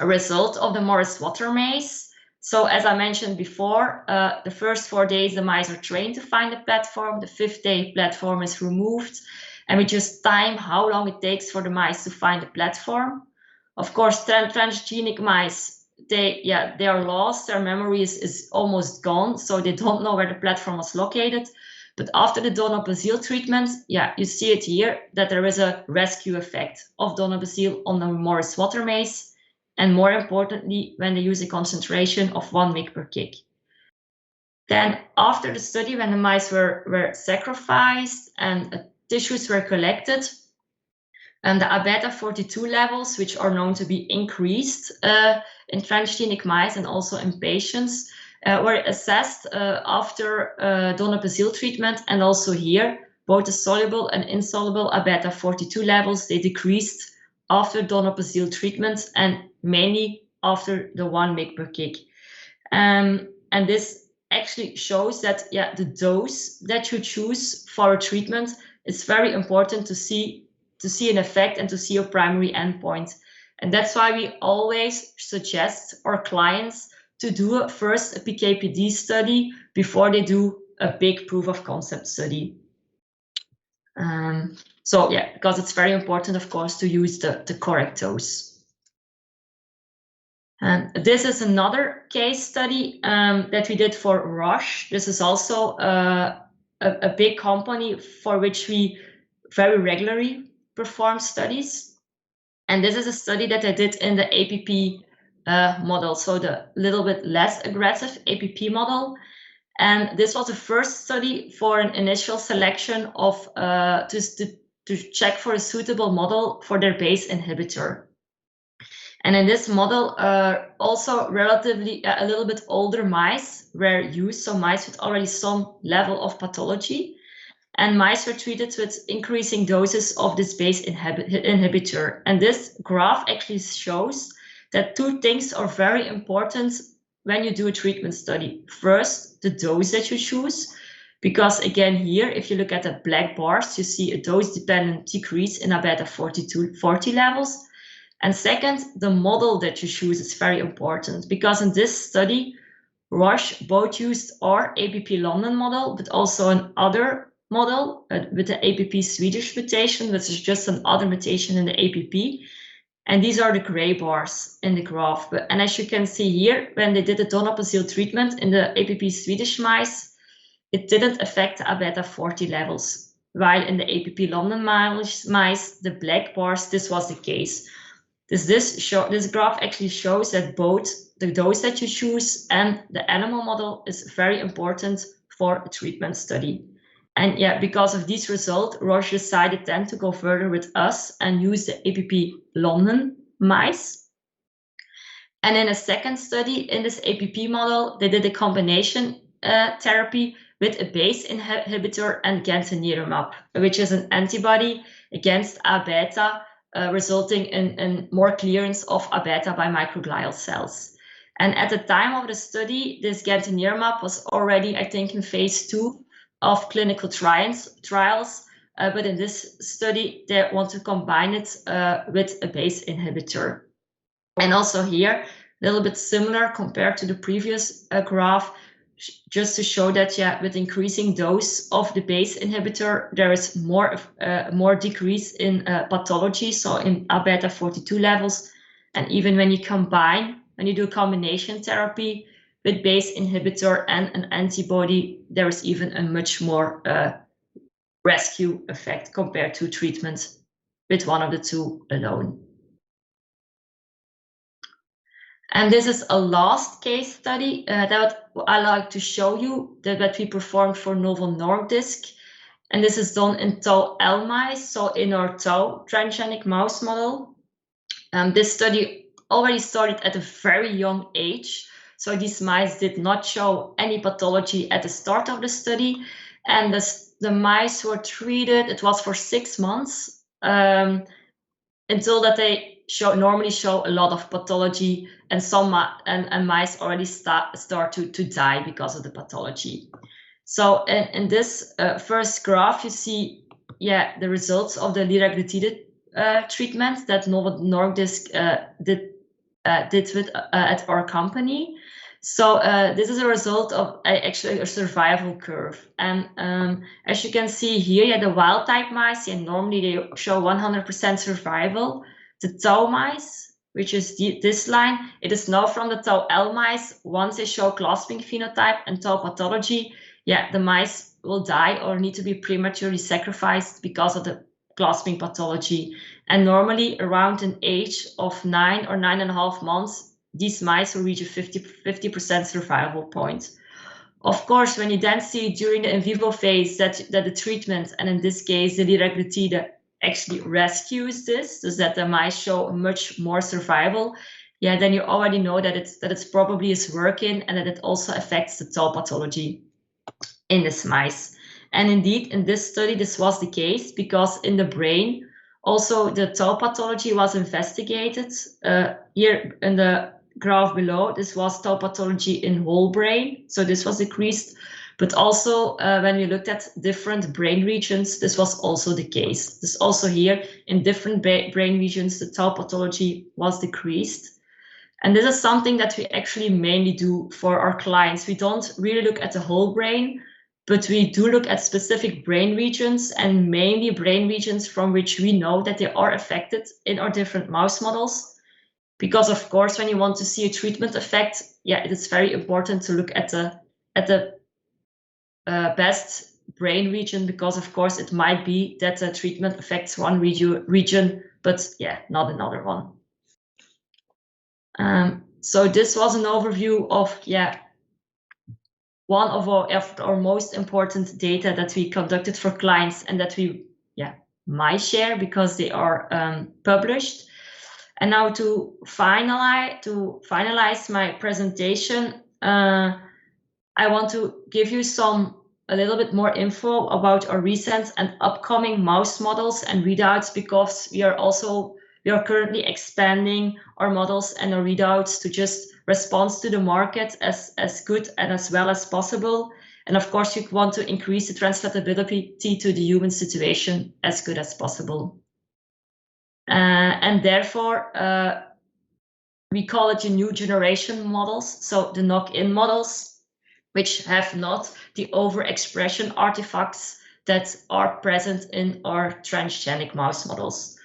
result of the Morris-Water maze. So as I mentioned before, the first 4 days the mice are trained to find the platform. The 5th day platform is removed. and we just time how long it takes for the mice to find the platform. Of course, transgenic mice, they are lost, their memory is almost gone, so they don't know where the platform was located. But after the donepezil treatment, you see it here, that there is a rescue effect of donepezil on the Morris water maze, and more importantly, when they use a concentration of 1 mg/kg. Then after the study, when the mice were sacrificed and tissues were collected, and the Abeta42 levels, which are known to be increased in transgenic mice and also in patients, were assessed after donepezil treatment, and also here, both the soluble and insoluble Abeta42 levels, they decreased after donepezil treatment, and mainly after the 1 mg/kg. And this actually shows that the dose that you choose for a treatment is very important to see an effect and to see a primary endpoint. And that's why we always suggest our clients to do first a PK/PD study before they do a big proof of concept study. Because it's very important, of course, to use the correct dose. And this is another case study that we did for Roche. This is also a big company for which we very regularly perform studies. And this is a study that I did in the APP model, so the little bit less aggressive APP model. And this was the first study for an initial selection of to check for a suitable model for their BACE inhibitor. And in this model, also relatively a little bit older mice were used, so mice with already some level of pathology. And mice were treated with increasing doses of this BACE inhibitor. And this graph actually shows that 2 things are very important when you do a treatment study. First, the dose that you choose, because again here, if you look at the black bars, you see a dose-dependent decrease in Abeta42/40 levels. And second, the model that you choose is very important, because in this study, Roche both used our APP London model, but also another model with the APP Swedish mutation, which is just another mutation in the APP. And these are the gray bars in the graph. And as you can see here, when they did the donepezil treatment in the APP Swedish mice, it didn't affect the Abeta40 levels. While in the APP London mice, the black bars, this was the case. This graph actually shows that both the dose that you choose and the animal model is very important for a treatment study. And because of this result, Roche decided then to go further with us and use the APP London mice. And in a second study in this APP model, they did a combination therapy with a BACE inhibitor and gantenerumab, which is an antibody against Abeta, resulting in more clearance of Abeta by microglial cells. And at the time of the study, this gantenerumab was already, I think, in phase 2 of clinical trials, but in this study, they want to combine it with a BACE inhibitor. And also here, a little bit similar compared to the previous graph, just to show that with increasing dose of the BACE inhibitor, there is more decrease in pathology, so in Abeta42 levels. And even when you do combination therapy with BACE inhibitor and an antibody, there is even a much more rescue effect compared to treatment with one of the 2 alone. And this is a last case study that I like to show you that we performed for Novo Nordisk. And this is done in tau L mice, so in our tau transgenic mouse model. This study already started at a very young age. So these mice did not show any pathology at the start of the study. And the mice were treated, it was for 6 months, until that they normally show a lot of pathology, and some mice already start to die because of the pathology. So in this first graph, you see the results of the liraglutide treatment that Novo Nordisk did with at our company. So this is a result of actually a survival curve. And as you can see here, yeah, the wild type mice, yeah, normally they show 100% survival. The tau mice, which is this line, it is now from the tau L mice. Once they show clasping phenotype and tau pathology, yeah, the mice will die or need to be prematurely sacrificed because of the clasping pathology. And normally around an age of 9 or 9.5 months, these mice will reach a 50% survival point. Of course, when you then see during the in vivo phase that the treatment, and in this case the liraglutide, actually rescues this, so that the mice show much more survival, yeah, then you already know that it's probably is working and that it also affects the tau pathology in this mice. And indeed, in this study, this was the case, because in the brain, also the tau pathology was investigated. Here in the graph below, this was tau pathology in whole brain, so this was decreased. But also, when we looked at different brain regions, this was also the case. This also here, in different brain regions, the tau pathology was decreased. And this is something that we actually mainly do for our clients. We don't really look at the whole brain, but we do look at specific brain regions, and mainly brain regions from which we know that they are affected in our different mouse models. Because of course, when you want to see a treatment effect, yeah, it is very important to look at the best brain region, because of course it might be that the treatment affects one region, but yeah, not another one. So this was an overview of, yeah, one of our most important data that we conducted for clients, and that we, yeah, might share because they are published. And now to finalize my presentation, I want to give you a little bit more info about our recent and upcoming mouse models and readouts, because we are currently expanding our models and our readouts to just respond to the market as good and as well as possible. And of course, you want to increase the translatability to the human situation as good as possible. And therefore, we call it the new generation models. So the knock-in models, which have not the overexpression artifacts that are present in our transgenic mouse models.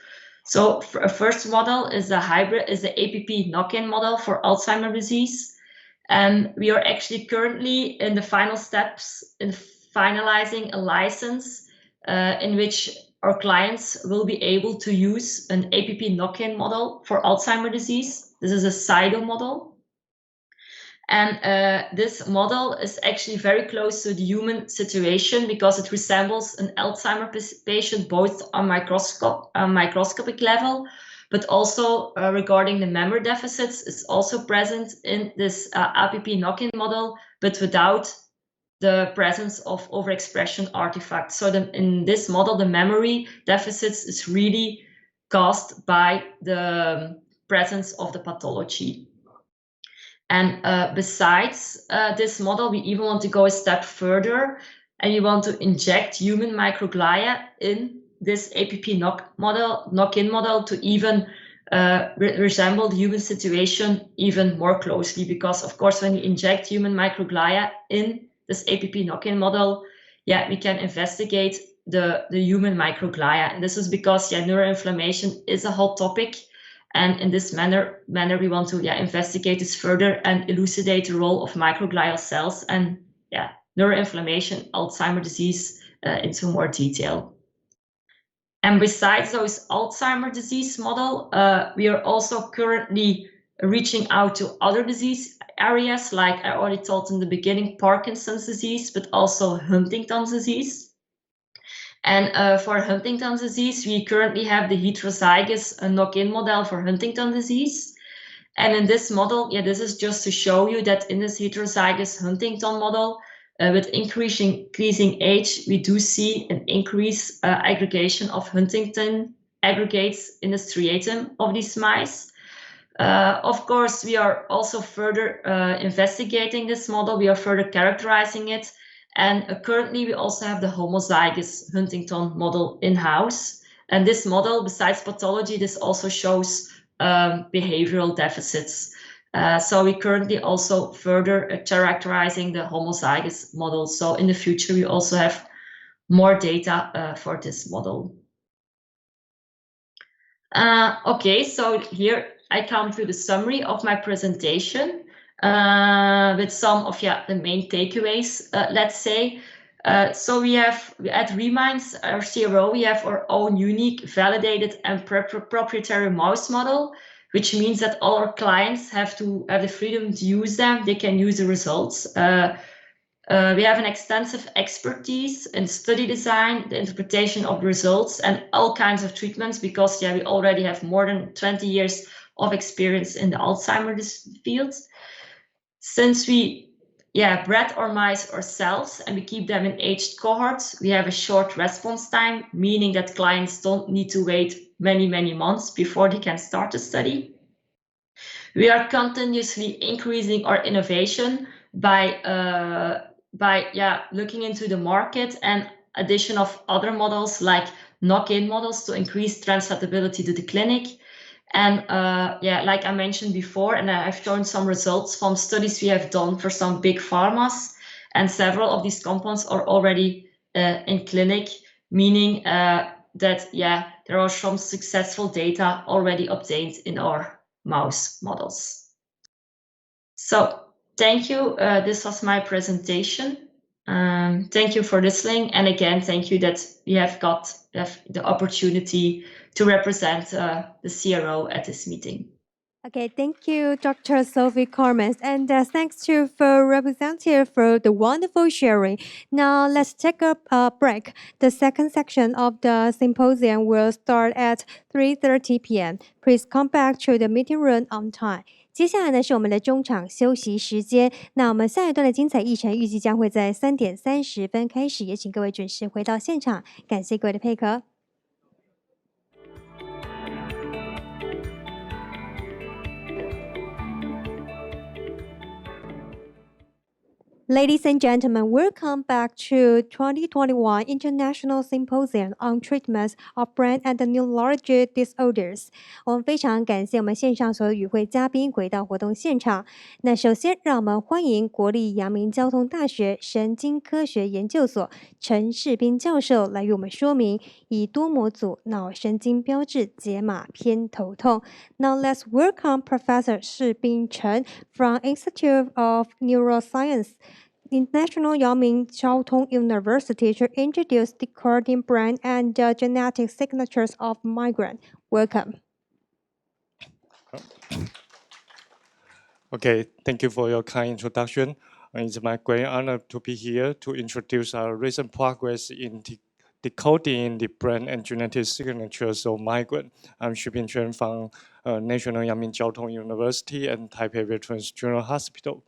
So a first model is the APP knock-in model for Alzheimer's disease. And we are actually currently in the final steps in finalizing a license in which our clients will be able to use an APP knock-in model for Alzheimer's disease. This is a SIDO model. And this model is actually very close to the human situation, because it resembles an Alzheimer's patient both on microscopic level, but also regarding the memory deficits is also present in this APP knock-in model, but without the presence of overexpression artifacts. So in this model, the memory deficits is really caused by the presence of the pathology. And besides this model, we even want to go a step further, and we want to inject human microglia in this APP knock-in model to even resemble the human situation even more closely. Because of course, when you inject human microglia in this APP knock-in model, yeah, we can investigate the human microglia. And this is because, yeah, neuroinflammation is a hot topic. And in this manner we want to, yeah, investigate this further and elucidate the role of microglial cells and, yeah, neuroinflammation, Alzheimer's disease into more detail. And besides those Alzheimer's disease model, we are also currently reaching out to other disease areas, like I already told in the beginning, Parkinson's disease, but also Huntington's disease. And for Huntington's disease, we currently have the heterozygous knock-in model for Huntington's disease. And in this model, yeah, this is just to show you that in this heterozygous Huntington model, with increasing age, we do see an increased aggregation of Huntington aggregates in the striatum of these mice. Of course, we are also further investigating this model. We are further characterizing it. And currently, we also have the homozygous Huntington model in-house. And this model, besides pathology, this also shows behavioral deficits. So we currently also further characterizing the homozygous model. So in the future, we also have more data for this model. Okay, so here I come to the summary of my presentation with some of the main takeaways, let's say. So we have at Reminds, our CRO, we have our own unique, validated and proprietary mouse model, which means that all our clients have to have the freedom to use them. They can use the results. We have an extensive expertise in study design, the interpretation of results, and all kinds of treatments because we already have more than 20 years of experience in the Alzheimer's field. Since we bred our mice ourselves and we keep them in aged cohorts, we have a short response time, meaning that clients don't need to wait many months before they can start the study. We are continuously increasing our innovation by looking into the market and addition of other models like knock-in models to increase translatability to the clinic. And like I mentioned before, and I've shown some results from studies we have done for some big pharmas, and several of these compounds are already in clinic, meaning that there are some successful data already obtained in our mouse models. So thank you. This was my presentation. Thank you for listening. And again, thank you that we have got the opportunity to represent the CRO at this meeting. Okay, thank you, Dr. Sophie Cormans, and thanks to the representative for the wonderful sharing. Now let's take a break. The second section of the symposium will start at 3:30 p.m. Please come back to the meeting room on time. 接下来呢是我们的中场休息时间。那我们下一段的精彩议程预计将会在3点30分开始，也请各位准时回到现场。感谢各位的配合。Ladies and gentlemen, welcome back to 2021 International Symposium on Treatments of Brain and Neurological Disorders. 我们非常感谢我们线上所有与会嘉宾回到活动现场。那首先，让我们欢迎国立阳明交通大学神经科学研究所陈世斌教授来与我们说明以多模组脑神经标志解码偏头痛。Now let's welcome Professor 世斌陈 from Institute of Neuroscience, National Yangming Jiaotong University, to introduce decoding brain and genetic signatures of migraine. Welcome. Okay, thank you for your kind introduction. It's my great honor to be here to introduce our recent progress in decoding the brain and genetic signatures of migraine. I'm Xu Binquan from National Yangming Jiaotong University and Taipei Veterans General Hospital.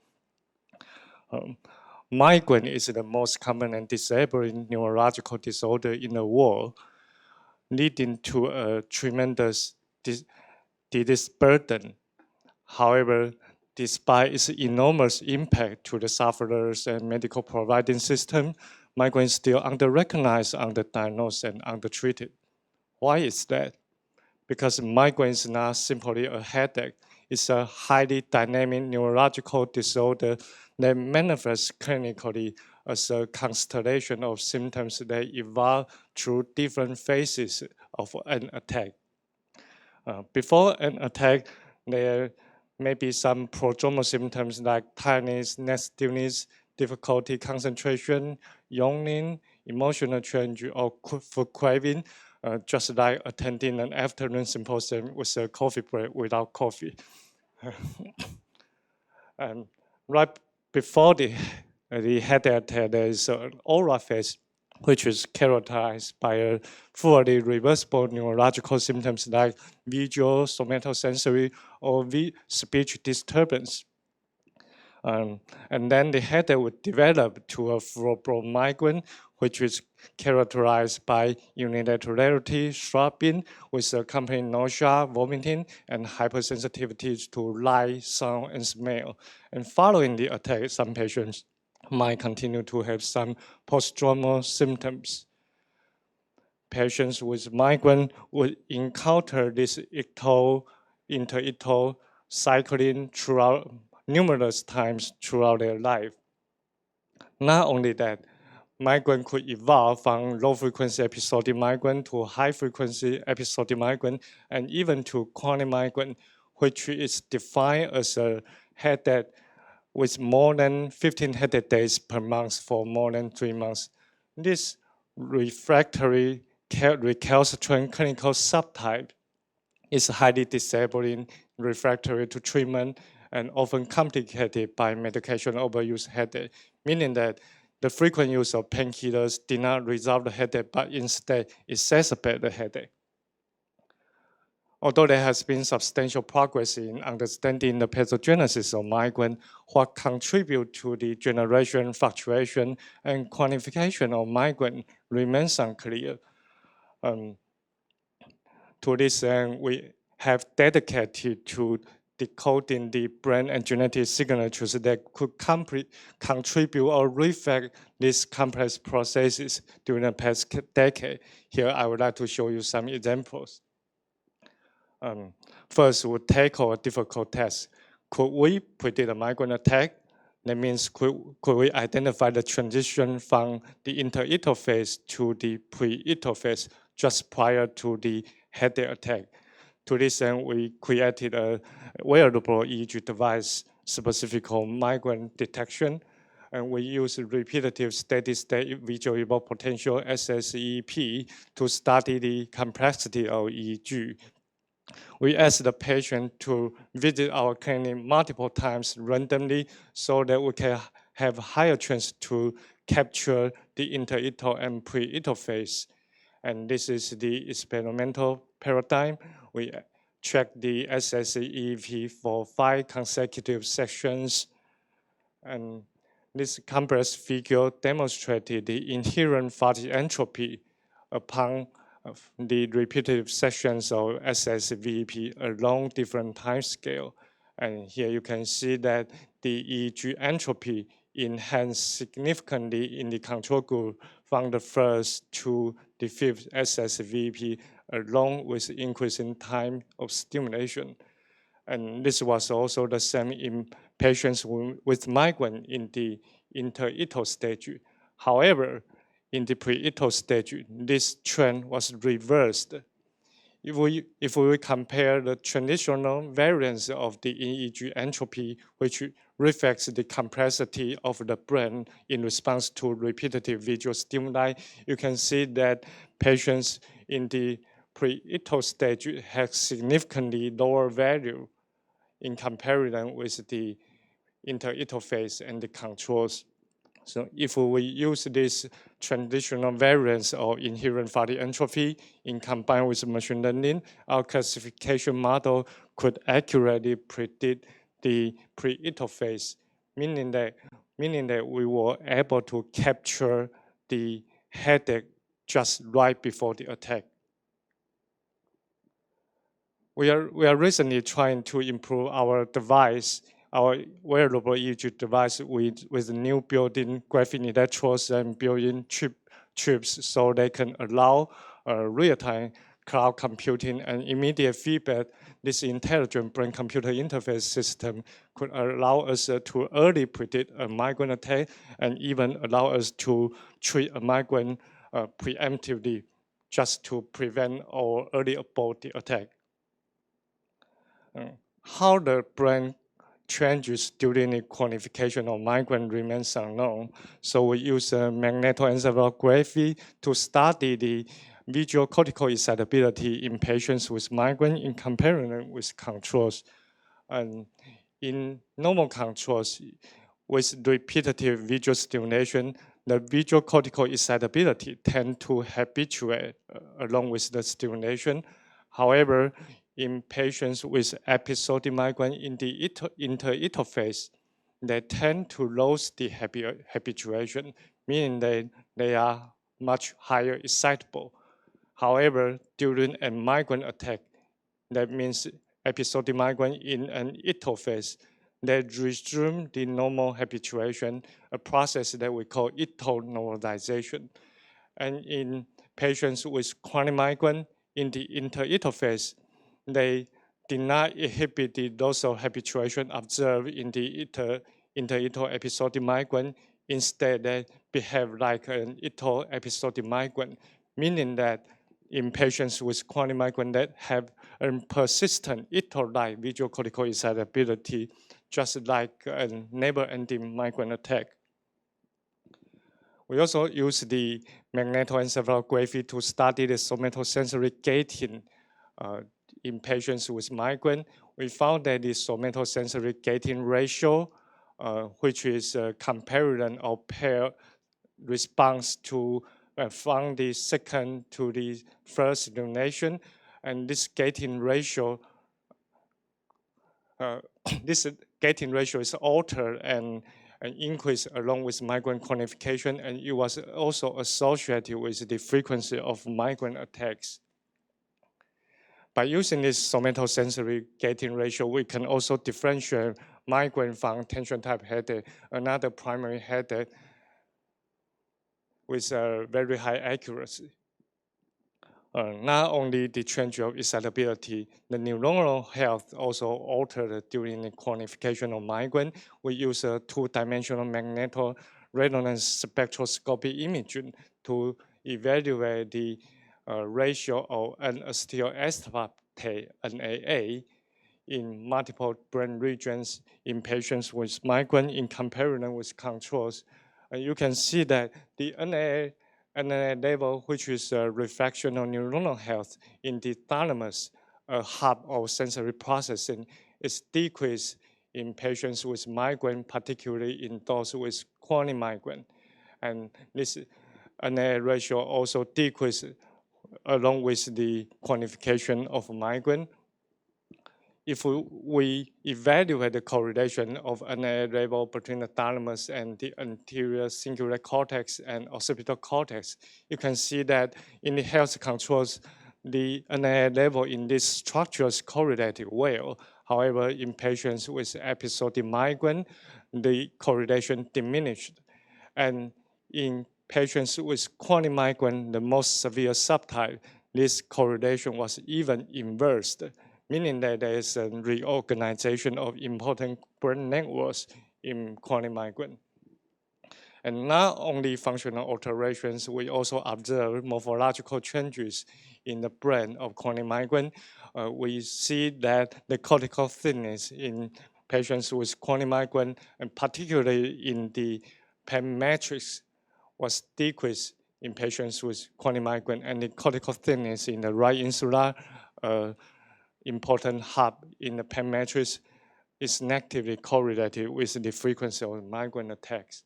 Migraine is the most common and disabling neurological disorder in the world, leading to a tremendous disease burden. However, despite its enormous impact to the sufferers and medical providing system, migraine is still under-recognized, under-diagnosed, and undertreated. Why is that? Because migraine is not simply a headache. It's a highly dynamic neurological disorder that manifests clinically as a constellation of symptoms that evolve through different phases of an attack. Before an attack, there may be some prodromal symptoms like tiredness, neck stiffness, difficulty concentration, yawning, emotional change, or food craving, just like attending an afternoon symposium with a coffee break without coffee. And right before the headache attack, there is an aura phase, which is characterized by a fully reversible neurological symptoms like visual, somatosensory, or speech disturbance. And then the headache would develop to a full-blown migraine, which is characterized by unilaterality, throbbing, with accompanying nausea, vomiting, and hypersensitivity to light, sound, and smell. And following the attack, some patients might continue to have some post-traumatic symptoms. Patients with migraine would encounter this ictal, interectal, cycling throughout numerous times throughout their life. Not only that, migraine could evolve from low-frequency episodic migraine to high-frequency episodic migraine, and even to chronic migraine, which is defined as a headache with more than 15 headache days per month for more than 3 months. This refractory recalcitrant clinical subtype is highly disabling, refractory to treatment, and often complicated by medication overuse headache, meaning that the frequent use of painkillers did not resolve the headache, but instead exacerbate the headache. Although there has been substantial progress in understanding the pathogenesis of migraine, what contributes to the generation, fluctuation, and quantification of migraine remains unclear. To this end, we have dedicated to decoding the brain and genetic signatures that could contribute or reflect these complex processes during the past decade. Here, I would like to show you some examples. First, we'll tackle a difficult test. Could we predict a migraine attack? That means could we identify the transition from the inter-etal phase to the pre-etal phase just prior to the headache attack? To this end, we created a wearable EEG device specific for migraine detection, and we use repetitive steady-state visual evoked potential SSEP to study the complexity of EEG. We ask the patient to visit our clinic multiple times randomly so that we can have a higher chance to capture the inter-etal and pre-etal phase. And this is the experimental paradigm. We check the SSEP for 5 consecutive sessions. And this complex figure demonstrated the inherent faulty entropy upon the repetitive sessions of SSVEP along different time scale. And here you can see that the EEG entropy enhanced significantly in the control group from the first to the 5th SSVEP, along with increasing time of stimulation. And this was also the same in patients with migraine in the inter-etal stage. However, in the pre-etal stage, this trend was reversed. If we compare the traditional variance of the EEG entropy, which reflects the complexity of the brain in response to repetitive visual stimuli, you can see that patients in the pre-etal stage have significantly lower value in comparison with the inter-etal phase and the controls. So if we use this traditional variance or inherent faulty entropy in combined with machine learning, our classification model could accurately predict the pre-etal phase, meaning that we were able to capture the headache just right before the attack. We are recently trying to improve our device, our wearable EEG device with new built-in graphene electrodes and built-in chips so they can allow real-time cloud computing and immediate feedback. This intelligent brain-computer interface system could allow us to early predict a migraine attack and even allow us to treat a migraine preemptively just to prevent or early abort the attack. How the brain changes during the quantification of migraine remains unknown. So we use magnetoencephalography to study the visual cortical excitability in patients with migraine in comparison with controls. And in normal controls, with repetitive visual stimulation, the visual cortical excitability tend to habituate along with the stimulation. However, in patients with episodic migraine in the inter-etal phase, they tend to lose the habituation, meaning that they are much higher excitable. However, during a migraine attack, that means episodic migraine in an etal phase, they resume the normal habituation, a process that we call etal normalization. And in patients with chronic migraine in the inter-etal phase, they did not inhibit the dorsal habituation observed in the interetal episodic migraine. Instead, they behave like an ethal episodic migraine, meaning that in patients with chronic migraine that have a persistent ethal-like visual cortical excitability, just like a never-ending migraine attack. We also use the magnetoencephalography to study the somatosensory gating in patients with migraine. We found that the somatosensory gating ratio, which is a comparison of pair response to from the second to the first stimulation, and this gating ratio is altered and increased along with migraine chronification, and it was also associated with the frequency of migraine attacks. By using this somatosensory gating ratio, we can also differentiate migraine from tension type headache, another primary headache, with a very high accuracy. Not only the change of excitability, the neuronal health also altered during the chronification of migraine. We use a two-dimensional magnetoresonance spectroscopy imaging to evaluate the ratio of N-acetylaspartate, NAA, in multiple brain regions in patients with migraine in comparison with controls. You can see that the NAA level, which is a reflection of neuronal health in the thalamus, a hub of sensory processing, is decreased in patients with migraine, particularly in those with chronic migraine. And this NAA ratio also decreases along with the quantification of migraine. If we evaluate the correlation of NAA level between the thalamus and the anterior cingulate cortex and occipital cortex, you can see that in the health controls, the NAA level in these structures correlated well. However, in patients with episodic migraine, the correlation diminished. And in patients with chronic migraine, the most severe subtype, this correlation was even inversed, meaning that there is a reorganization of important brain networks in chronic migraine. And not only functional alterations, we also observe morphological changes in the brain of chronic migraine. We see that the cortical thickness in patients with chronic migraine, and particularly in the PEM matrix, was decreased in patients with chronic migraine, and the cortical thickness in the right insula, important hub in the PEM matrix, is negatively correlated with the frequency of migraine attacks.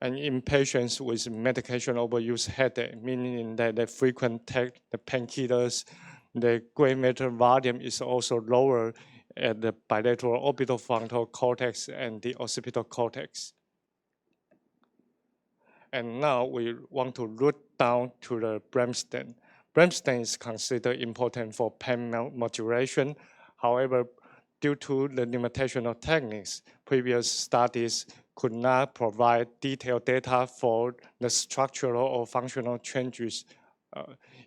And in patients with medication overuse headache, meaning that they frequent take the painkillers, the gray matter volume is also lower at the bilateral orbital frontal cortex and the occipital cortex. And now we want to root down to the brainstem. Brainstem is considered important for PEM modulation. However, due to the limitation of techniques, previous studies could not provide detailed data for the structural or functional changes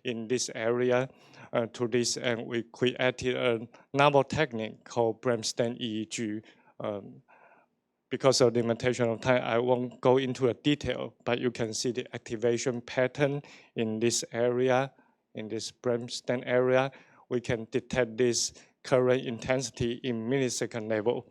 in this area. To this end, we created a novel technique called brainstem EEG. Because of limitation of time, I won't go into a detail, but you can see the activation pattern in this area. In this brainstem area, we can detect this current intensity in millisecond level.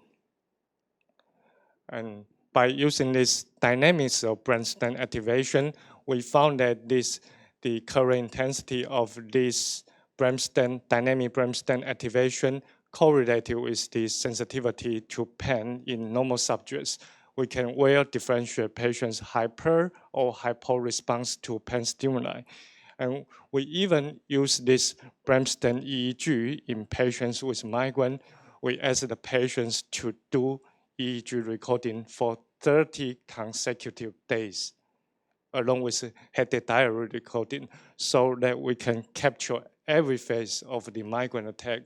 And by using this dynamics of brainstem activation, we found that the current intensity of this dynamic brainstem activation correlated with the sensitivity to pain in normal subjects. We can well differentiate patients' hyper or hypo response to pain stimuli. And we even use this brainstem EEG in patients with migraine. We ask the patients to do EEG recording for 30 consecutive days, along with headache diary recording, so that we can capture every phase of the migraine attack.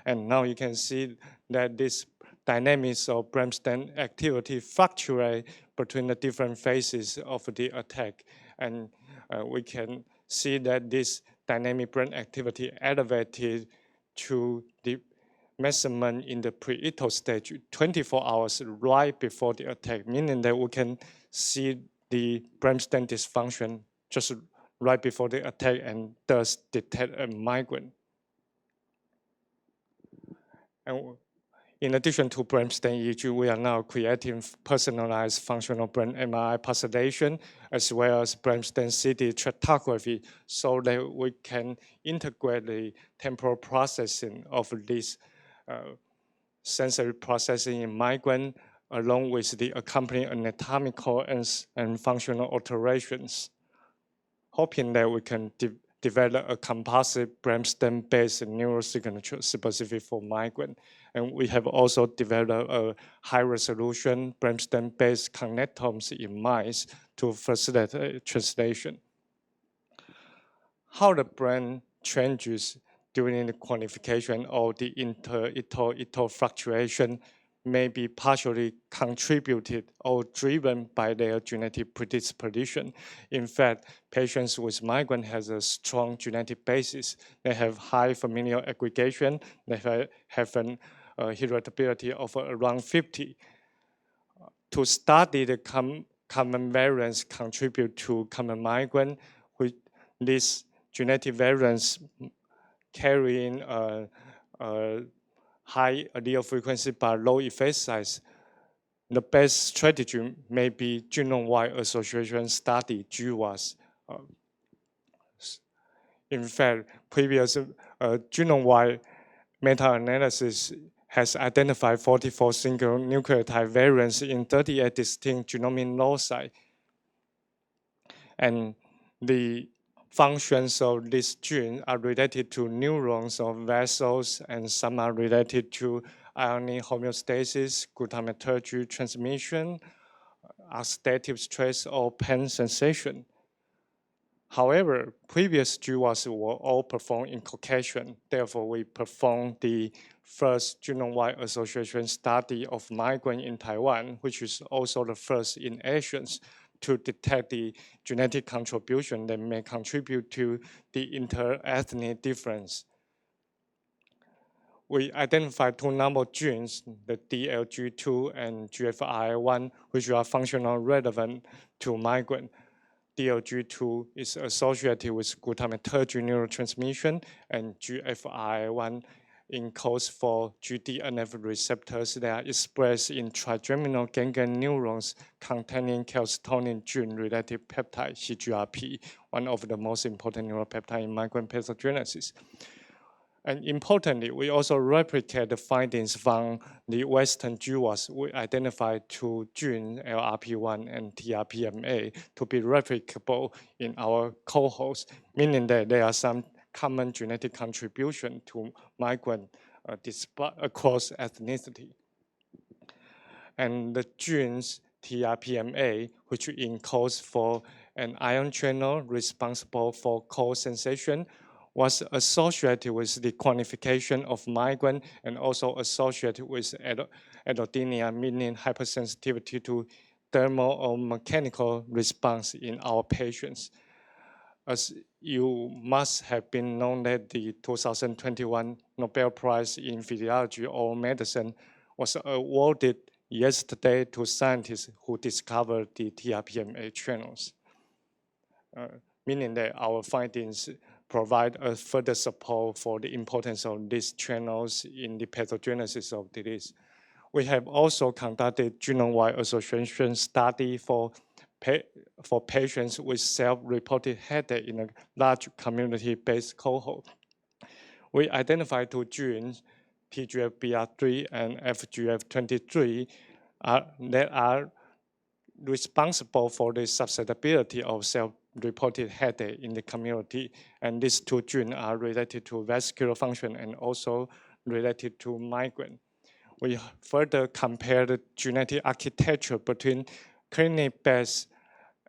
And now you can see that this dynamics of brainstem activity fluctuate between the different phases of the attack. And we can see that this dynamic brain activity elevated to the measurement in the pre-ictal stage 24 hours right before the attack, meaning that we can see the brainstem dysfunction just right before the attack and thus detect a migraine. And in addition to brainstem EEG, we are now creating personalized functional brain MRI postulation as well as brainstem CT tractography so that we can integrate the temporal processing of this sensory processing in migraine along with the accompanying anatomical and functional alterations, hoping that we can develop a composite brainstem-based neurosignature specific for migraine. And we have also developed a high-resolution brainstem-based connectomes in mice to facilitate translation. How the brain changes during the quantification of the inter-ictal fluctuation may be partially contributed or driven by their genetic predisposition. In fact, patients with migraine have a strong genetic basis. They have high familial aggregation. They have an heritability of around 50. To study the common variants contribute to common migraine, which this genetic variants carrying a high allele frequency but low effect size, the best strategy may be genome-wide association study, GWAS. In fact, previous genome-wide meta-analysis has identified 44 single nucleotide variants in 38 distinct genomic loci. And the functions of this gene are related to neurons or vessels, and some are related to ionic homeostasis, glutamatergic transmission, oxidative stress, or pain sensation. However, previous GWAS were all performed in Caucasian. Therefore, we performed the first genome-wide association study of migraine in Taiwan, which is also the first in Asians, to detect the genetic contribution that may contribute to the inter-ethnic difference. We identified two novel genes, the DLG2 and GFR1, which are functionally relevant to migraine. DLG2 is associated with glutamatergic neurotransmission, and GFR1 encodes for GDNF receptors that are expressed in trigeminal ganglion neurons containing calcitonin gene-related peptide, CGRP, one of the most important neuropeptides in migraine pathogenesis. And importantly, we also replicate the findings from the Western GWAS. We identified two genes, LRP1 and TRPMA, to be replicable in our cohorts, meaning that there are some common genetic contribution to migraine across ethnicity. And the genes TRPMA, which encodes for an ion channel responsible for cold sensation, was associated with the quantification of migraine and also associated with allodynia, meaning hypersensitivity to thermal or mechanical response in our patients. As you must have been known that the 2021 Nobel Prize in Physiology or Medicine was awarded yesterday to scientists who discovered the TRPMA channels, meaning that our findings provide a further support for the importance of these channels in the pathogenesis of disease. We have also conducted genome-wide association study for patients with self-reported headache in a large community-based cohort. We identified two genes, TGF-BR3 and FGF23, that are responsible for the susceptibility of self-reported headache in the community. And these two genes are related to vascular function and also related to migraine. We further compared the genetic architecture between clinic-based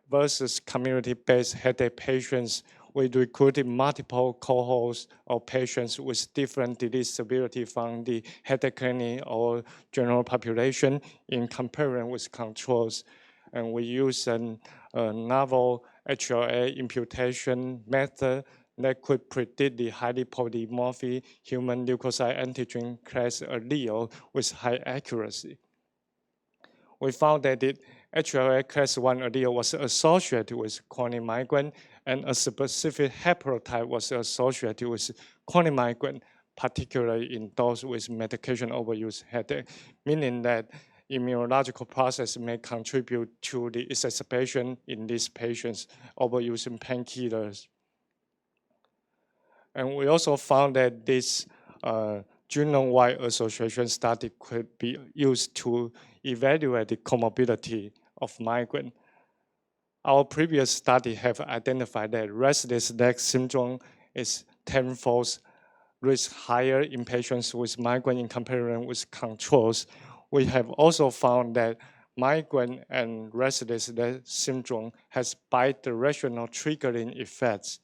versus community-based headache patients. We recruited multiple cohorts of patients with different disease severity from the headache clinic or general population in comparison with controls. And we use a novel HLA imputation method that could predict the highly polymorphic human leukocyte antigen class allele with high accuracy. We found that the HLA class 1 allele was associated with chronic migraine, and a specific haplotype was associated with chronic migraine, particularly in those with medication overuse headache, meaning that immunological process may contribute to the exacerbation in these patients overusing painkillers. And we also found that this genome-wide association study could be used to evaluate the comorbidity of migraine. Our previous study have identified that restless leg syndrome is tenfold risk higher in patients with migraine in comparison with controls. We have also found that migraine and restless leg syndrome has bidirectional triggering effects.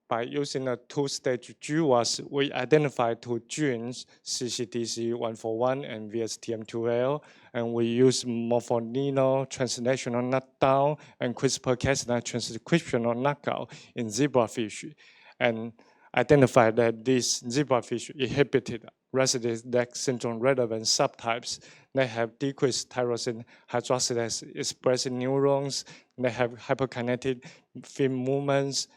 By using a two-stage GWAS, we identified two genes, CCDC141 and VSTM2L, and we use morpholino translational knockdown and CRISPR-Cas9 transcriptional knockout in zebrafish, and identified that these zebrafish inhibited restless leg syndrome relevant subtypes. They have decreased tyrosine hydroxylase expressing neurons, they have hyperkinetic fin movements,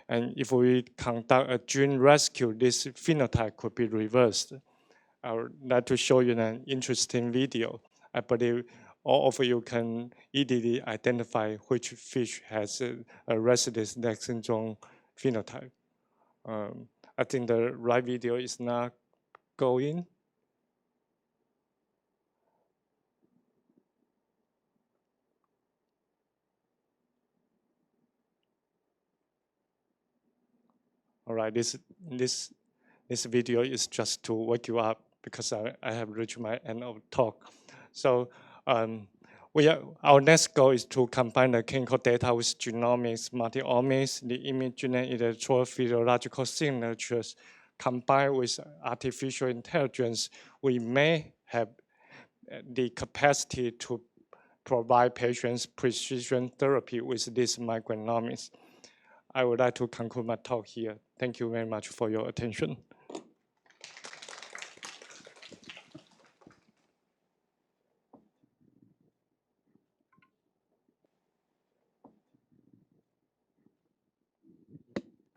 and if we conduct a gene rescue, this phenotype could be reversed. I would like to show you an interesting video. I believe all of you can easily identify which fish has a restless leg syndrome phenotype. I think the right video is not going. All right, this video is just to wake you up because I have reached my end of talk. So our next goal is to combine the clinical data with genomics, multi-omics, the imaging and electrophysiological signatures. Combined with artificial intelligence, we may have the capacity to provide patients precision therapy with these microeconomics. I would like to conclude my talk here. Thank you very much for your attention.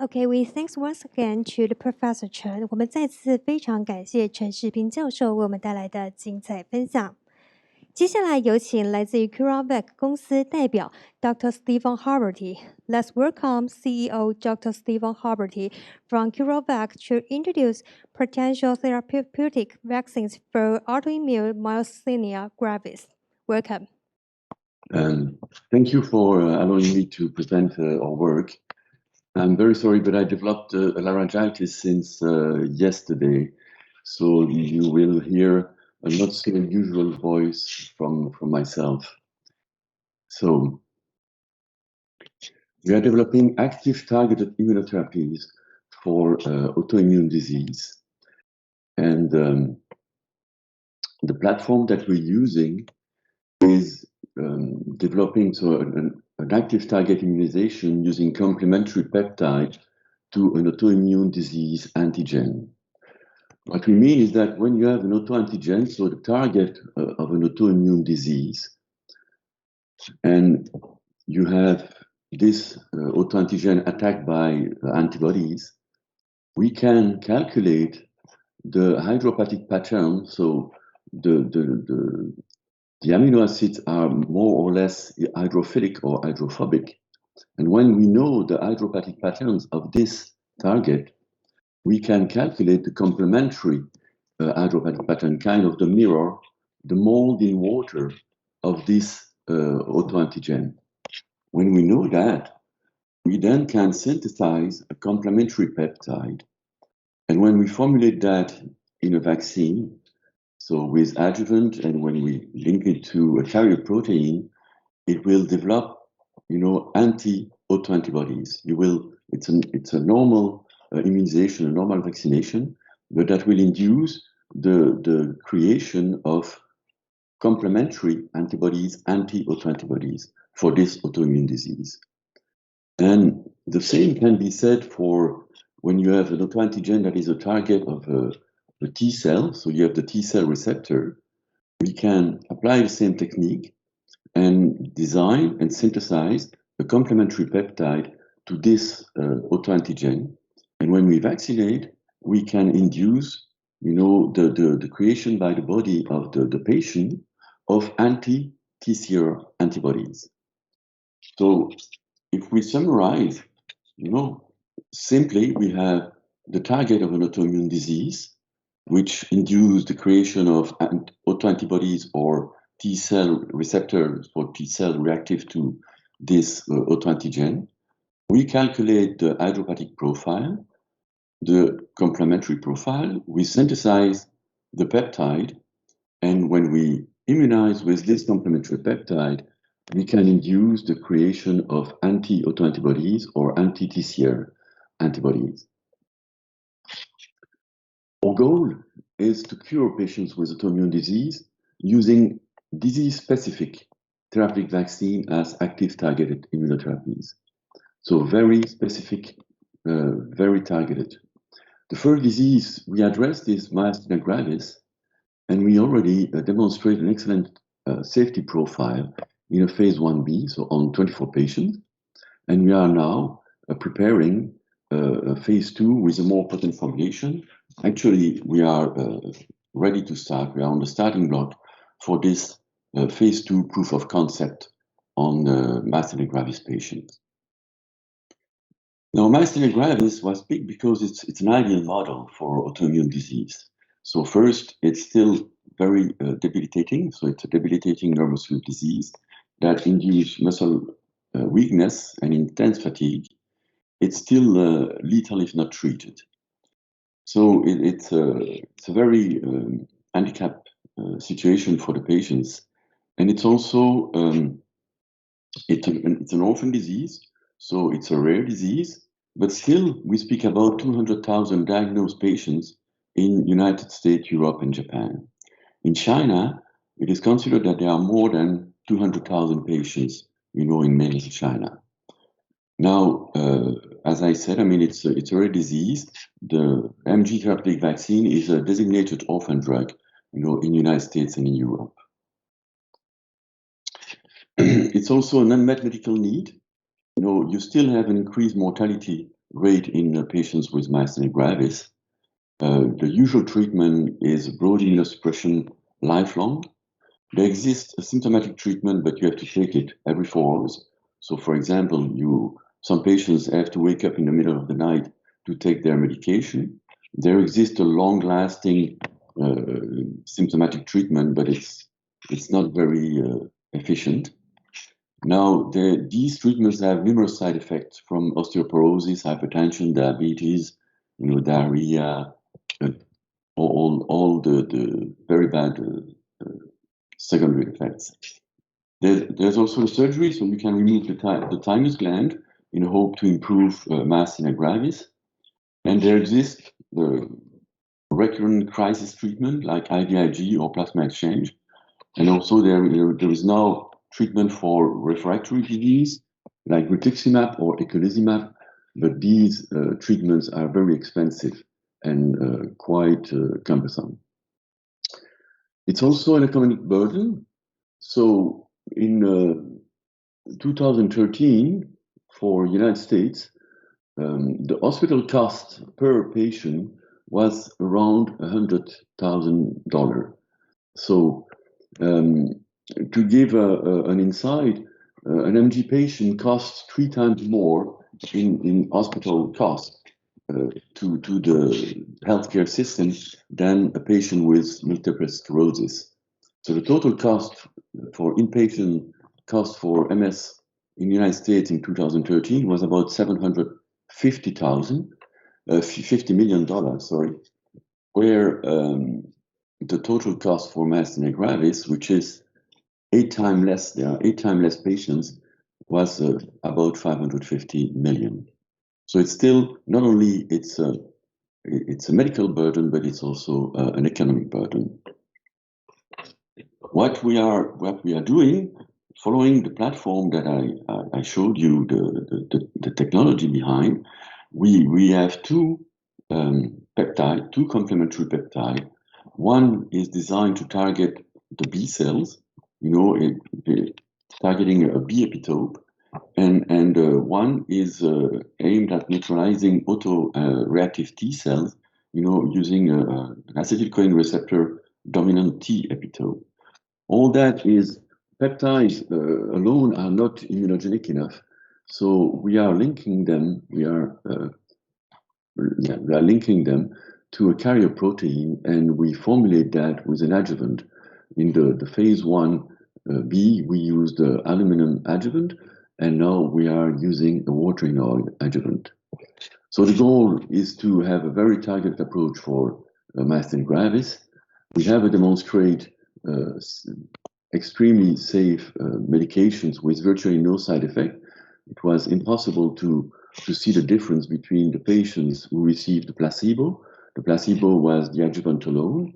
Okay, we thanks once again to the Professor Chen. 我们再次非常感谢陈世斌教授为我们带来的精彩分享。接下来有请来自于 CureVac 公司代表 Dr. Stephen Haverty. Let's welcome CEO Dr. Stephen Haverty from CureVac to introduce potential therapeutic vaccines for autoimmune myasthenia gravis. Welcome. Thank you for allowing me to present our work. I'm very sorry, but I developed a laryngitis since yesterday, so you will hear a not so usual voice from myself. So we are developing active targeted immunotherapies for autoimmune disease. And the platform that we're using is developing an active target immunization using complementary peptide to an autoimmune disease antigen. What we mean is that when you have an autoantigen, so the target of an autoimmune disease, and you have this autoantigen attacked by antibodies, we can calculate the hydropathic pattern. So the amino acids are more or less hydrophilic or hydrophobic. And when we know the hydropathic patterns of this target, we can calculate the complementary hydropathic pattern, kind of the mirror, the mold in water of this autoantigen. When we know that, we then can synthesize a complementary peptide. And when we formulate that in a vaccine, so with adjuvant, and when we link it to a carrier protein, it will develop, anti-autoantibodies. It's a normal immunization, a normal vaccination, but that will induce the creation of complementary antibodies, anti-autoantibodies for this autoimmune disease. And the same can be said for when you have an autoantigen that is a target of a T cell, so you have the T cell receptor. We can apply the same technique and design and synthesize a complementary peptide to this autoantigen. And when we vaccinate, we can induce, the creation by the body of the patient of anti-TCR antibodies. So if we summarize, simply we have the target of an autoimmune disease, which induce the creation of autoantibodies or T cell receptors for T cell reactive to this autoantigen. We calculate the hydropathic profile, the complementary profile, we synthesize the peptide, and when we immunize with this complementary peptide, we can induce the creation of anti-autoantibodies or anti-TCR antibodies. Our goal is to cure patients with autoimmune disease using disease-specific therapeutic vaccine as active targeted immunotherapies. So very specific, very targeted. The first disease we addressed is myasthenia gravis, and we already demonstrate an excellent safety profile in a phase 1b, so on 24 patients. And we are now preparing a phase 2 with a more potent formulation. Actually, we are ready to start. We are on the starting block for this phase 2 proof of concept on myasthenia gravis patients. Now, myasthenia gravis was big because it's an ideal model for autoimmune disease. So first, it's still very debilitating. So it's a debilitating nervous root disease that induces muscle weakness and intense fatigue. It's still lethal if not treated. So it's a very handicapped situation for the patients. And it's also, it's an orphan disease. So it's a rare disease, but still we speak about 200,000 diagnosed patients in United States, Europe, and Japan. In China, it is considered that there are more than 200,000 patients, in mainland China. Now, as I said, it's a rare disease. The MG therapeutic vaccine is a designated orphan drug, in the United States and in Europe. It's also an unmet medical need. You still have an increased mortality rate in patients with myasthenia gravis. The usual treatment is broad immunosuppression lifelong. There exists a symptomatic treatment, but you have to take it every 4 hours. So, for example, some patients have to wake up in the middle of the night to take their medication. There exists a long-lasting symptomatic treatment, but it's not very efficient. Now, these treatments have numerous side effects, from osteoporosis, hypertension, diabetes, diarrhea, all the very bad secondary effects. There's also a surgery, so you can remove the thymus gland in a hope to improve myasthenia gravis. And there exists recurrent crisis treatment like IVIG or plasma exchange. And also there is now treatment for refractory disease like rituximab or eculizumab, but these treatments are very expensive and quite cumbersome. It's also an economic burden. So in 2013, for United States, the hospital cost per patient was around $100,000. So to give an insight, an MG patient costs 3 times more in hospital cost to the healthcare system than a patient with multiple sclerosis. So the total cost for inpatient cost for MS in the United States in 2013 was about $50 million, sorry, where the total cost for myasthenia gravis, which is 8 times less, there are 8 times less patients, was about 550 million. So it's still not only it's a medical burden, but it's also an economic burden. What we are doing following the platform that I showed you, the technology behind, we have two complementary peptides. One is designed to target the B cells, targeting a B epitope, and one is aimed at neutralizing auto-reactive T cells, using an acetylcholine receptor dominant T epitope. All that is, peptides alone are not immunogenic enough, so we are linking them. We are linking them to a carrier protein, and we formulate that with an adjuvant. In the phase 1b, we used the aluminum adjuvant, and now we are using a water in oil adjuvant. So the goal is to have a very targeted approach for myasthenia gravis. We have demonstrated extremely safe medications with virtually no side effect. It was impossible to see the difference between the patients who received the placebo. The placebo was the adjuvant alone.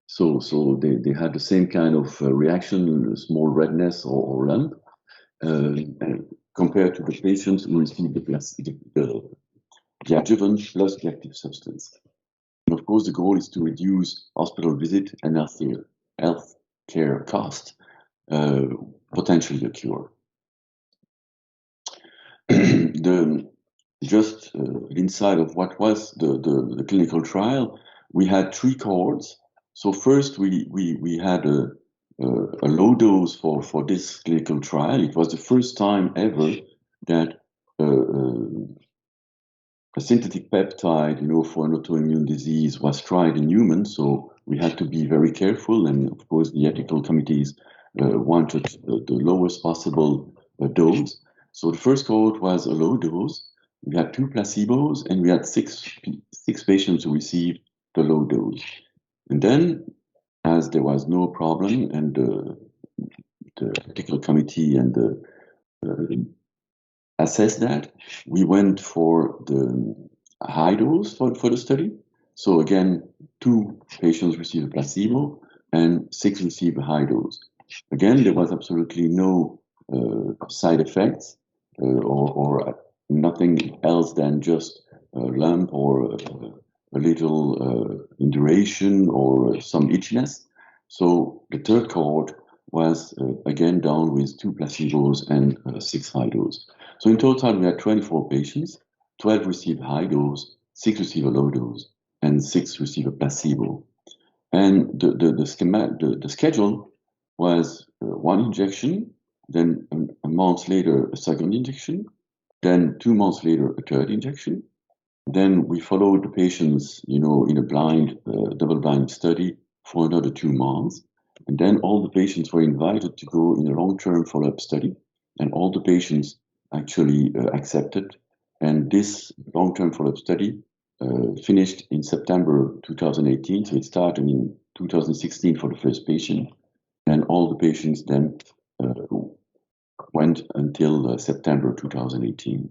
So they had the same kind of reaction, small redness or lump, compared to the patients who received the adjuvant plus the active substance. And of course, the goal is to reduce hospital visit and health care cost, potentially a cure. Just inside of what was the clinical trial, we had 3 cohorts. So first, we had a low dose for this clinical trial. It was the first time ever that a synthetic peptide, for an autoimmune disease was tried in humans. So we had to be very careful, and of course, the ethical committees wanted the lowest possible dose. So the first cohort was a low dose. We had 2 placebos, and we had six patients who received the low dose. And then, as there was no problem, and the ethical committee and assessed that, we went for the high dose for the study. So again, 2 patients received a placebo, and 6 received a high dose. Again, there was absolutely no side effects or nothing else than just a lump or a little induration or some itchiness. So the third cohort was again down with 2 placebos and 6 high dose. So in total, we had 24 patients. 12 received high dose, 6 received a low dose, and 6 received a placebo. And the schedule was 1 injection, then a month later a second injection, then 2 months later a third injection. Then we followed the patients, in a blind, double-blind study for another 2 months. And then all the patients were invited to go in a long-term follow-up study, and all the patients actually accepted. And this long-term follow-up study finished in September 2018, so it started in 2016 for the first patient, and all the patients then went until September 2018.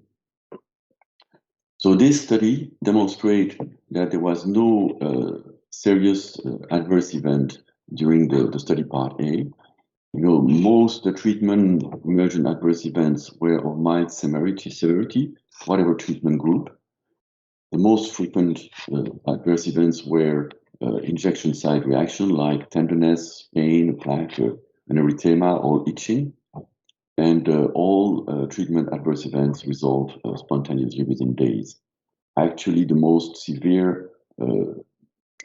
So this study demonstrates that there was no serious adverse event during the study part A. Most the treatment emergent adverse events were of mild severity, whatever treatment group. The most frequent adverse events were injection site reaction like tenderness, pain, plaque, an erythema, or itching. And all treatment adverse events resolved spontaneously within days. Actually, the most severe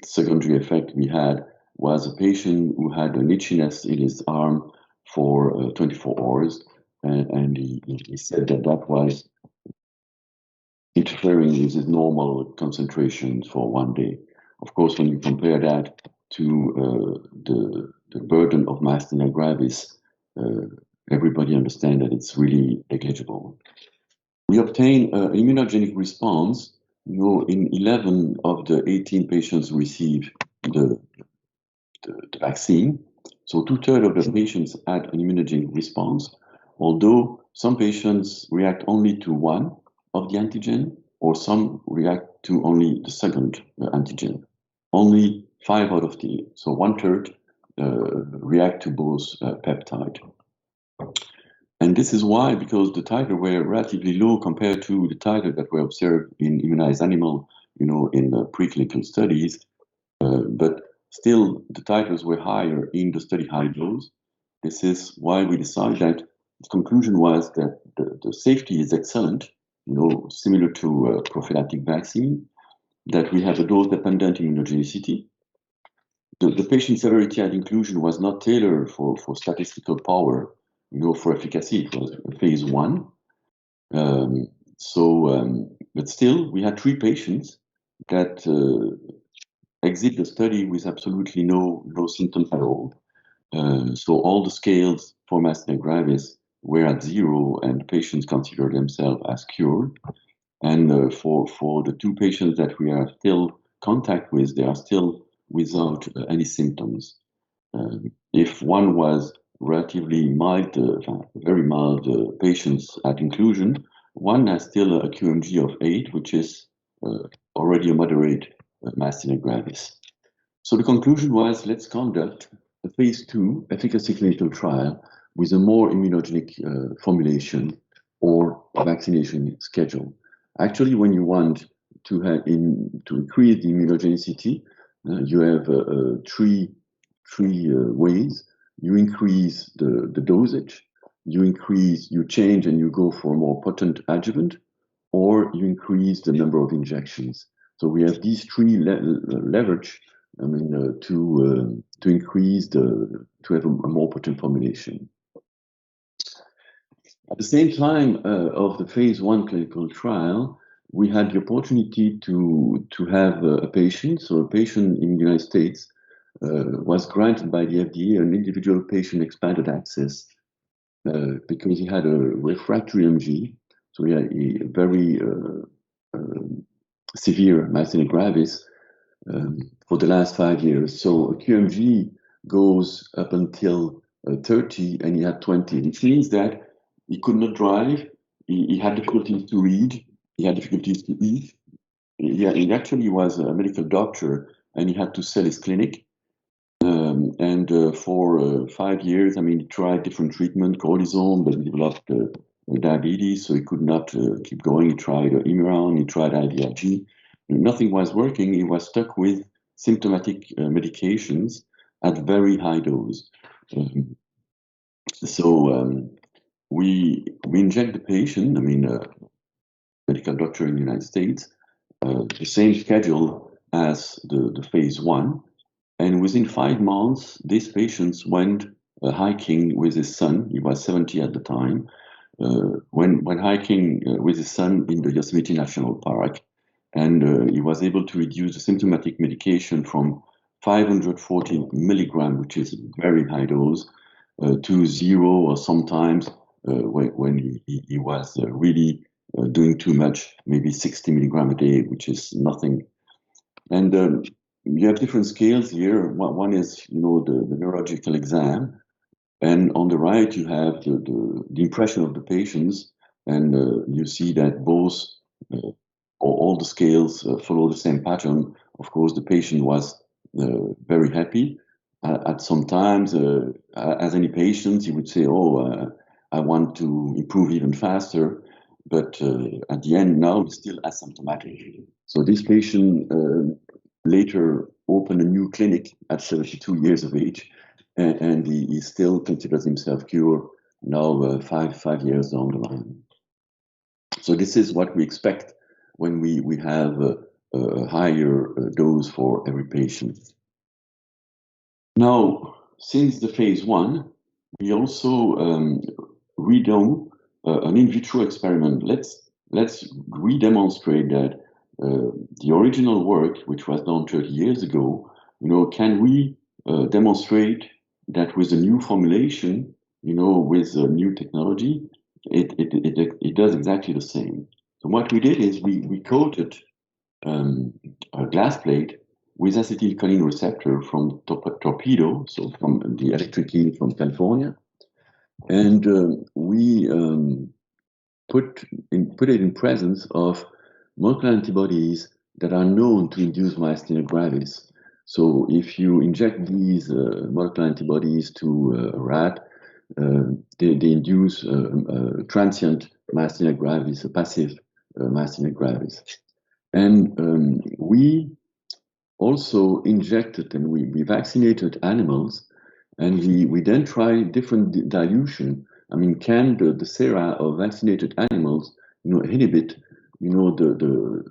secondary effect we had was a patient who had an itchiness in his arm for 24 hours, and he said that was interfering with his normal concentration for 1 day. Of course, when you compare that to the burden of myasthenia gravis, everybody understands that it's really negligible. We obtained an immunogenic response. In 11 of the 18 patients who received the vaccine. So 2/3 of the patients had an immunogenic response, although some patients react only to one of the antigen, or some react to only the second antigen. Only 5 out of so 1/3 react to both peptide. And this is why, because the titers were relatively low compared to the titers that were observed in immunized animal, in the preclinical studies, but still the titers were higher in the study high dose. This is why we decided that the conclusion was that the safety is excellent, similar to a prophylactic vaccine, that we have a dose-dependent immunogenicity. The patient severity at inclusion was not tailored for statistical power, for efficacy. It was a phase 1. But still, we had 3 patients that exit the study with absolutely no symptoms at all. So all the scales for myasthenia gravis were at 0, and patients consider themselves as cured. And for the 2 patients that we are still in contact with, they are still without any symptoms. If one was relatively mild, very mild patients at inclusion, one has still a QMG of 8, which is already a moderate myasthenia gravis. So the conclusion was, let's conduct a phase 2 efficacy clinical trial with a more immunogenic formulation or vaccination schedule. Actually, when you want to increase the immunogenicity, you have 3 ways. You increase the dosage, you change and you go for a more potent adjuvant, or you increase the number of injections. So we have these 3 leverage, to increase to have a more potent formulation. At the same time of the phase 1 clinical trial, we had the opportunity to have a patient. So a patient in the United States was granted by the FDA an individual patient expanded access because he had a refractory MG. So he had a very severe myasthenia gravis for the last 5 years. So a QMG goes up until 30, and he had 20, which means that he could not drive, he had difficulties to read, he had difficulties to eat. He actually was a medical doctor, and he had to sell his clinic. For 5 years, he tried different treatment, cortisone, but he developed diabetes, so he could not keep going. He tried Imuran, he tried IVIG. Nothing was working. He was stuck with symptomatic medications at very high dose. We inject the patient, medical doctor in the United States, the same schedule as the phase 1. And within 5 months, this patient went hiking with his son. He was 70 at the time. When hiking with his son in the Yosemite National Park. And he was able to reduce the symptomatic medication from 540 milligrams, which is a very high dose, to 0, or sometimes when he was really doing too much, maybe 60 milligrams a day, which is nothing. And you have different scales here. One is, the neurological exam, and on the right you have the impression of the patients, and you see that both all the scales follow the same pattern. Of course, the patient was very happy. At some times, as any patient, he would say, I want to improve even faster. But at the end, now he's still asymptomatic. So this patient later opened a new clinic at 72 years of age, and he still considers himself cured now 5 years down the line. So this is what we expect when we have a higher dose for every patient. Now, since the phase 1, we also redone an in vitro experiment. Let's redemonstrate that the original work, which was done 30 years ago, can we demonstrate that with a new formulation, with a new technology, it does exactly the same. So what we did is we coated a glass plate with acetylcholine receptor from Torpedo, so from the electric eel from California, and we put it in presence of monoclonal antibodies that are known to induce myasthenia gravis. So if you inject these monoclonal antibodies to a rat, they induce transient myasthenia gravis, a passive myasthenia gravis. And we also injected and we vaccinated animals, and we then tried different dilution. I mean, can the sera of vaccinated animals, inhibit, the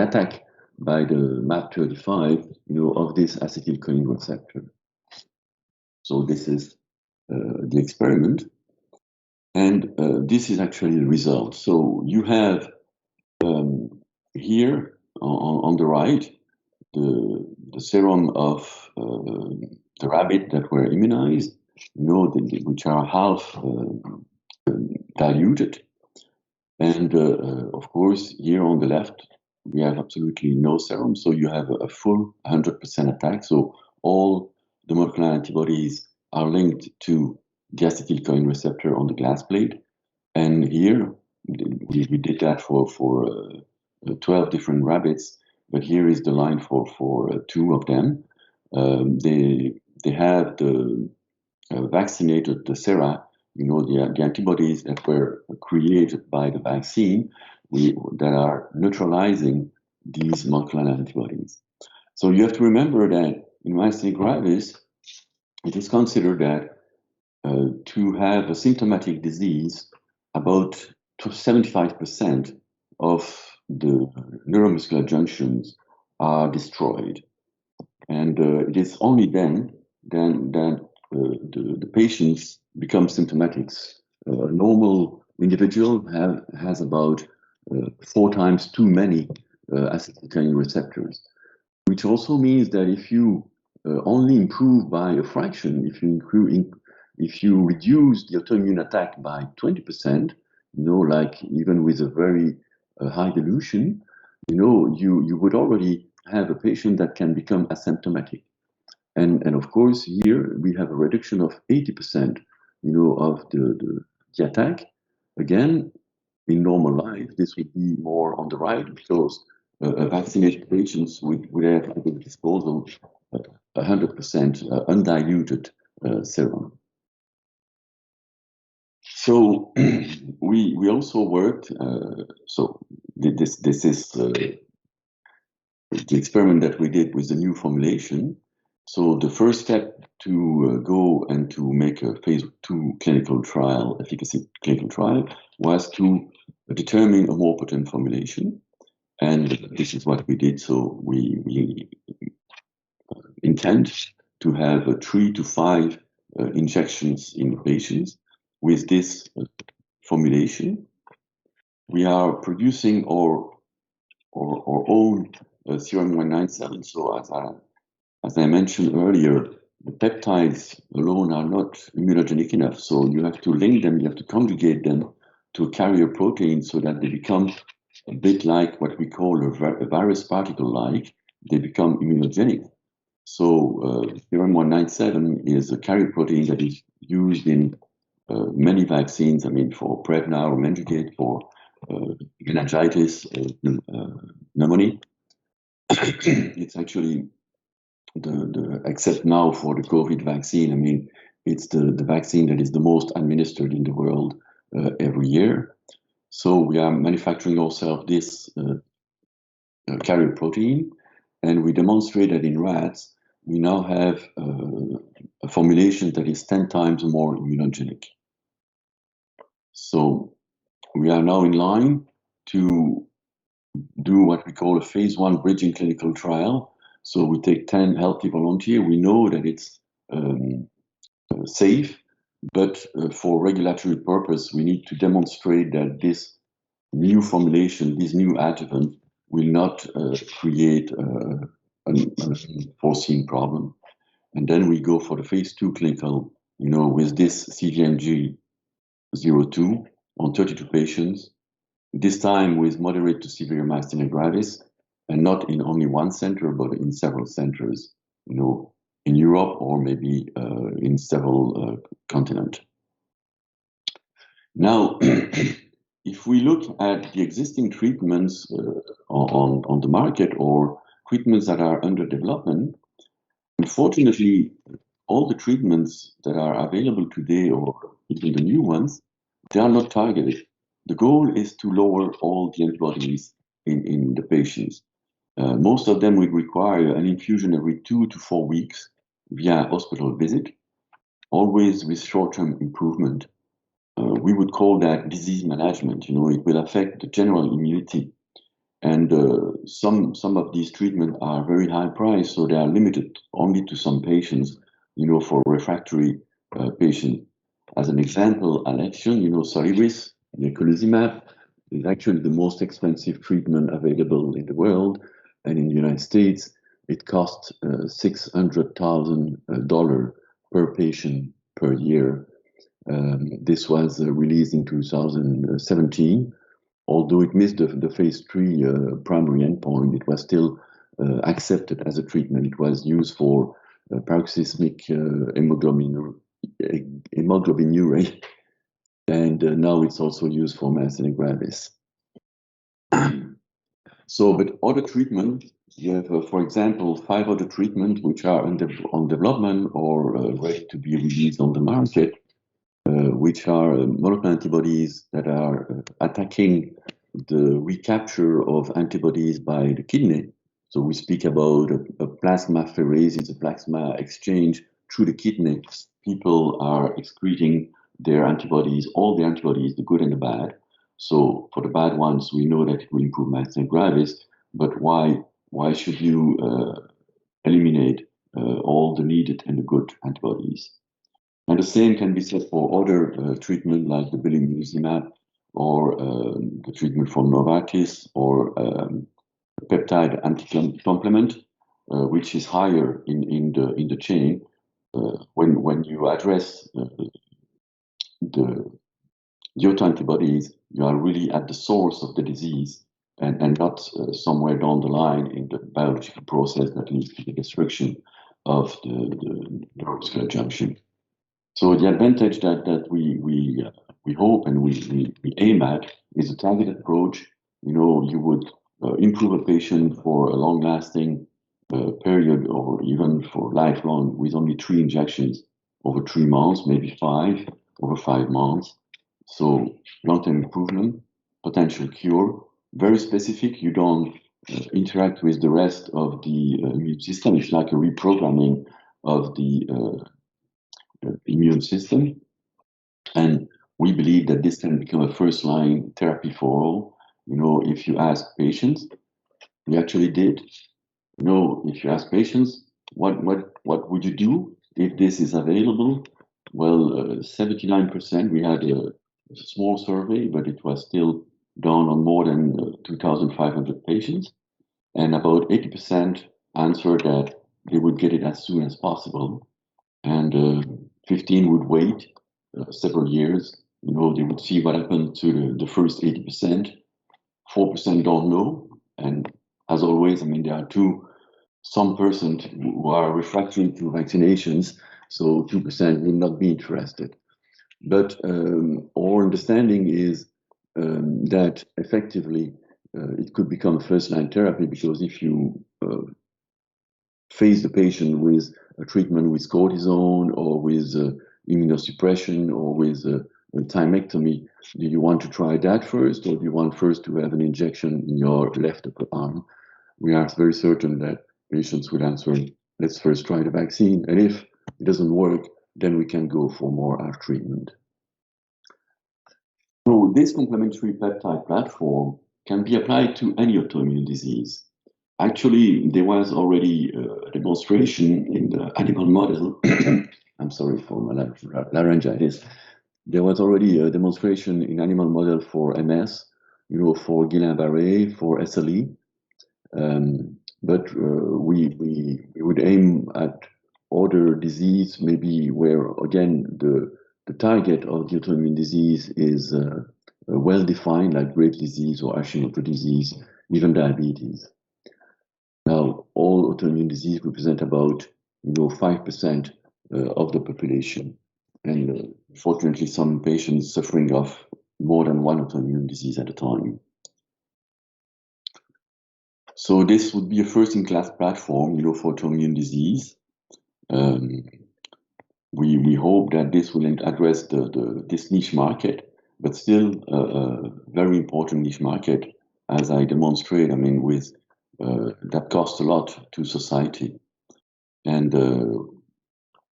attack by the MAP35, of this acetylcholine receptor. So this is the experiment, and this is actually the result. So you have here on the right the serum of the rabbit that were immunized, which are half diluted. And of course, here on the left, we have absolutely no serum. So you have a full 100% attack. So all the monoclonal antibodies are linked to the acetylcholine receptor on the glass plate. And here, we did that for 12 different rabbits. But here is the line for 2 of them. They have vaccinated the sera, the antibodies that were created by the vaccine that are neutralizing these monoclonal antibodies. So you have to remember that in myasthenia gravis, it is considered that to have a symptomatic disease, about 75% of the neuromuscular junctions are destroyed. And it is only then that the patients become symptomatic. A normal individual has about 4 times too many acetylcholine receptors, which also means that if you only improve by a fraction, if you reduce the autoimmune attack by 20%, like even with a very high dilution, you would already have a patient that can become asymptomatic. And of course, here we have a reduction of 80%, of the attack. Again, in normal life, this would be more on the right, because vaccinated patients would have at their disposal 100% undiluted serum. So we also worked. So this is the experiment that we did with the new formulation. So the first step to go and to make a phase 2 clinical trial, efficacy clinical trial, was to determine a more potent formulation. And this is what we did. So we intend to have 3 to 5 injections in patients with this formulation. We are producing our own serum 197. So as I mentioned earlier, the peptides alone are not immunogenic enough. So you have to link them, you have to conjugate them to a carrier protein so that they become a bit like what we call a virus particle-like. They become immunogenic. So serum 197 is a carrier protein that is used in many vaccines. I mean, for Prevnar or Meningate, for meningitis, pneumonia. It's actually except now for the COVID vaccine. I mean, it's the vaccine that is the most administered in the world every year. So we are manufacturing ourselves this carrier protein, and we demonstrate that in rats, we now have a formulation that is 10 times more immunogenic. So we are now in line to do what we call a phase 1 bridging clinical trial. So we take 10 healthy volunteers. We know that it's safe, but for regulatory purpose, we need to demonstrate that this new formulation, this new adjuvant, will not create an unforeseen problem. And then we go for the phase 2 clinical, with this CVMG 02 on 32 patients, this time with moderate to severe myasthenia gravis, and not in only one center, but in several centers, in Europe or maybe in several continents. Now, if we look at the existing treatments on the market or treatments that are under development, unfortunately, all the treatments that are available today, or even the new ones, they are not targeted. The goal is to lower all the antibodies in the patients. Most of them would require an infusion every 2 to 4 weeks via hospital visit, always with short-term improvement. We would call that disease management. You know, it will affect the general immunity. And some of these treatments are very high price, so they are limited only to some patients, you know, for refractory patients. As an example, Alexion, you know, Soliris, Eculizumab, is actually the most expensive treatment available in the world. And in the United States, it costs $600,000 per patient per year. This was released in 2017. Although it missed the phase 3 primary endpoint, it was still accepted as a treatment. It was used for paroxysmic hemoglobinuria, and now it's also used for myasthenia gravis. So, but other treatment, you have, for example, 5 other treatments which are on development or ready to be released on the market, which are monoclonal antibodies that are attacking the recapture of antibodies by the kidney. So we speak about a plasmapheresis, it's a plasma exchange through the kidney. People are excreting their antibodies, all the antibodies, the good and the bad. So for the bad ones, we know that it will improve myasthenia gravis, but why should you eliminate all the needed and the good antibodies? And the same can be said for other treatment like the belimumab or the treatment from Novartis or peptide anti-complement, which is higher in the chain. When you address the autoantibodies, you are really at the source of the disease and not somewhere down the line in the biological process that leads to the destruction of the neuromuscular junction. So the advantage that we hope and we aim at is a targeted approach. You know, you would improve a patient for a long-lasting period or even for lifelong with only 3 injections over 3 months, maybe 5 over 5 months. So long-term improvement, potential cure, very specific. You don't interact with the rest of the immune system. It's like a reprogramming of the immune system. And we believe that this can become a first-line therapy for all. You know, if you ask patients, we actually did. You know, if you ask patients, what would you do if this is available? Well, 79%, we had a small survey, but it was still done on more than 2,500 patients. And about 80% answered that they would get it as soon as possible. And 15 would wait several years. You know, they would see what happened to the first 80%. 4% don't know. And as always, I mean, there are some persons who are refractory to vaccinations, so 2% will not be interested. But our understanding is that effectively it could become first-line therapy, because if you face the patient with a treatment with cortisone or with immunosuppression or with a thymectomy, do you want to try that first, or do you want first to have an injection in your left upper arm? We are very certain that patients will answer, let's first try the vaccine, and if it doesn't work, then we can go for more ARC treatment. So this complementary peptide platform can be applied to any autoimmune disease. Actually, there was already a demonstration in the animal model. I'm sorry for my laryngitis. There was already a demonstration in animal model for MS, you know, for Guillain-Barré, for SLE. But we would aim at other disease, maybe where, again, the target of the autoimmune disease is well defined, like Graves' disease or Hashimoto disease, even diabetes. Now, all autoimmune disease represent about 5% of the population, and fortunately, some patients suffering of more than one autoimmune disease at a time. So this would be a first-in-class platform, for autoimmune disease. we hope that this will address this niche market, but still a very important niche market, as I demonstrate. I mean, with that costs a lot to society, and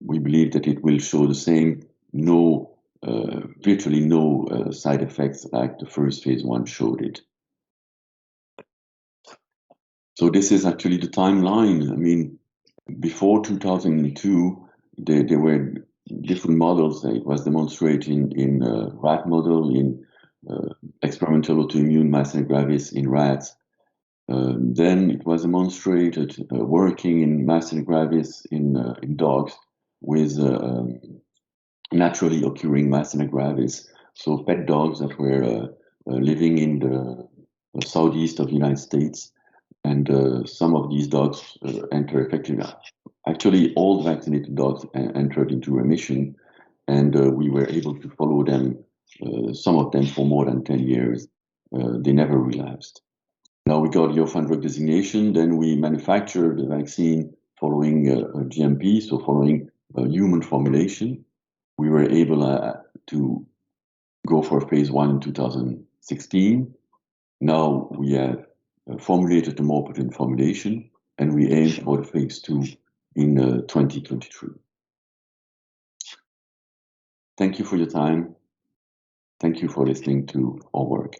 we believe that it will show the same virtually no side effects like the first phase 1 showed it. So this is actually the timeline. I mean, before 2002, there were different models. It was demonstrated in rat model, in experimental autoimmune myasthenia gravis in rats. Then it was demonstrated working in myasthenia gravis in dogs with naturally occurring myasthenia gravis. So pet dogs that were living in the southeast of the United States. And some of these dogs enter effectively. Actually, all vaccinated dogs entered into remission, and we were able to follow them, some of them for more than 10 years. They never relapsed. Now we got the orphan drug designation, then we manufactured the vaccine following GMP, so following human formulation. We were able to go for phase 1 in 2016. Now we have formulated a more potent formulation, and we aim for the phase 2 in 2023. Thank you for your time. Thank you for listening to our work.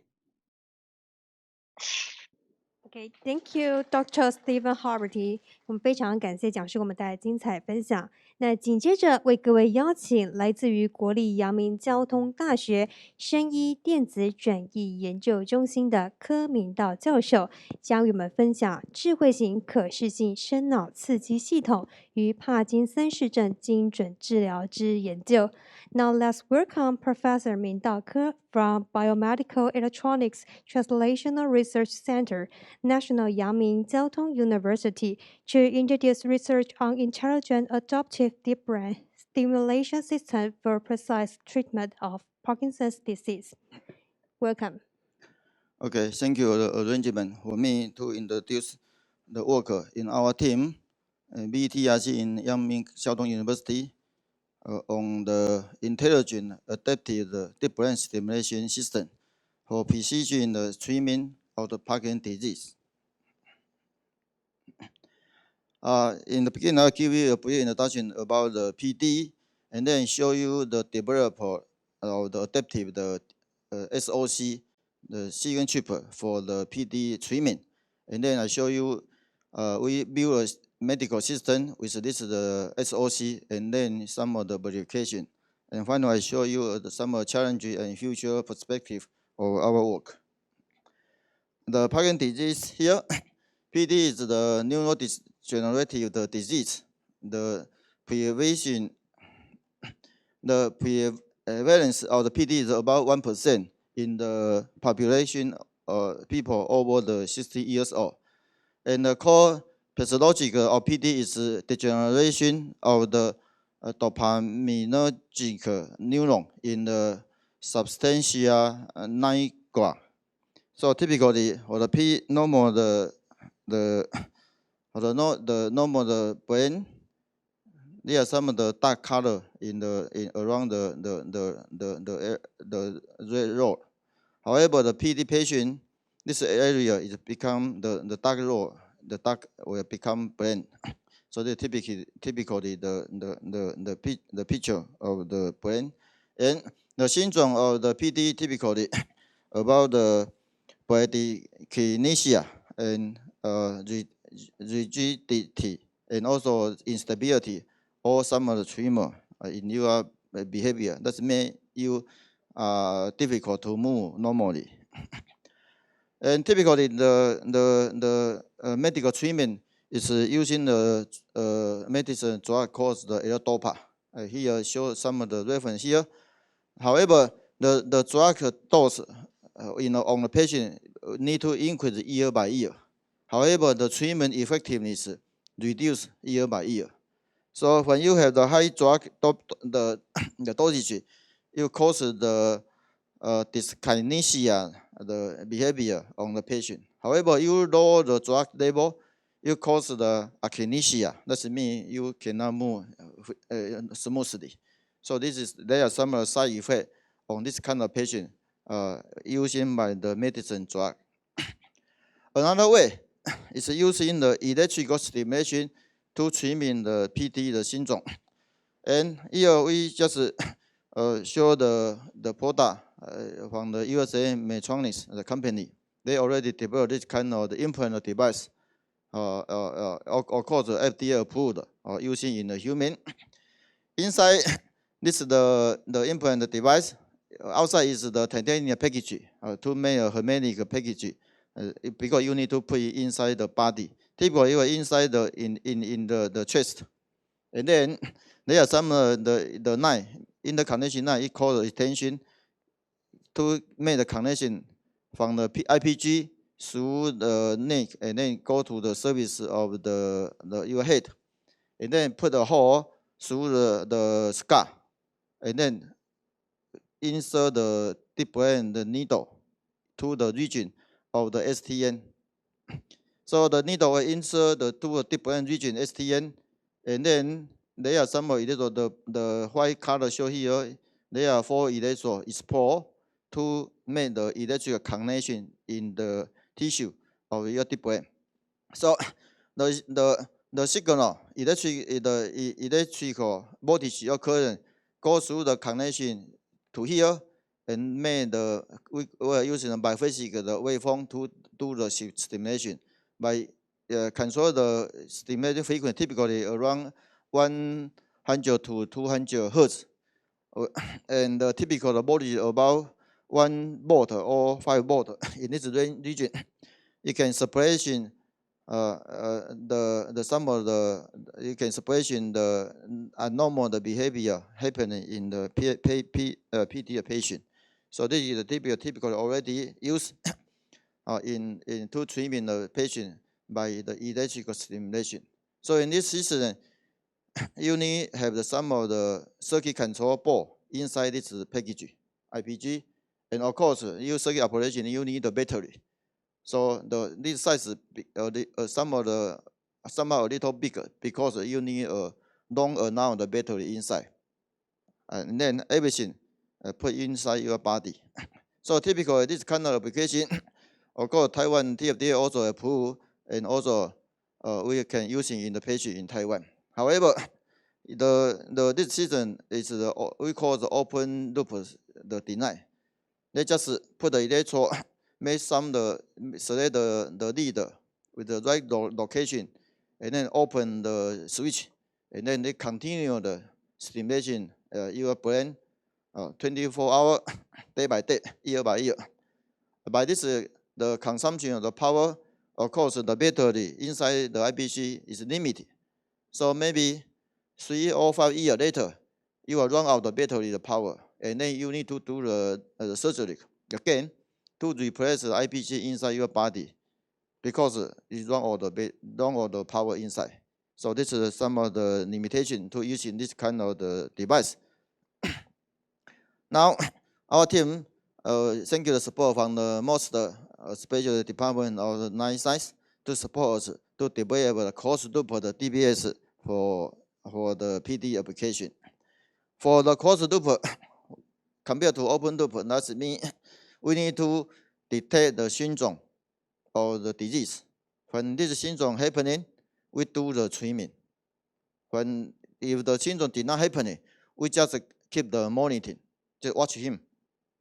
Okay, thank you, Dr. Stephen Harberty. 我们非常感谢讲师给我们带来精彩分享。那紧接着为各位邀请来自于国立阳明交通大学生医电子转译研究中心的柯明道教授，将与我们分享智慧型可视性深脑刺激系统与帕金森氏症精准治疗之研究。Now let's welcome Professor Ming Dao Ke from Biomedical Electronics Translational Research Center, National Yangming Jiao Tong University, to introduce research on intelligent adaptive deep brain stimulation system for precise treatment of Parkinson's disease. Welcome. Okay, thank you for the arrangement for me to introduce the work in our team, BTRC in Yangming Jiao Tong University, on the intelligent adaptive deep brain stimulation system for precision treatment of the Parkinson's disease. In the beginning, I'll give you a brief introduction about the PD, and then show you the developer of the adaptive, SOC, the sequence chip for the PD treatment. And then I show you, we build a medical system with this the SOC, and then some of the verification. And finally, I show you some challenges and future perspective of our work. The Parkinson's disease here, PD is the neurodegenerative disease. The prevalence of the PD is about 1% in the population of people over the 60 years old. And the core pathology of PD is degeneration of the dopaminergic neuron in the substantia nigra. So typically, for the normal normal brain, there are some of the dark color around the red rod. However, the PD patient, this area is become the dark rod. The dark will become brain. So they typically the picture of the brain, and the syndrome of the PD typically about the bradykinesia and rigidity, and also instability, or some of the tremor in your behavior that make you difficult to move normally. And typically, the medical treatment is using the medicine drug called the L-DOPA. Here shows some of the reference here. However, the drug dose on the patient need to increase year by year. However, the treatment effectiveness reduce year by year. So when you have the high drug the dosage, you cause the dyskinesia, the behavior on the patient. However, you lower the drug level, you cause the akinesia. That means you cannot move smoothly. So there are some side effects on this kind of patient using by the medicine drug. Another way is using the electrical stimulation to trimming the PD the syndrome. And here we just show the product from the USA Medtronic, the company. They already developed this kind of the implant device, of course FDA approved, using in the human. Inside, this is the implant device. Outside is the titanium package to make a hermetic package, because you need to put it inside the body. Typically, inside in the chest, and then there are some the line in the connection line. It called extension to make the connection from the IPG through the neck, and then go to the surface of your head, and then put a hole through the skull, and then insert the deep brain the needle to the region of the STN. So the needle will insert to a deep brain region STN, and then there are some electrode, the white color show here. There are 4 electrodes explore to make the electrical connection in the tissue of your deep brain. So the signal, electrical voltage or current goes through the connection to here, and make we are using a biphasic the waveform to do the stimulation. By control the stimulation frequency typically around 100 to 200 hertz, and the typical voltage about 1 volt or 5 volt in this region. You can separation you can separation the abnormal behavior happening in the PD patient. So this is the typical already used in to treatment the patient by the electrical stimulation. So in this system, you need have some of the circuit control board inside this package, IPG, and of course, you circuit operation you need the battery. So this size somehow a little bigger because you need a long amount of battery inside, and then everything put inside your body. So typically this kind of application, of course, Taiwan TFDA also approved, and also we can use it in the patient in Taiwan. However, this system is we call the open loop the deny. They just put the electrode, make select the lead with the right location, and then open the switch, and then they continue the stimulation your brain 24 hours, day by day, year by year. By this, the consumption of the power, of course, the battery inside the IPC is limited. So maybe 3 or 5 years later, you will run out the battery, the power, and then you need to do the surgery again to replace the IPG inside your body, because it run all the power inside. So this is some of the limitation to using this kind of the device. Now, our team, thank you the support from the most special department of the 9 science to support us to develop the closed loop of the DBS for the PD application. For the closed loop, compared to open loop, that means we need to detect the syndrome or the disease. When this syndrome happening, we do the treatment. If the syndrome did not happen, we just keep the monitoring, just watch him,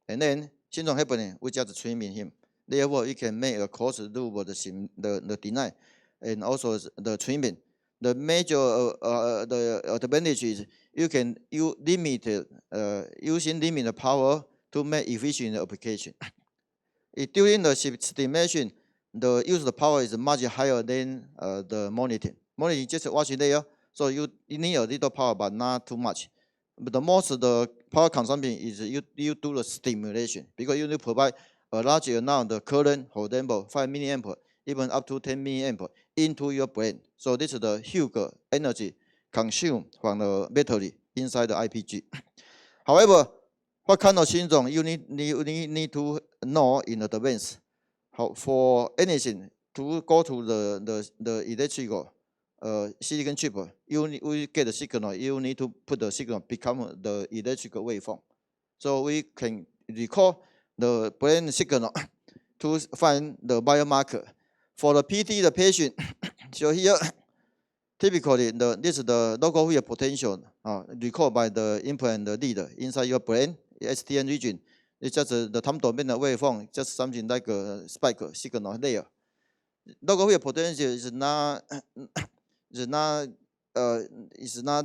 and then syndrome happening, we just treatment him. Therefore, you can make a closed loop of the deny and also the treatment. The major the advantage is using limited power to make efficient application. During the stimulation, the use of the power is much higher than the monitoring. Monitoring just watching there, so you need a little power, but not too much. But the most of the power consumption is you do the stimulation, because you need to provide a large amount of current, for example, 5 milliamp, even up to 10 milliamp into your brain. So this is the huge energy consumed from the battery inside the IPG. However, what kind of syndrome you need to know in advance. For anything to go to the electrical silicon chip, we get the signal, you need to put the signal become the electrical waveform. So we can record the brain signal to find the biomarker. For the PD, the patient, so here, typically, this is the local field potential recorded by the implant lead inside your brain, STN region. It's just the time domain waveform, just something like a spike signal layer. Local field potential is not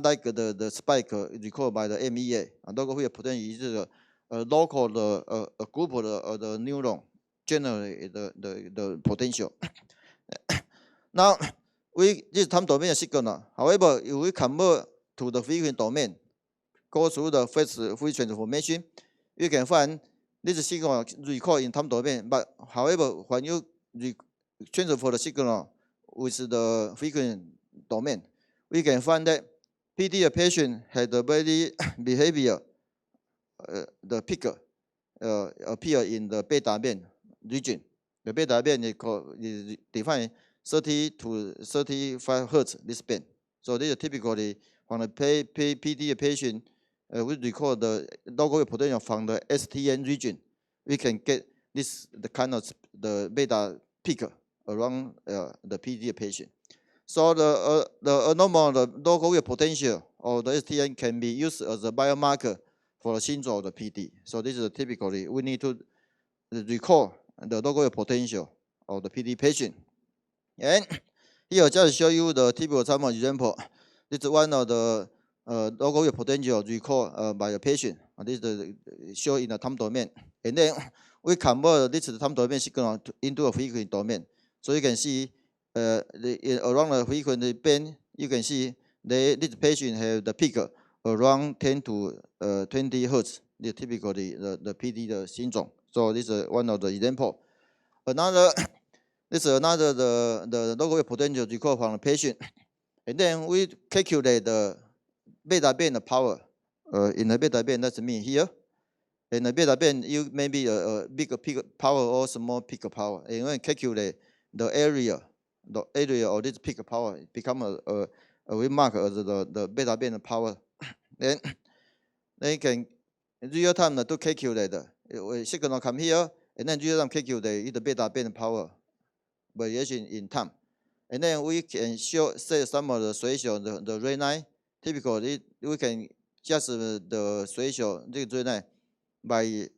like the spike recorded by the MEA. Local field potential is a local a group of the neuron generate the potential. Now, this time domain signal. However, if we convert to the frequency domain, go through the first frequency transformation, you can find this signal recorded in time domain. But however, when you transfer the signal with the frequency domain, we can find that PD patient had a very behavior, the peak appear in the beta band region. The beta band is defined 30 to 35 hertz this band. So this is typically when a PD patient we record the local potential from the STN region. We can get the kind of the beta peak around the PD patient. So the normal local potential of the STN can be used as a biomarker for the syndrome of the PD. So this is typically we need to record the local potential of the PD patient. And here just show you the typical example. This is one of the local potential recorded by the patient. This is shown in the time domain. And then we convert this time domain signal into a frequency domain. So you can see around the frequency band, you can see this patient have the peak around 10 to 20 hertz. This is typically the PD syndrome. So this is one of the example. This is another the local potential recorded from the patient. And then we calculate the beta band power. In the beta band, that's me here. In the beta band, you maybe a bigger peak power or small peak power. And when calculate the area of this peak power, become a remark as the beta band power. Then you can real time to calculate the signal come here, and then real time calculate the beta band power variation in time. And then we can set some of the threshold, the rate line. Typically, we can adjust the threshold, this rate line, by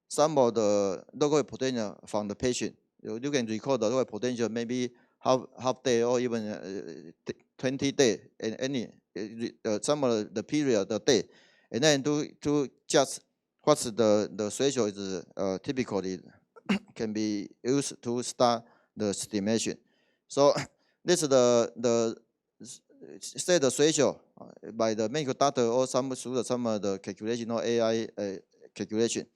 some of the local potential from the patient. You can record the local potential maybe half day or even 20 days, and any some of the period, the day, and then to just what's the threshold is typically can be used to start the stimulation. So this is the set the threshold by the medical doctor or through some of the calculation or AI calculation.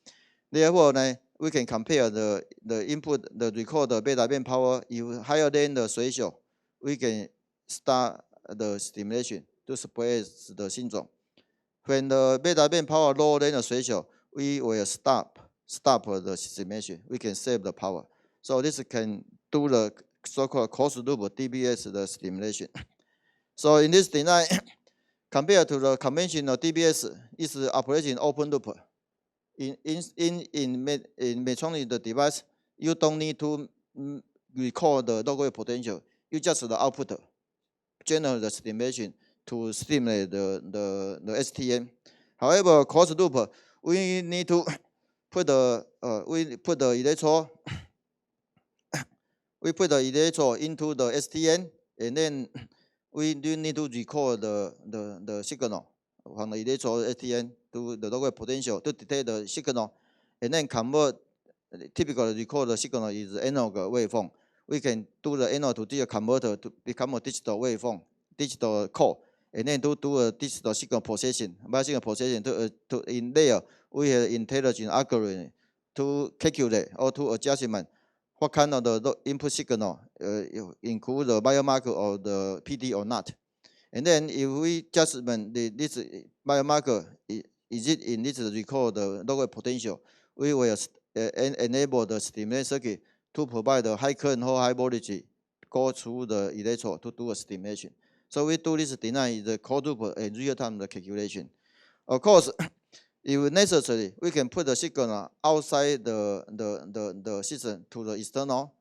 Therefore, we can compare the input, the record the beta band power. If higher than the threshold, we can start the stimulation to suppress the syndrome. When the beta band power lower than the threshold, we will stop the stimulation. We can save the power. So this can do the so-called closed loop DBS the stimulation. So in this design, compared to the conventional DBS, is operation open loop. In Medtronic the device, you don't need to record the local potential. You just the output, generate the stimulation to stimulate the STM. However, closed loop, we need to put the electrode. We put the electrode into the STN, and then we do need to record the signal from the electrode STN to the local potential to detect the signal, and then convert. Typically, record the signal is analog waveform. We can do the analog to digital converter to become a digital waveform, digital code, and then do a digital signal processing. By signal processing, to in there we have intelligent algorithm to calculate or to adjustment what kind of the input signal include the biomarker of the PD or not. And then if we adjustment this biomarker, is it in this record the local potential, we will enable the stimulation circuit to provide the high current or high voltage go through the electrode to do a stimulation. So we do this design the quadruple and real-time calculation. Of course, if necessary, we can put the signal outside the system to the external.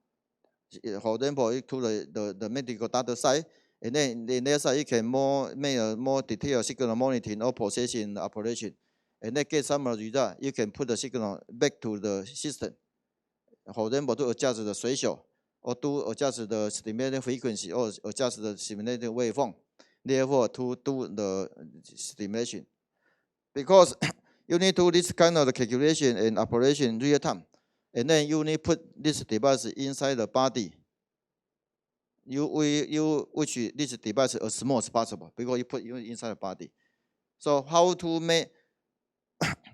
For example, to the medical data side, and then in their side you can make a more detailed signal monitoring or processing operation, and then get some result. You can put the signal back to the system. For example, to adjust the threshold, or to adjust the stimulating frequency, or adjust the stimulating waveform. Therefore, to do the stimulation, because you need to do this kind of calculation and operation real time, and then you need to put this device inside the body. You wish this device as small as possible because you put it inside the body. So how to make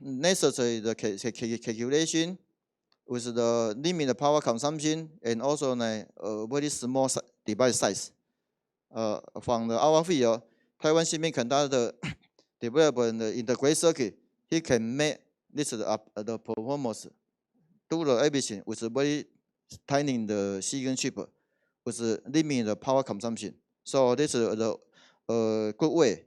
necessary the calculation with the limited power consumption and also a very small device size. From our field, Taiwan Semiconductor developed the integrated circuit. He can make this the performance, do everything with a very tiny the silicon chip with limited power consumption. So this is a good way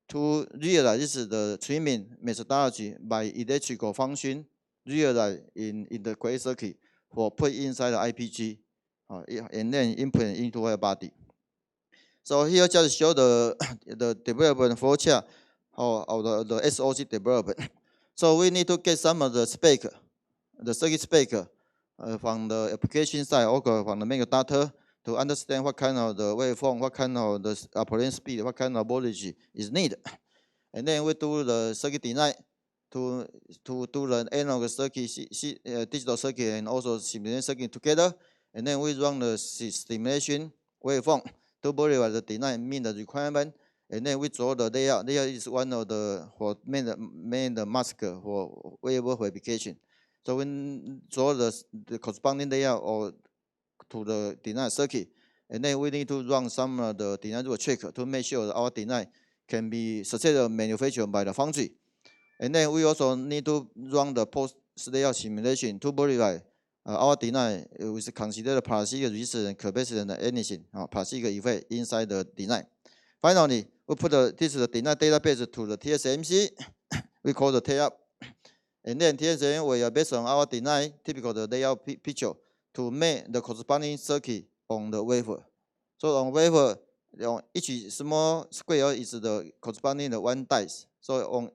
to realize this is the trimming methodology by electrical function realized in the integrated circuit for put inside the IPG and then implement into our body. So here just show the development flow chart of the SOC development. So we need to get some of the spec, the circuit spec from the application side or from the medical data to understand what kind of the waveform, what kind of the operating speed, what kind of voltage is needed. And then we do the circuit design to do the analog circuit, digital circuit, and also simulation circuit together. And then we run the stimulation waveform to verify the design meet the requirement. And then we draw the layout. Layout is one of the main mask for waveform verification. So we draw the corresponding layout or to the design circuit, and then we need to run some of the design check to make sure that our design can be successfully manufactured by the foundry. And then we also need to run the post layout simulation to verify our design with consider parasitic resistance, capacitance, and anything parasitic effect inside the design. Finally, we put this is the design database to the TSMC. We call the TAP. And then TSMC will based on our design, typical the layout picture, to make the corresponding circuit on the wafer. So on wafer, each small square is the corresponding the one dice. So on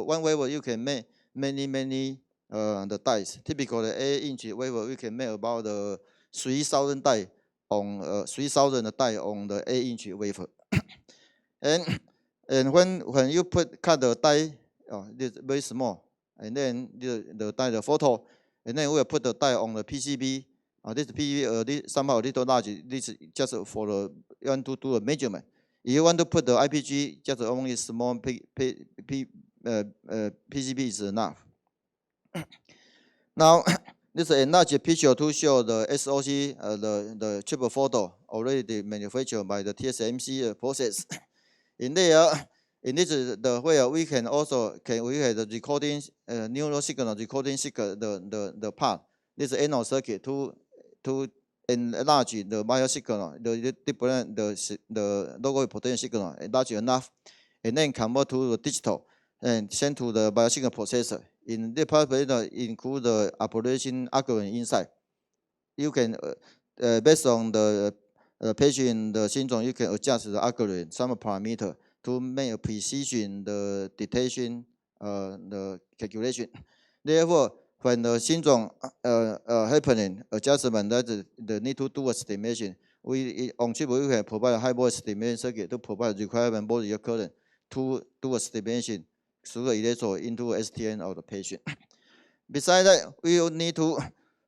one wafer you can make many the dice. Typically 8-inch wafer we can make about 3,000 die on 3,000 die on the 8-inch wafer. and when you cut the die, it's very small, and then the die the photo, and then we will put the die on the PCB. This PCB somehow a little large. This is just for the you want to do a measurement. If you want to put the IPG, just only small PCB is enough. Now, this is a large picture to show the SOC, the chip photo already manufactured by the TSMC process. In there, in this is the where we can also we have the recording neural signal recording signal the part. This is analog circuit to enlarge the bio signal, the different the local potential signal large enough, and then convert to the digital and send to the bio signal processor. In this part, include the operation algorithm inside. You can based on the patient the syndrome, you can adjust the algorithm some parameter to make a precision the detection the calculation. Therefore, when the syndrome happening, adjustment that the need to do a estimation, we on chip we can provide a high voltage estimation circuit to provide requirement voltage current to do a estimation through the electrode into STN of the patient. Besides that, we will need to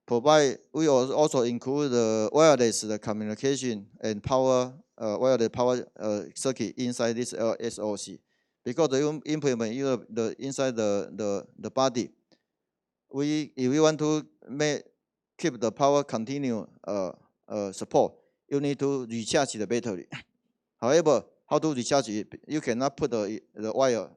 provide. We also include the wireless the communication and power wireless power circuit inside this SOC, because the implement the inside the body. If we want to keep the power continue support, you need to recharge the battery. However, how to recharge it? You cannot put the wire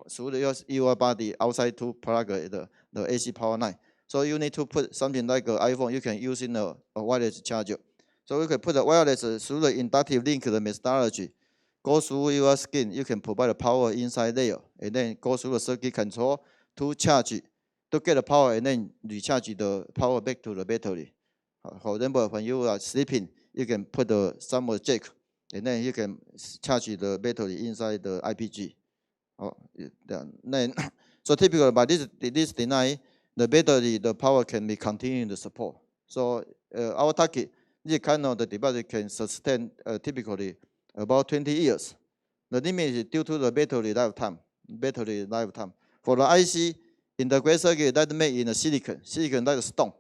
through your body outside to plug the AC power line. So you need to put something like an iPhone. You can use in a wireless charger. So we can put the wireless through the inductive link the methodology, go through your skin, you can provide the power inside there, and then go through the circuit control to charge, to get the power and then recharge the power back to the battery. For example, when you are sleeping, you can put the some jack, and then you can charge the battery inside the IPG. Then, so typically by this design, the battery, the power can be continuing to support. So our target, this kind of the device can sustain typically about 20 years. The limit is due to the battery lifetime. For the IC, integrated circuit that made in a silicon like a stone.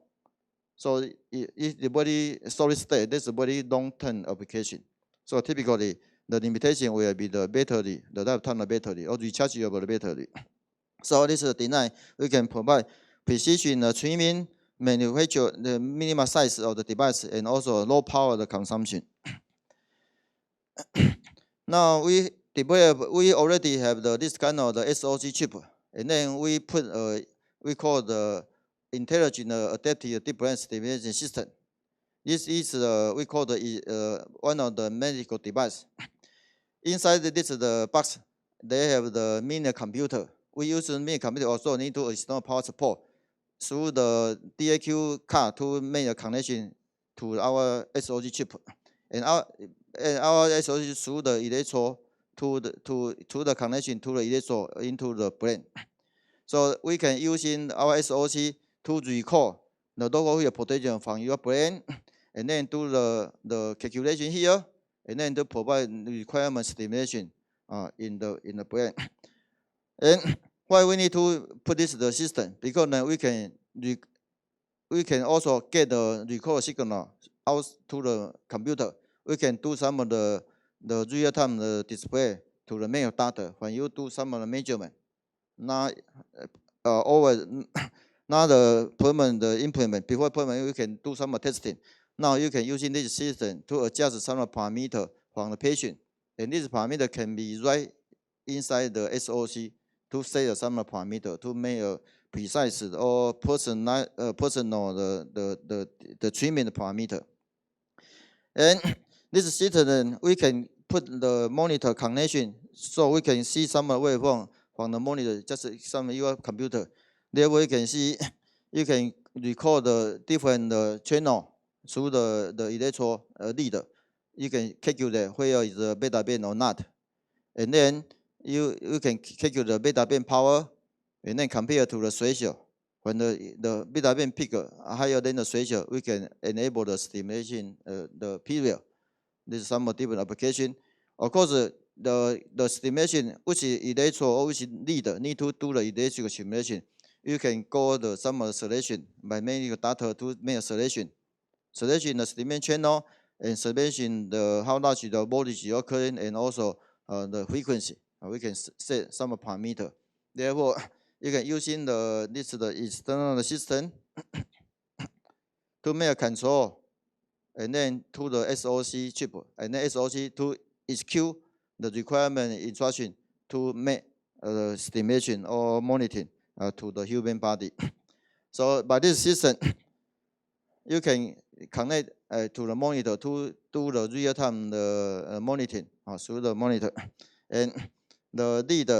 So if the body solid state, that's a very long-term application. So typically, the limitation will be the battery, the lifetime of battery, or rechargeable the battery. So this is a design. We can provide precision trimming, manufacture the minimal size of the device, and also low power consumption. Now we already have this kind of the SoC chip, and then we put we call the intelligent adaptive difference stimulation system. This is we call the one of the medical device. Inside this the box, they have the mini computer. We use the mini computer also need to external power support through the DAQ card to make a connection to our SoC chip, and our SoC through the electrode to the connection to the electrode into the brain. So we can use in our SoC to record the local field potential from your brain, and then do the calculation here, and then to provide requirement stimulation in the brain. And why we need to put this in the system? Because then we can also get the record signal out to the computer. We can do some of the real-time display to the main data when you do some of the measurement. Not the permanent implement. Before permanent, you can do some testing. Now you can use this system to adjust some parameter from the patient, and this parameter can be right inside the SoC to set some parameter to make a precise or personal the treatment parameter. And this system we can put the monitor connection, so we can see some waveform from the monitor, just some your computer. There we can see, you can record the different channel through the electrode lead. You can calculate where is the beta band or not. And then you can calculate the beta band power, and then compare to the threshold. When the beta band peak higher than the threshold, we can enable the stimulation the period. This is some different application. Of course, the stimulation, which is electrode or which is lead, need to do the electrical stimulation. You can go the some selection by making data to make a selection. Selection the stimulation channel, and selection the how large the voltage or current, and also the frequency. We can set some parameter. Therefore, you can use in the external system to make a control, and then to the SoC chip, and then SoC to execute the requirement instruction to make stimulation or monitoring to the human body. So by this system, you can connect to the monitor to do the real-time monitoring through the monitor, and the lead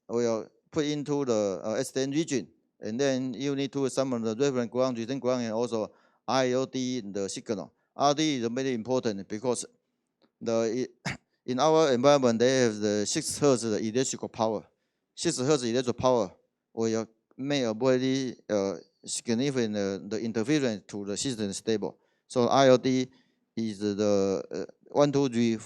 will put into the SDN region, and then you need to summon the reference ground, return ground, and also IoT the signal. IoT is very important because in our environment they have the 6 Hz electrical power. 6 Hz electrical power will make a very significant the interference to the system stable. So IoT is the 1, 2, 3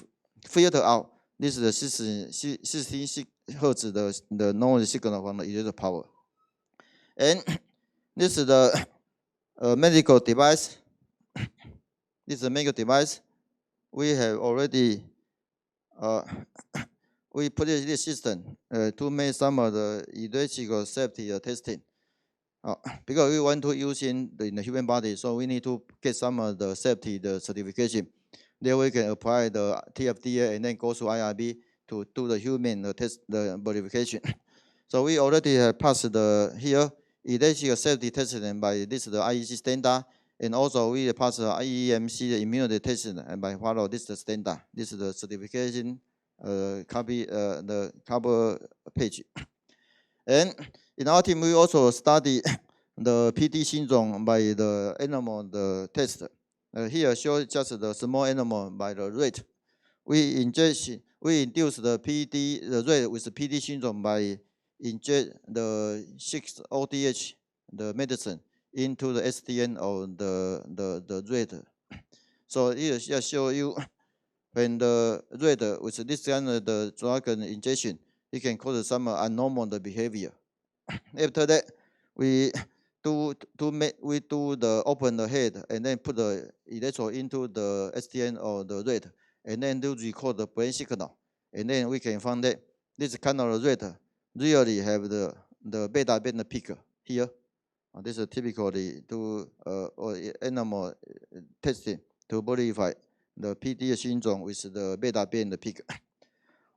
filter out. This is the 16 Hz the noise signal from the electrical power. And this is the medical device. This is a medical device. We have already we put this system to make some of the electrical safety testing. Because we want to use in the human body, so we need to get some of the safety certification. Then we can apply the TFDA and then go to IRB to do the human test the verification. So we already have passed the here electrical safety testing by this the IEC standard, And also we pass IEMC immunity testing and by follow this standard. This is the certification the cover page. And in our team, we also study the PD syndrome by the animal the test. Here shows just the small animal by the rate. We induce the PD the rate with the PD syndrome by inject the 6-ODH the medicine into the STN or the rate. So here I show you when the rate with this kind of the drug injection, it can cause some abnormal behavior. After that, we do the open the head and then put the electrode into the STN or the rate and then do record the brain signal. And then we can find that this kind of rate really have the beta band peak here. This is typically to animal testing to verify the PD syndrome with the beta band peak.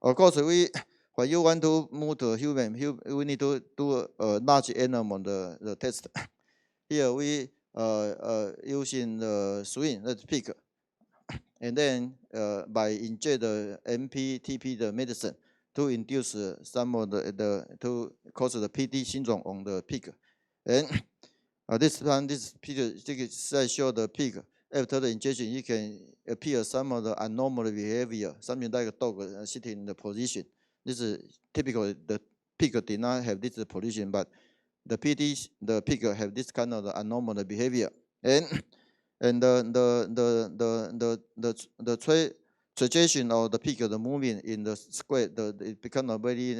Of course, when you want to move to human, we need to do a large animal the test. Here we using the swing the peak, and then by inject the MP-TP the medicine to induce some of to cause the PD syndrome on the pig. And this picture show the pig after the injection, you can appear some of the abnormal behavior, something like a dog sitting in the position. This is typical. The pig did not have this position, but the pig have this kind of abnormal behavior. And the trajectory of the pig, the movement in the square, it becomes very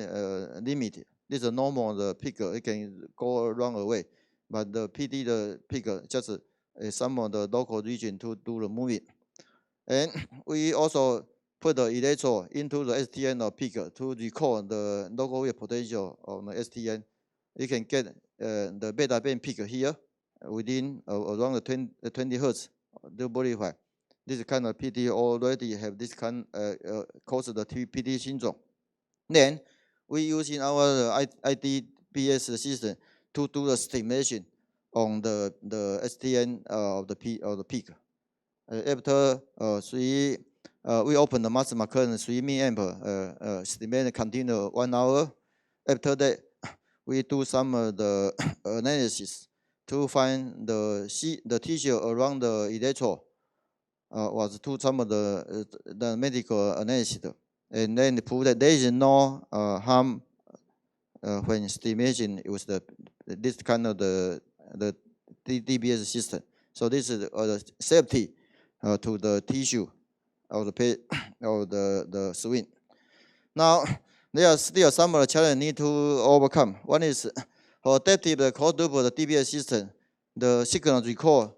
limited. This is normal. The pig it can go run away, but the pig just some of the local region to do the moving. And we also put the electrode into the STN of pig to record the local wave potential of the STN. You can get the beta band peak here within around the 20 hertz to verify. This kind of PD already have this kind cause the PD syndrome. Then we using our IDBS system to do the stimulation on the STN of the pig. After we open the maximum current 3 milliamp, stimulate continue 1 hour. After that, we do some of the analysis to find the tissue around the electrode was to some of the medical analysis, and then prove that there is no harm when stimulation with this kind of the DBS system. So this is safety to the tissue of the swing. Now there are still some of the challenges need to overcome. One is for adaptive quadruple DBS system, the signal record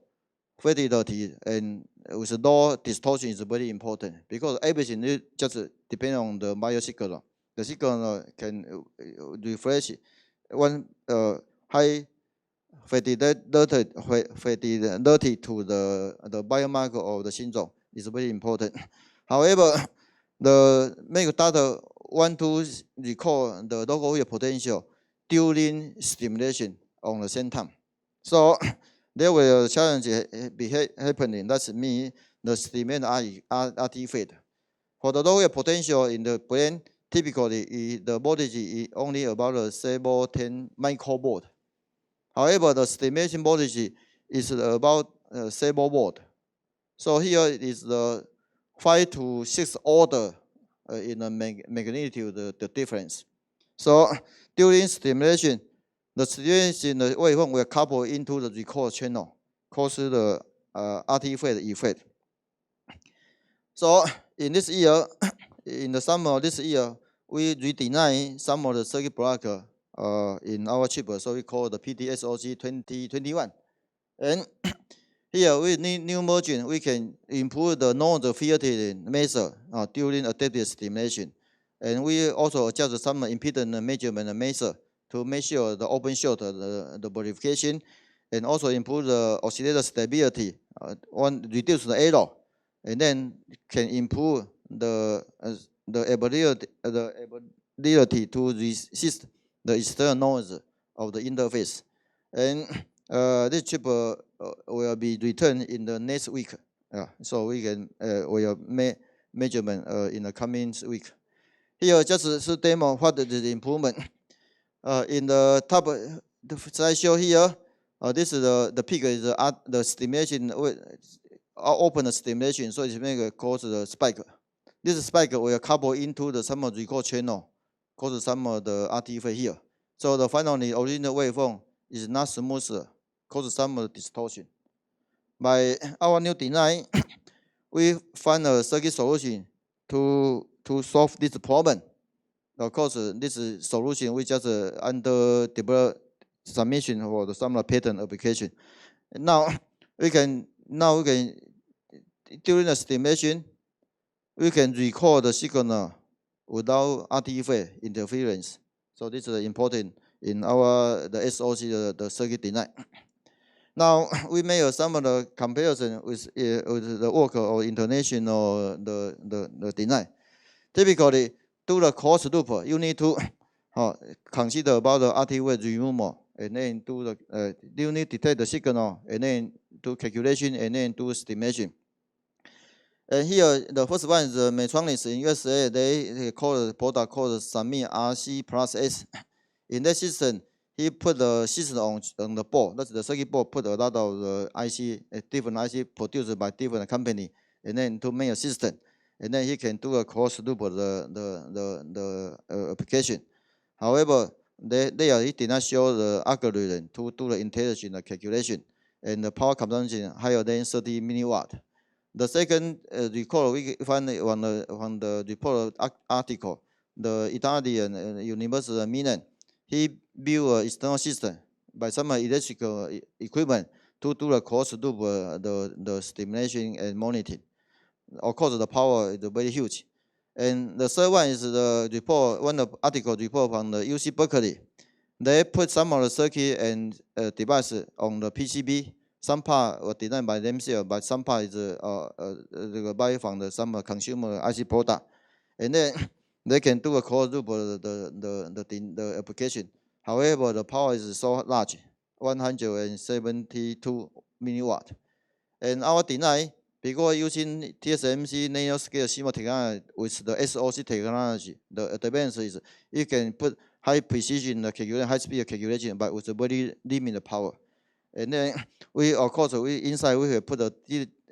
fidelity and with low distortion is very important because everything is just depends on the biosignal. The signal can refresh one high fidelity to the biomarker of the syndrome is very important. However, the medical data want to record the local wave potential during stimulation on the same time. So there will challenge happening. That's mean the stimulation artifact. For the low wave potential in the brain, typically the voltage is only about 7-10 microvolt. However, the stimulation voltage is about 7 volt. So here is the 5 to 6 order in the magnitude the difference. So during stimulation, the stimulation the waveform will couple into the record channel, cause the artifact effect. So in this year, in the summer of this year, we redesign some of the circuit blocker in our chip, so we call the PDSOC 2021. And here with new merging, we can improve the node filtering measure during adaptive stimulation. And we also adjust some impedance measurement measure to measure the open short, the verification, and also improve the oscillator stability, reduce the error, and then can improve the ability to resist the external noise of the interface. And This chip will be returned in the next week. So we can will measurement in the coming week. Here just to demo what is the improvement. In the top the slideshow here, this is the peak is the stimulation. Open the stimulation, so it may cause the spike. This spike will couple into the some of the record channel, cause some of the artifact here. So the finally original waveform is not smooth, cause some of the distortion. By our new design, we find a circuit solution to solve this problem. Of course, this solution we just under develop submission for some patent application. Now we can during the stimulation, we can record the signal without artifact interference. So this is important in our the SOC the circuit design. Now we made some of the comparison with the work or international the design. Typically, do the closed loop, you need to consider about the artifact removal, and then do the you need to detect the signal, and then do calculation, and then do estimation. And here the first one is Medtronic in USA. They call the product called Sami RC Plus S. In that system, he put the system on the board. That's the circuit board. Put a lot of the IC, different IC produced by different company, and then to make a system. And then he can do a closed loop of the application. However, he did not show the algorithm to do the intelligent calculation, and the power consumption higher than 30 milliwatt. The second record we find on the report article, the Italian University of Milan, he built an external system by some electrical equipment to do the closed loop the stimulation and monitoring. Of course, the power is very huge. And the third one is the report, one of article report from the UC Berkeley. They put some of the circuit and device on the PCB. Some part were designed by themselves, but some part is buy from some consumer IC product. And then they can do a closed loop of the application. However, the power is so large, 172 milliwatt. And our design, because using TSMC nanoscale CMOS technology with the SOC technology, the advance is you can put high precision calculation, high speed calculation, but with a very limited power. And then of course, inside we have put a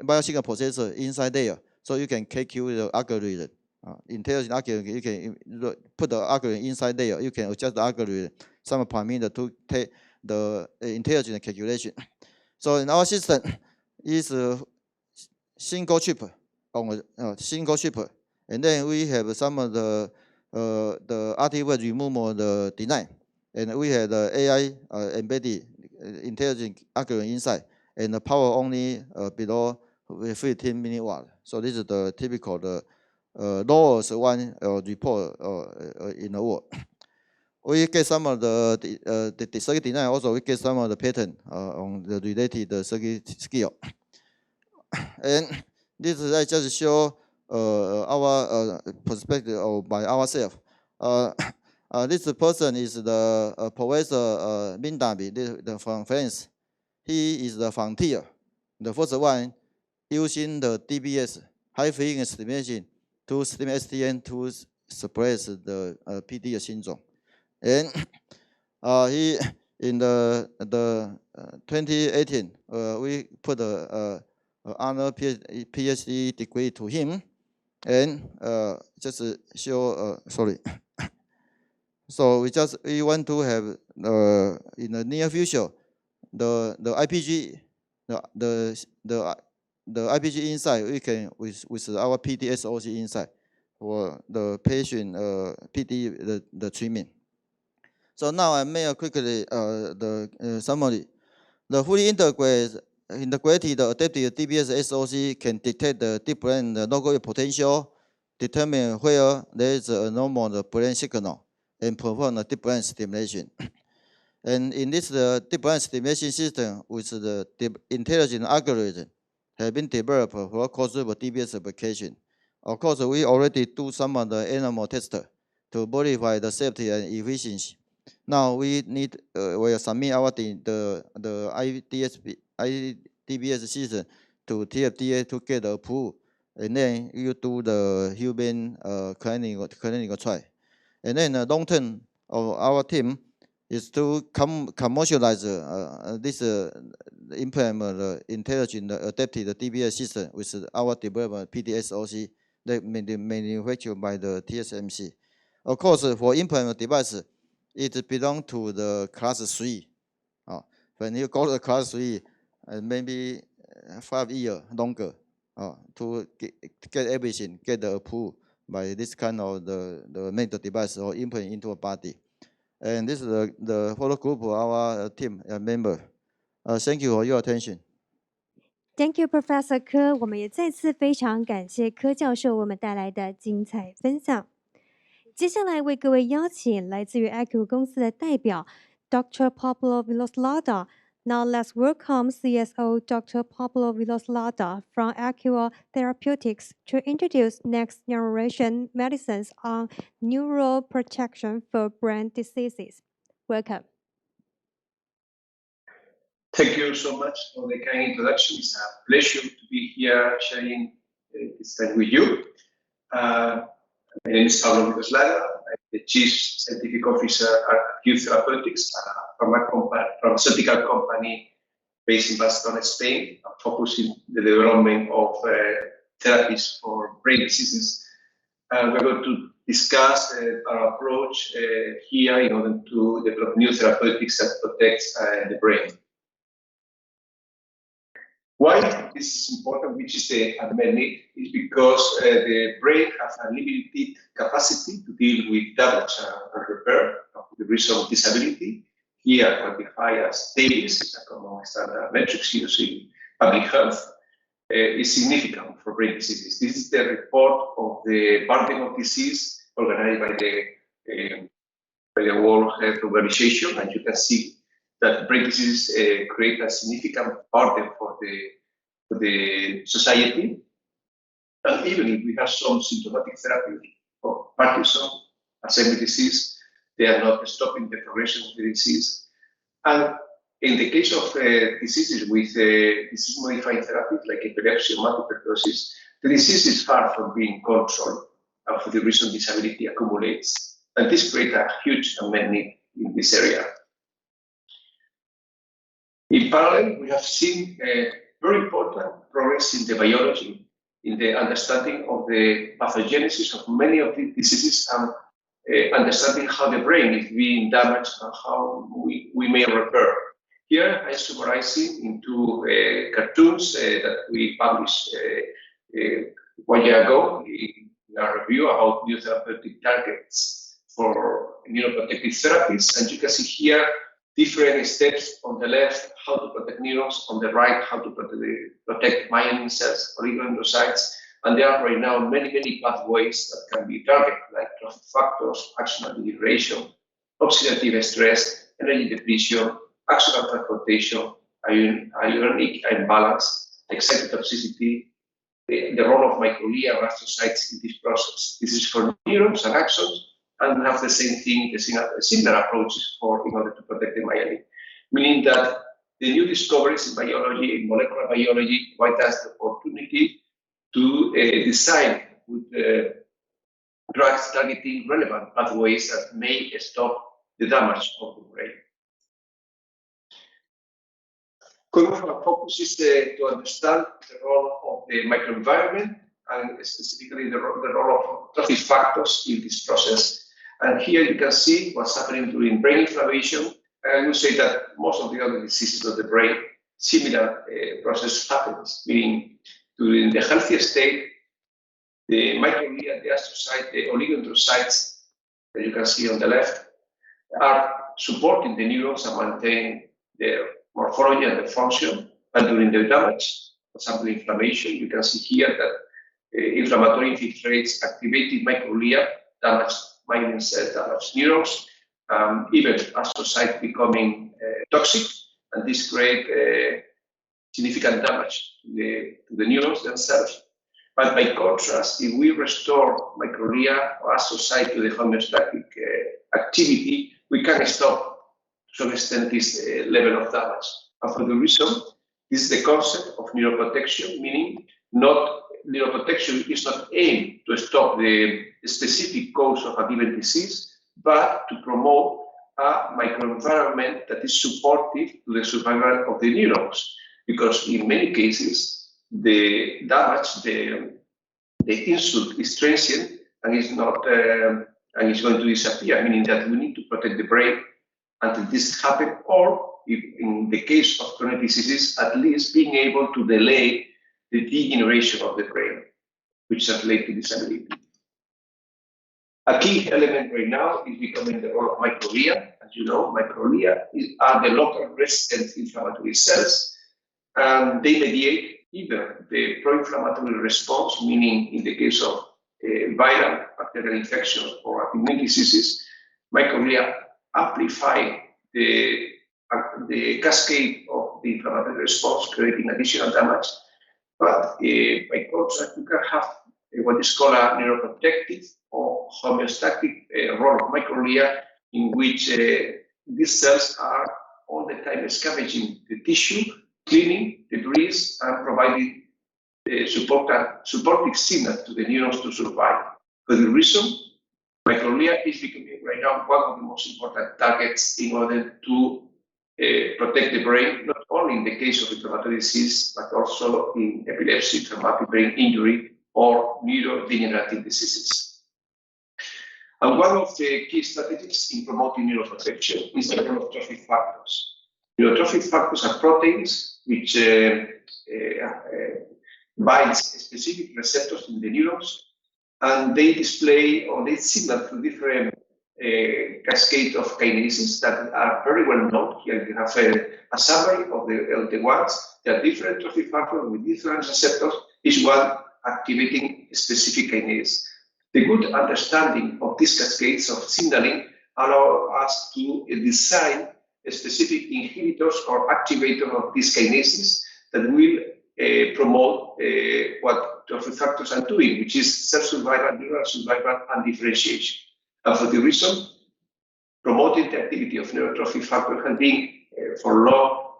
biosignal processor inside there, so you can calculate the algorithm. Intelligent algorithm, you can put the algorithm inside there. You can adjust the algorithm, some parameter to take the intelligent calculation. So in our system is a single chip on a single chip, and then we have some of the artifact removal the design, and we have the AI embedded intelligent algorithm inside, and the power only below 15 milliwatt. So this is the typical the lowest one report in the world. We get some of the circuit design. Also, we get some of the patent on the related circuit skill. And this is I just show our perspective by ourselves. This person is the Professor Mindabi from France. He is the frontier, the first one using the DBS, high frequency stimulation, to stimulate STN to suppress the PD syndrome. And he in the 2018 we put a honor PhD degree to him, and just show sorry. So we want to have in the near future the IPG the IPG inside we can with our PD SOC inside for the patient PD the treatment. So now I may quickly the summary. The fully integrated adaptive DBS SOC can detect the different local potential, determine where there is a normal brain signal, and perform a different stimulation. And in this different stimulation system with the intelligent algorithm have been developed for crossover DBS application. Of course, we already do some of the animal tests to verify the safety and efficiency. Now we will submit our the IDBS system to TFDA to get approved, and then you do the human clinical trial. And then the long term of our team is to commercialize this implement intelligent adaptive DBS system with our development PDSOC that manufactured by the TSMC. Of course, for implement device, it belongs to the class 3. When you go to the class 3, maybe 5 years longer to get everything, get approved by this kind of the medical device or implant into a body. And this is the photo group of our team member. Thank you for your attention. Thank you, Professor 柯。我们也再次非常感谢柯教授为我们带来的精彩分享。接下来为各位邀请来自于 Accu 公司的代表 Dr. Pablo Villoslada. Now let's welcome CSO Dr. Pablo Villoslada from Accu Therapeutics to introduce next generation medicines on neuroprotection for brain diseases. Welcome. Thank you so much for the kind introduction. It's a pleasure to be here sharing this time with you. My name is Pablo Villoslada. I'm the Chief Scientific Officer at Accu Therapeutics, a pharmaceutical company based in Barcelona, Spain, focusing the development of therapies for brain diseases. We're going to discuss our approach here in order to develop new therapeutics that protects the brain. Why this is important, which is the unmet need, is because the brain has a limited capacity to deal with damage and repair for the reason of disability. Here, quantified as DAVIS, is a common standard metrics used in public health, is significant for brain diseases. This is the report of the burden of disease organized by the World Health Organization, and you can see that brain diseases create a significant burden for the society. And even if we have some symptomatic therapy for Parkinson, Alzheimer's disease, they are not stopping the progression of the disease. And in the case of diseases with disease-modifying therapies like epilepsy or multiple sclerosis, the disease is far from being controlled, and for the reason disability accumulates. And this creates a huge unmet need in this area. In parallel, we have seen very important progress in the biology, in the understanding of the pathogenesis of many of these diseases, and understanding how the brain is being damaged and how we may repair. Here, I summarize it into cartoons that we published 1 year ago in our review about new therapeutic targets for neuroprotective therapies. And you can see here different steps: on the left, how to protect neurons; on the right, how to protect myelin cells, oligodendrocytes. And there are right now many pathways that can be targeted, like trophic factors, axonal degeneration, oxidative stress, energy depletion, axonal transportation, ionic imbalance, excitotoxicity, the role of microglia and astrocytes in this process. This is for neurons and axons, and we have the same thing, similar approaches in order to protect the myelin, meaning that the new discoveries in biology, in molecular biology, provide us the opportunity to design with drugs targeting relevant pathways that may stop the damage of the brain. Our focus is to understand the role of the microenvironment, and specifically the role of trophic factors in this process. And here you can see what's happening during brain inflammation. I will say that most of the other diseases of the brain, similar process happens, meaning during the healthy state, the microglia, the astrocyte, the oligodendrocytes that you can see on the left are supporting the neurons and maintaining their morphology and the function. And during the damage, for example, inflammation, you can see here that inflammatory infiltrates activated microglia, damage myelin cells, damage neurons, even astrocytes becoming toxic, and this creates significant damage to the neurons themselves. But by contrast, if we restore microglia or astrocyte to the homeostatic activity, we can stop to some extent this level of damage. And for the reason, this is the concept of neuroprotection, meaning neuroprotection is not aimed to stop the specific cause of a given disease, but to promote a microenvironment that is supportive to the survival of the neurons. Because in many cases, the damage, the insult is transient and is not and is going to disappear, meaning that we need to protect the brain until this happens, or if in the case of chronic diseases, at least being able to delay the degeneration of the brain, which translates to disability. A key element right now is becoming the role of microglia. As you know, microglia are the local resident inflammatory cells, and they mediate either the pro-inflammatory response, meaning in the case of viral bacterial infections or immune diseases, microglia amplify the cascade of the inflammatory response, creating additional damage. But by contrast, you can have what is called a neuroprotective or homeostatic role of microglia, in which these cells are all the time scavenging the tissue, cleaning debris, and providing supportive signals to the neurons to survive. For the reason, microglia is becoming right now one of the most important targets in order to protect the brain, not only in the case of inflammatory disease, but also in epilepsy, traumatic brain injury, or neurodegenerative diseases. And one of the key strategies in promoting neuroprotection is the role of trophic factors. Neurotrophic factors are proteins which bind specific receptors in the neurons, and they display or they signal through different cascade of kinases that are very well known. Here you have a summary of the ones. There are different trophic factors with different receptors, each one activating specific kinase. The good understanding of these cascades of signaling allow us to design specific inhibitors or activators of these kinases that will promote what trophic factors are doing, which is self-survival, neural survival, and differentiation. And for the reason, promoting the activity of neurotrophic factors has been for long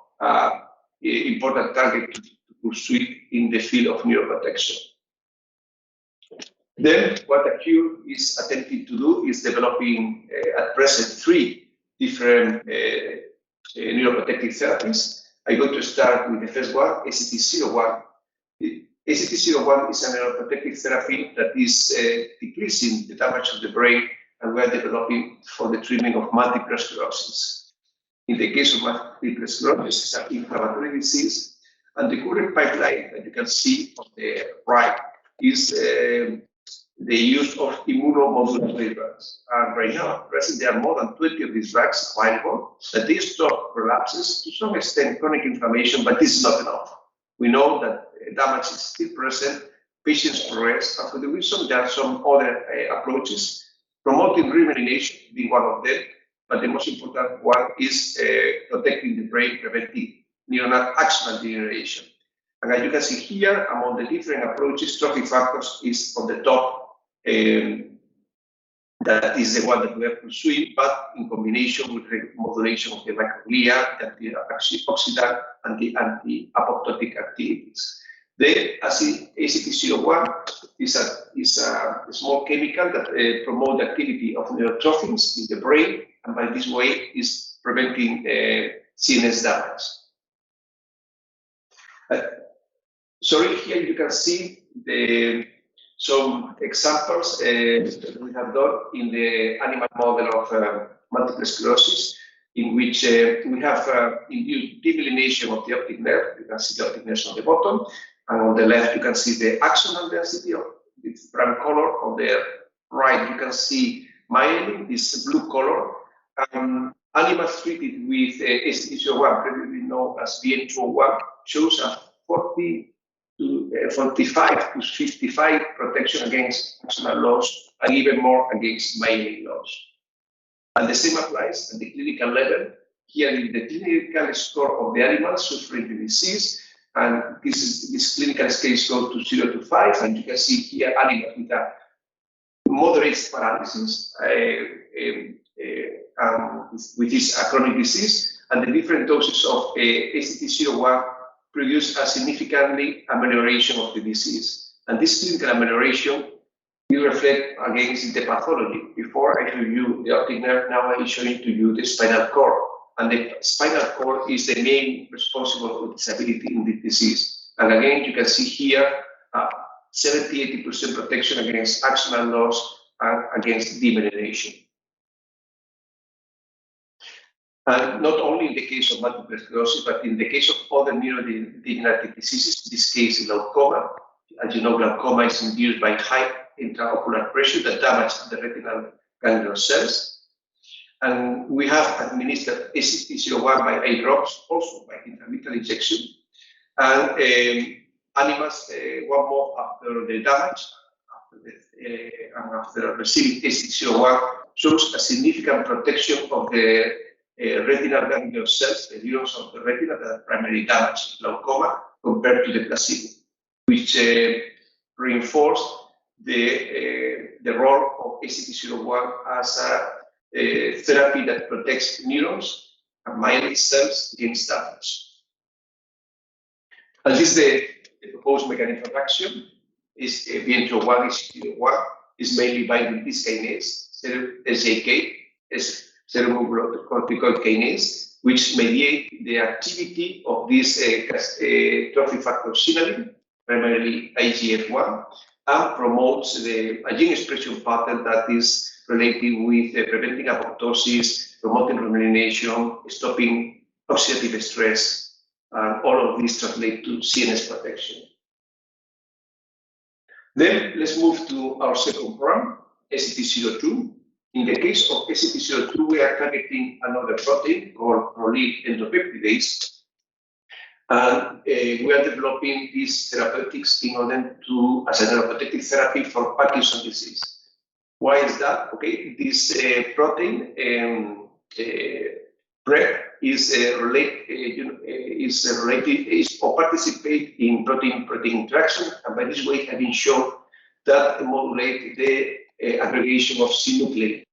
important target to pursue in the field of neuroprotection. Then, what Acure is attempting to do is developing at present 3 different neuroprotective therapies. I'm going to start with the first one, ACT01. ACT01 is a neuroprotective therapy that is decreasing the damage of the brain, and we are developing for the treatment of multiple sclerosis. In the case of multiple sclerosis, it's an inflammatory disease, and the current pipeline that you can see on the right is the use of immunomodulatory drugs. And right now, at present, there are more than 20 of these drugs available, that they stop relapses, to some extent chronic inflammation, but this is not enough. We know that damage is still present, patients progress, and for the reason there are some other approaches, promoting remyelination being one of them, but the most important one is protecting the brain, preventing neuronal axonal degeneration. And as you can see here, among the different approaches, trophic factors is on the top. That is the one that we are pursuing, but in combination with the modulation of the microglia, the antioxidant, and the anti-apoptotic activities. The ACT01 is a small chemical that promotes the activity of neurotrophins in the brain, and by this way is preventing CNS damage. Sorry, here you can see some examples that we have done in the animal model of multiple sclerosis, in which we have induced demyelination of the optic nerve. You can see the optic nerve on the bottom, and on the left you can see the axonal density of this brown color. On the right you can see myelin, this blue color. Animals treated with ACT01, previously known as BN201, shows a 45 to 55 protection against axonal loss, and even more against myelin loss. And the same applies at the clinical level. Here is the clinical score of the animals suffering the disease, and this clinical scale goes to 0 to 5, and you can see here animals with a moderate paralysis, which is a chronic disease, and the different doses of ACT01 produce a significantly amelioration of the disease. And this clinical amelioration will reflect against the pathology. Before I show you the optic nerve, now I'm showing to you the spinal cord. And the spinal cord is the main responsible for disability in the disease. And again, you can see here 70–80% protection against axonal loss and against demyelination. And not only in the case of multiple sclerosis, but in the case of other neurodegenerative diseases, in this case glaucoma. As you know, glaucoma is induced by high intraocular pressure that damages the retinal ganglion cells. And we have administered ACT01 by eye drops, also by intravitreal injection. And animals, 1 month after the damage, and after receiving ACT01, shows a significant protection of the retinal ganglion cells, the neurons of the retina that are primarily damaged in glaucoma, compared to the placebo, which reinforced the role of ACT01 as a therapy that protects neurons and myelin cells against damage. And this is the proposed mechanism of action. Is BNT1, ACT01 is mainly binding this kinase, SJK, cerebrocorticoid kinase, which mediate the activity of this trophic factor signaling, primarily IGF-1, and promotes the gene expression pattern that is related with preventing apoptosis, promoting remyelination, stopping oxidative stress, and all of this translate to CNS protection. Then let's move to our second program, ACT02. In the case of ACT02, we are targeting another protein called proline endopeptidase. And we are developing these therapeutics in order to, as a neuroprotective therapy for Parkinson's disease. Why is that? Okay, this protein, PrEP, is or participate in protein-protein interaction, and by this way have been shown that modulate the aggregation of synuclein.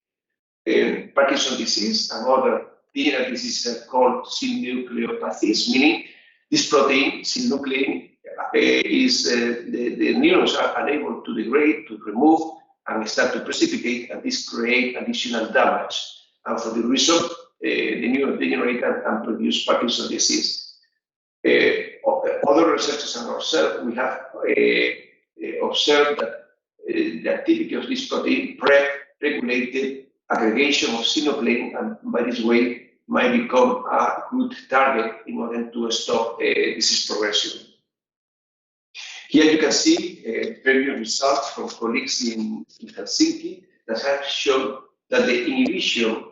Parkinson's disease and other degenerative diseases are called synucleinopathies, meaning this protein, synuclein, is the neurons are unable to degrade, to remove, and start to precipitate, and this create additional damage. And for the result, the neurons degenerate and produce Parkinson's disease. Other researchers and ourselves, we have observed that the activity of this protein PrEP regulated aggregation of synuclein, and by this way might become a good target in order to stop disease progression. Here you can see previous results from colleagues in Helsinki that have shown that the inhibition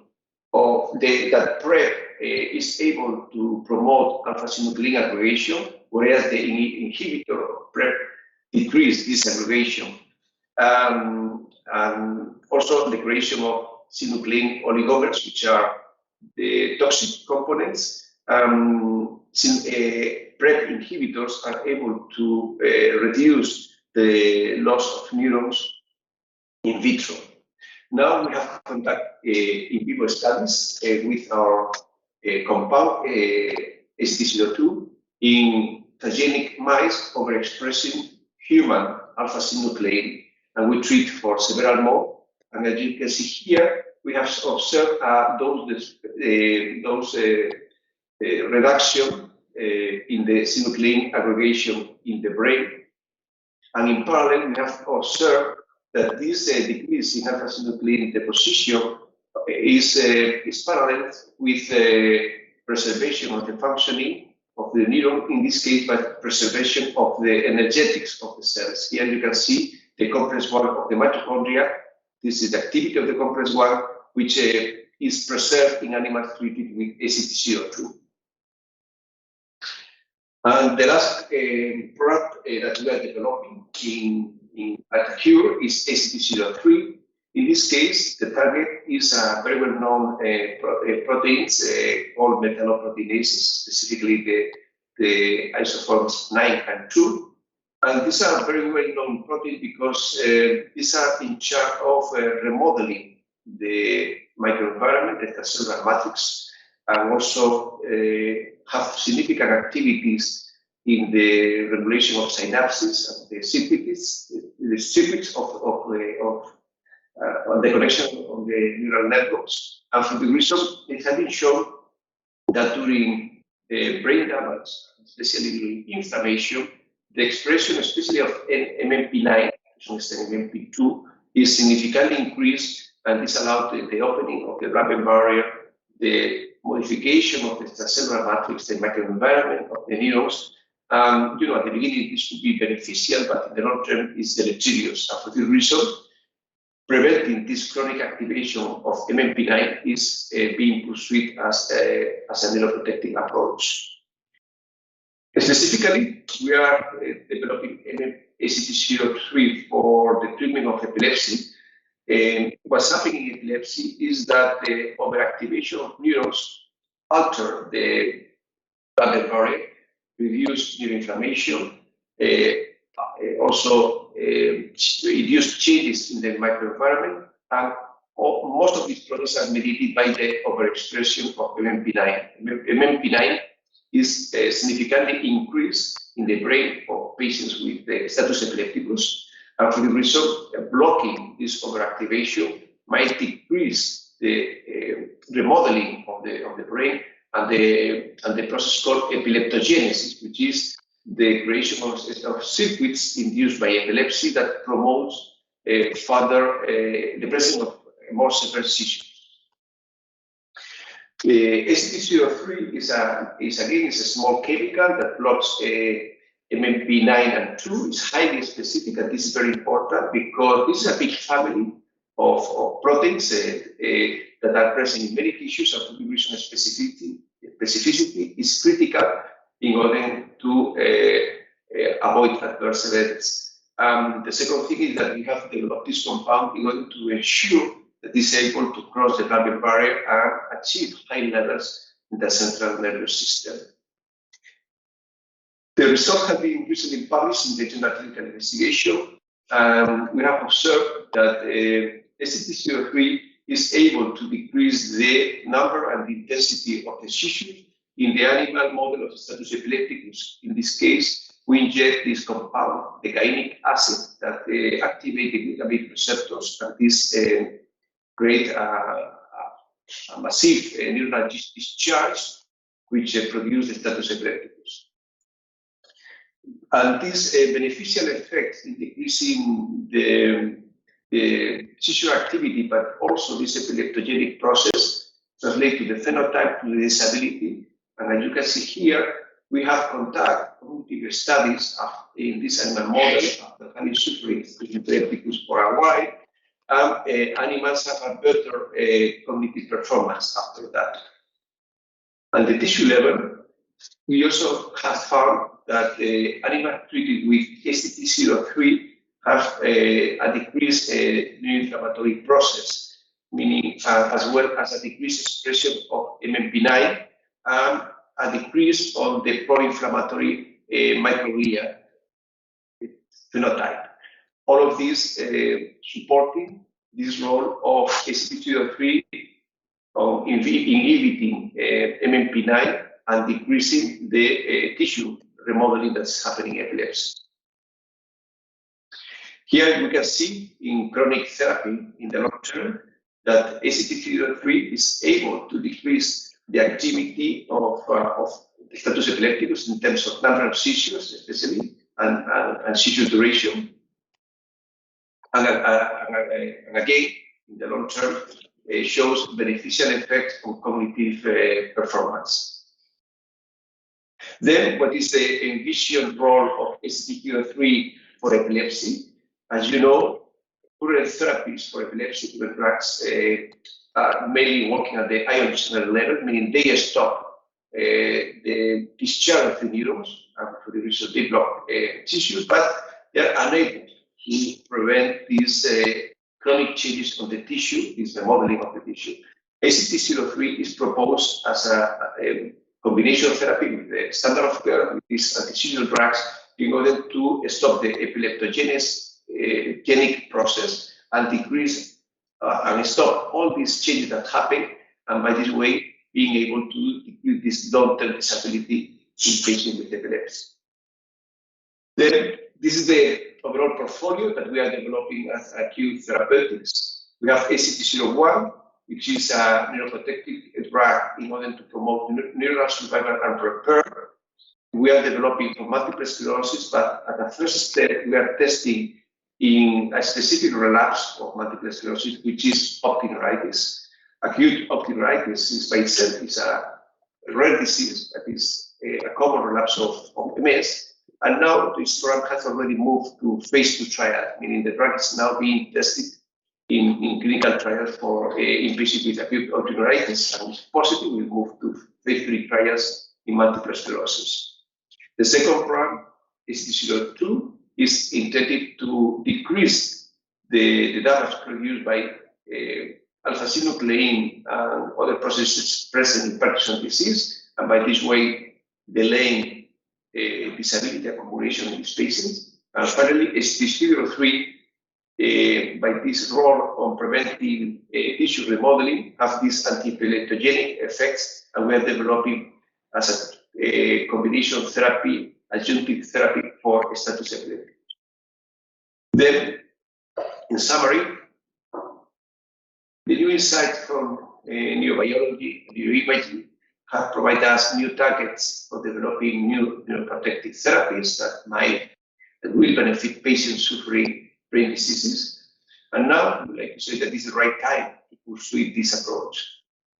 of that PrEP is able to promote alpha-synuclein aggregation, whereas the inhibitor of PrEP decreases this aggregation. And also the creation of synuclein oligomers, which are the toxic components. PrEP inhibitors are able to reduce the loss of neurons in vitro. Now we have conducted in vivo studies with our compound ACT02 in transgenic mice overexpressing human alpha-synuclein, and we treat for several months. And as you can see here, we have observed dose reduction in the synuclein aggregation in the brain. And in parallel, we have observed that this decrease in alpha-synuclein deposition is parallel with preservation of the functioning of the neuron, in this case by preservation of the energetics of the cells. Here you can see the complex 1 of the mitochondria. This is the activity of the complex 1, which is preserved in animals treated with ACT02. And the last product that we are developing at Cure is ACT03. In this case, the target is a very well-known proteins called metalloproteinases, specifically the isoforms 9 and 2. And these are very well-known proteins because these are in charge of remodeling the microenvironment, the extracellular matrix, and also have significant activities in the regulation of synapses and the circuits on the connection of the neural networks. And for the reason, it has been shown that during brain damage, especially during inflammation, the expression, especially of MMP9, MMP2, is significantly increased, and this allowed the opening of the blood-brain barrier, the modification of the extracellular matrix, the microenvironment of the neurons. At the beginning, this could be beneficial, but in the long term, it's deleterious. And for this reason, preventing this chronic activation of MMP9 is being pursued as a neuroprotective approach. Specifically, we are developing ACT03 for the treatment of epilepsy. What's happening in epilepsy is that the overactivation of neurons alter the blood-brain barrier, reduce neuroinflammation, also induce changes in the microenvironment, and most of these processes are mediated by the overexpression of MMP9. MMP9 is significantly increased in the brain of patients with the status epilepticus, and for the reason, blocking this overactivation might decrease the remodeling of the brain and the process called epileptogenesis, which is the creation of circuits induced by epilepsy that promotes further the presence of more severe seizures. ACT03 is again a small chemical that blocks MMP9 and 2. It's highly specific, and this is very important because this is a big family of proteins that are present in many tissues, and for the reason specificity is critical in order to avoid adverse events. The second thing is that we have developed this compound in order to ensure that it's able to cross the blood-brain barrier and achieve high levels in the central nervous system. The results have been recently published in the Journal Clinical Investigation, and we have observed that ACT03 is able to decrease the number and the intensity of the seizures in the animal model of status epilepticus. In this case, we inject this compound, the glycinic acid, that activate the glutamate receptors, and this create a massive neuronal discharge, which produce the status epilepticus. And this beneficial effect in decreasing the seizure activity, but also this epileptogenic process, translate to the phenotype, to the disability. And as you can see here, we have cognitive studies in this animal model after having suffered epilepticus for a while, and animals have a better cognitive performance after that. At the tissue level, we also have found that animals treated with ACT03 have a decreased neuroinflammatory process, meaning as well as a decreased expression of MMP9 and a decrease on the pro-inflammatory microglia phenotype. All of these supporting this role of ACT03 in inhibiting MMP9 and decreasing the tissue remodeling that's happening in epilepsy. Here you can see in chronic therapy in the long term that ACT03 is able to decrease the activity of the status epilepticus in terms of number of seizures, especially, and seizure duration. And again, in the long term, it shows beneficial effect on cognitive performance. Then, what is the envisioned role of ACT03 for epilepsy? As you know, current therapies for epilepsy, current drugs, are mainly working at the ion channel level, meaning they stop the discharge of the neurons, and for the reason they block tissues, but they are unable to prevent these chronic changes on the tissue, this remodeling of the tissue. ACT03 is proposed as a combination therapy with the standard of care with these anti-seizure drugs in order to stop the epileptogenic process and decrease and stop all these changes that happen, and by this way, being able to decrease this long-term disability in patients with epilepsy. Then, this is the overall portfolio that we are developing as acute therapeutics. We have ACT01, which is a neuroprotective drug in order to promote neural survival and repair. We are developing for multiple sclerosis, but at the first step, we are testing in a specific relapse of multiple sclerosis, which is optic neuritis. Acute optic neuritis is by itself is a rare disease that is a common relapse of MS. And now this drug has already moved to phase 2 trial, meaning the drug is now being tested in clinical trials for in patients with acute optic neuritis, and if positive, will move to phase 3 trials in multiple sclerosis. The second drug, ST02, is intended to decrease the damage produced by alpha-synuclein and other processes present in Parkinson's disease, and by this way, delaying disability accumulation in these patients. And finally, ST03, by this role on preventing tissue remodeling, have these anti-epileptogenic effects, and we are developing as a combination therapy, adjunctive therapy for status epilepticus. Then, in summary, the new insights from neurobiology, neuroimaging, have provided us new targets for developing new neuroprotective therapies that will benefit patients suffering brain diseases. And now, I would like to say that this is the right time to pursue this approach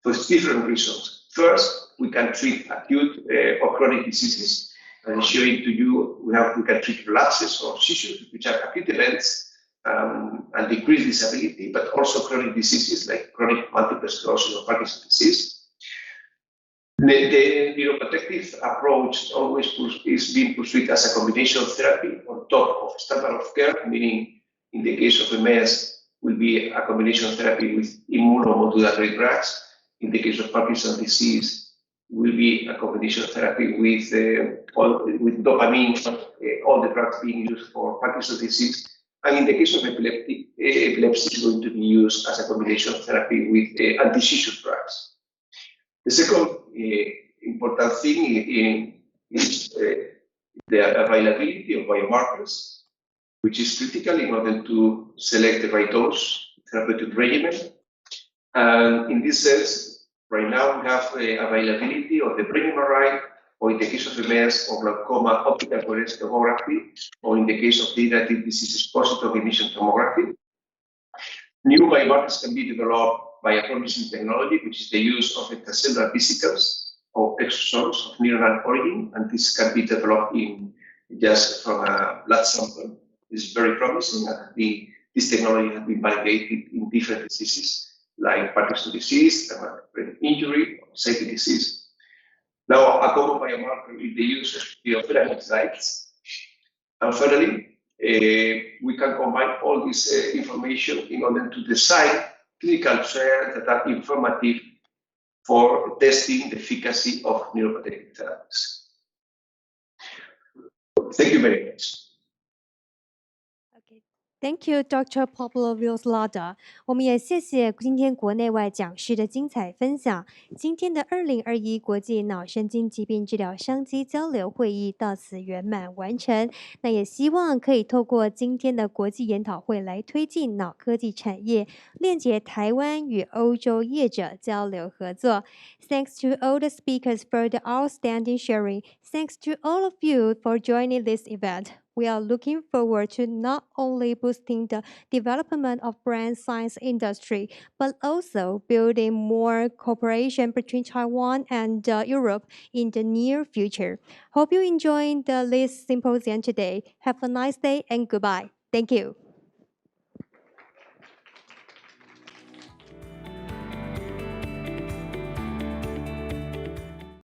for different reasons. First, we can treat acute or chronic diseases. And showing to you, we can treat relapses or seizures, which are acute events, and decrease disability, but also chronic diseases like chronic multiple sclerosis or Parkinson's disease. The neuroprotective approach always is being pursued as a combination therapy on top of standard of care, meaning in the case of MS, will be a combination therapy with immunomodulatory drugs. In the case of Parkinson's disease, will be a combination therapy with dopamine, all the drugs being used for Parkinson's disease. And in the case of epilepsy is going to be used as a combination therapy with anti-seizure drugs. The second important thing is the availability of biomarkers, which is critical in order to select the right dose therapeutic regimen. And in this sense, right now we have the availability of the brain MRI, or in the case of MS or glaucoma, optical coherence tomography, or in the case of degenerative diseases, positive emission tomography. New biomarkers can be developed by a promising technology, which is the use of extracellular vesicles or exosomes of neuronal origin, and this can be developed just from a blood sample. This is very promising, and this technology has been validated in different diseases like Parkinson's disease, brain injury, or safety disease. Now, a common biomarker is the use of theophylline lights. And finally, we can combine all this information in order to design clinical trials that are informative for testing the efficacy of neuroprotective therapies. Thank you very much. Thank you, Dr. Pablo Villalada. 我们也谢谢今天国内外讲师的精彩分享。今天的2021国际脑神经疾病治疗商机交流会议到此圆满完成。那也希望可以透过今天的国际研讨会来推进脑科技产业，链接台湾与欧洲业者交流合作。Thanks to all the speakers for the outstanding sharing. Thanks to all of you for joining this event. We are looking forward to not only boosting the development of brain science industry, but also building more cooperation between Taiwan and Europe in the near future. Hope you enjoyed this symposium today. Have a nice day and goodbye. Thank you.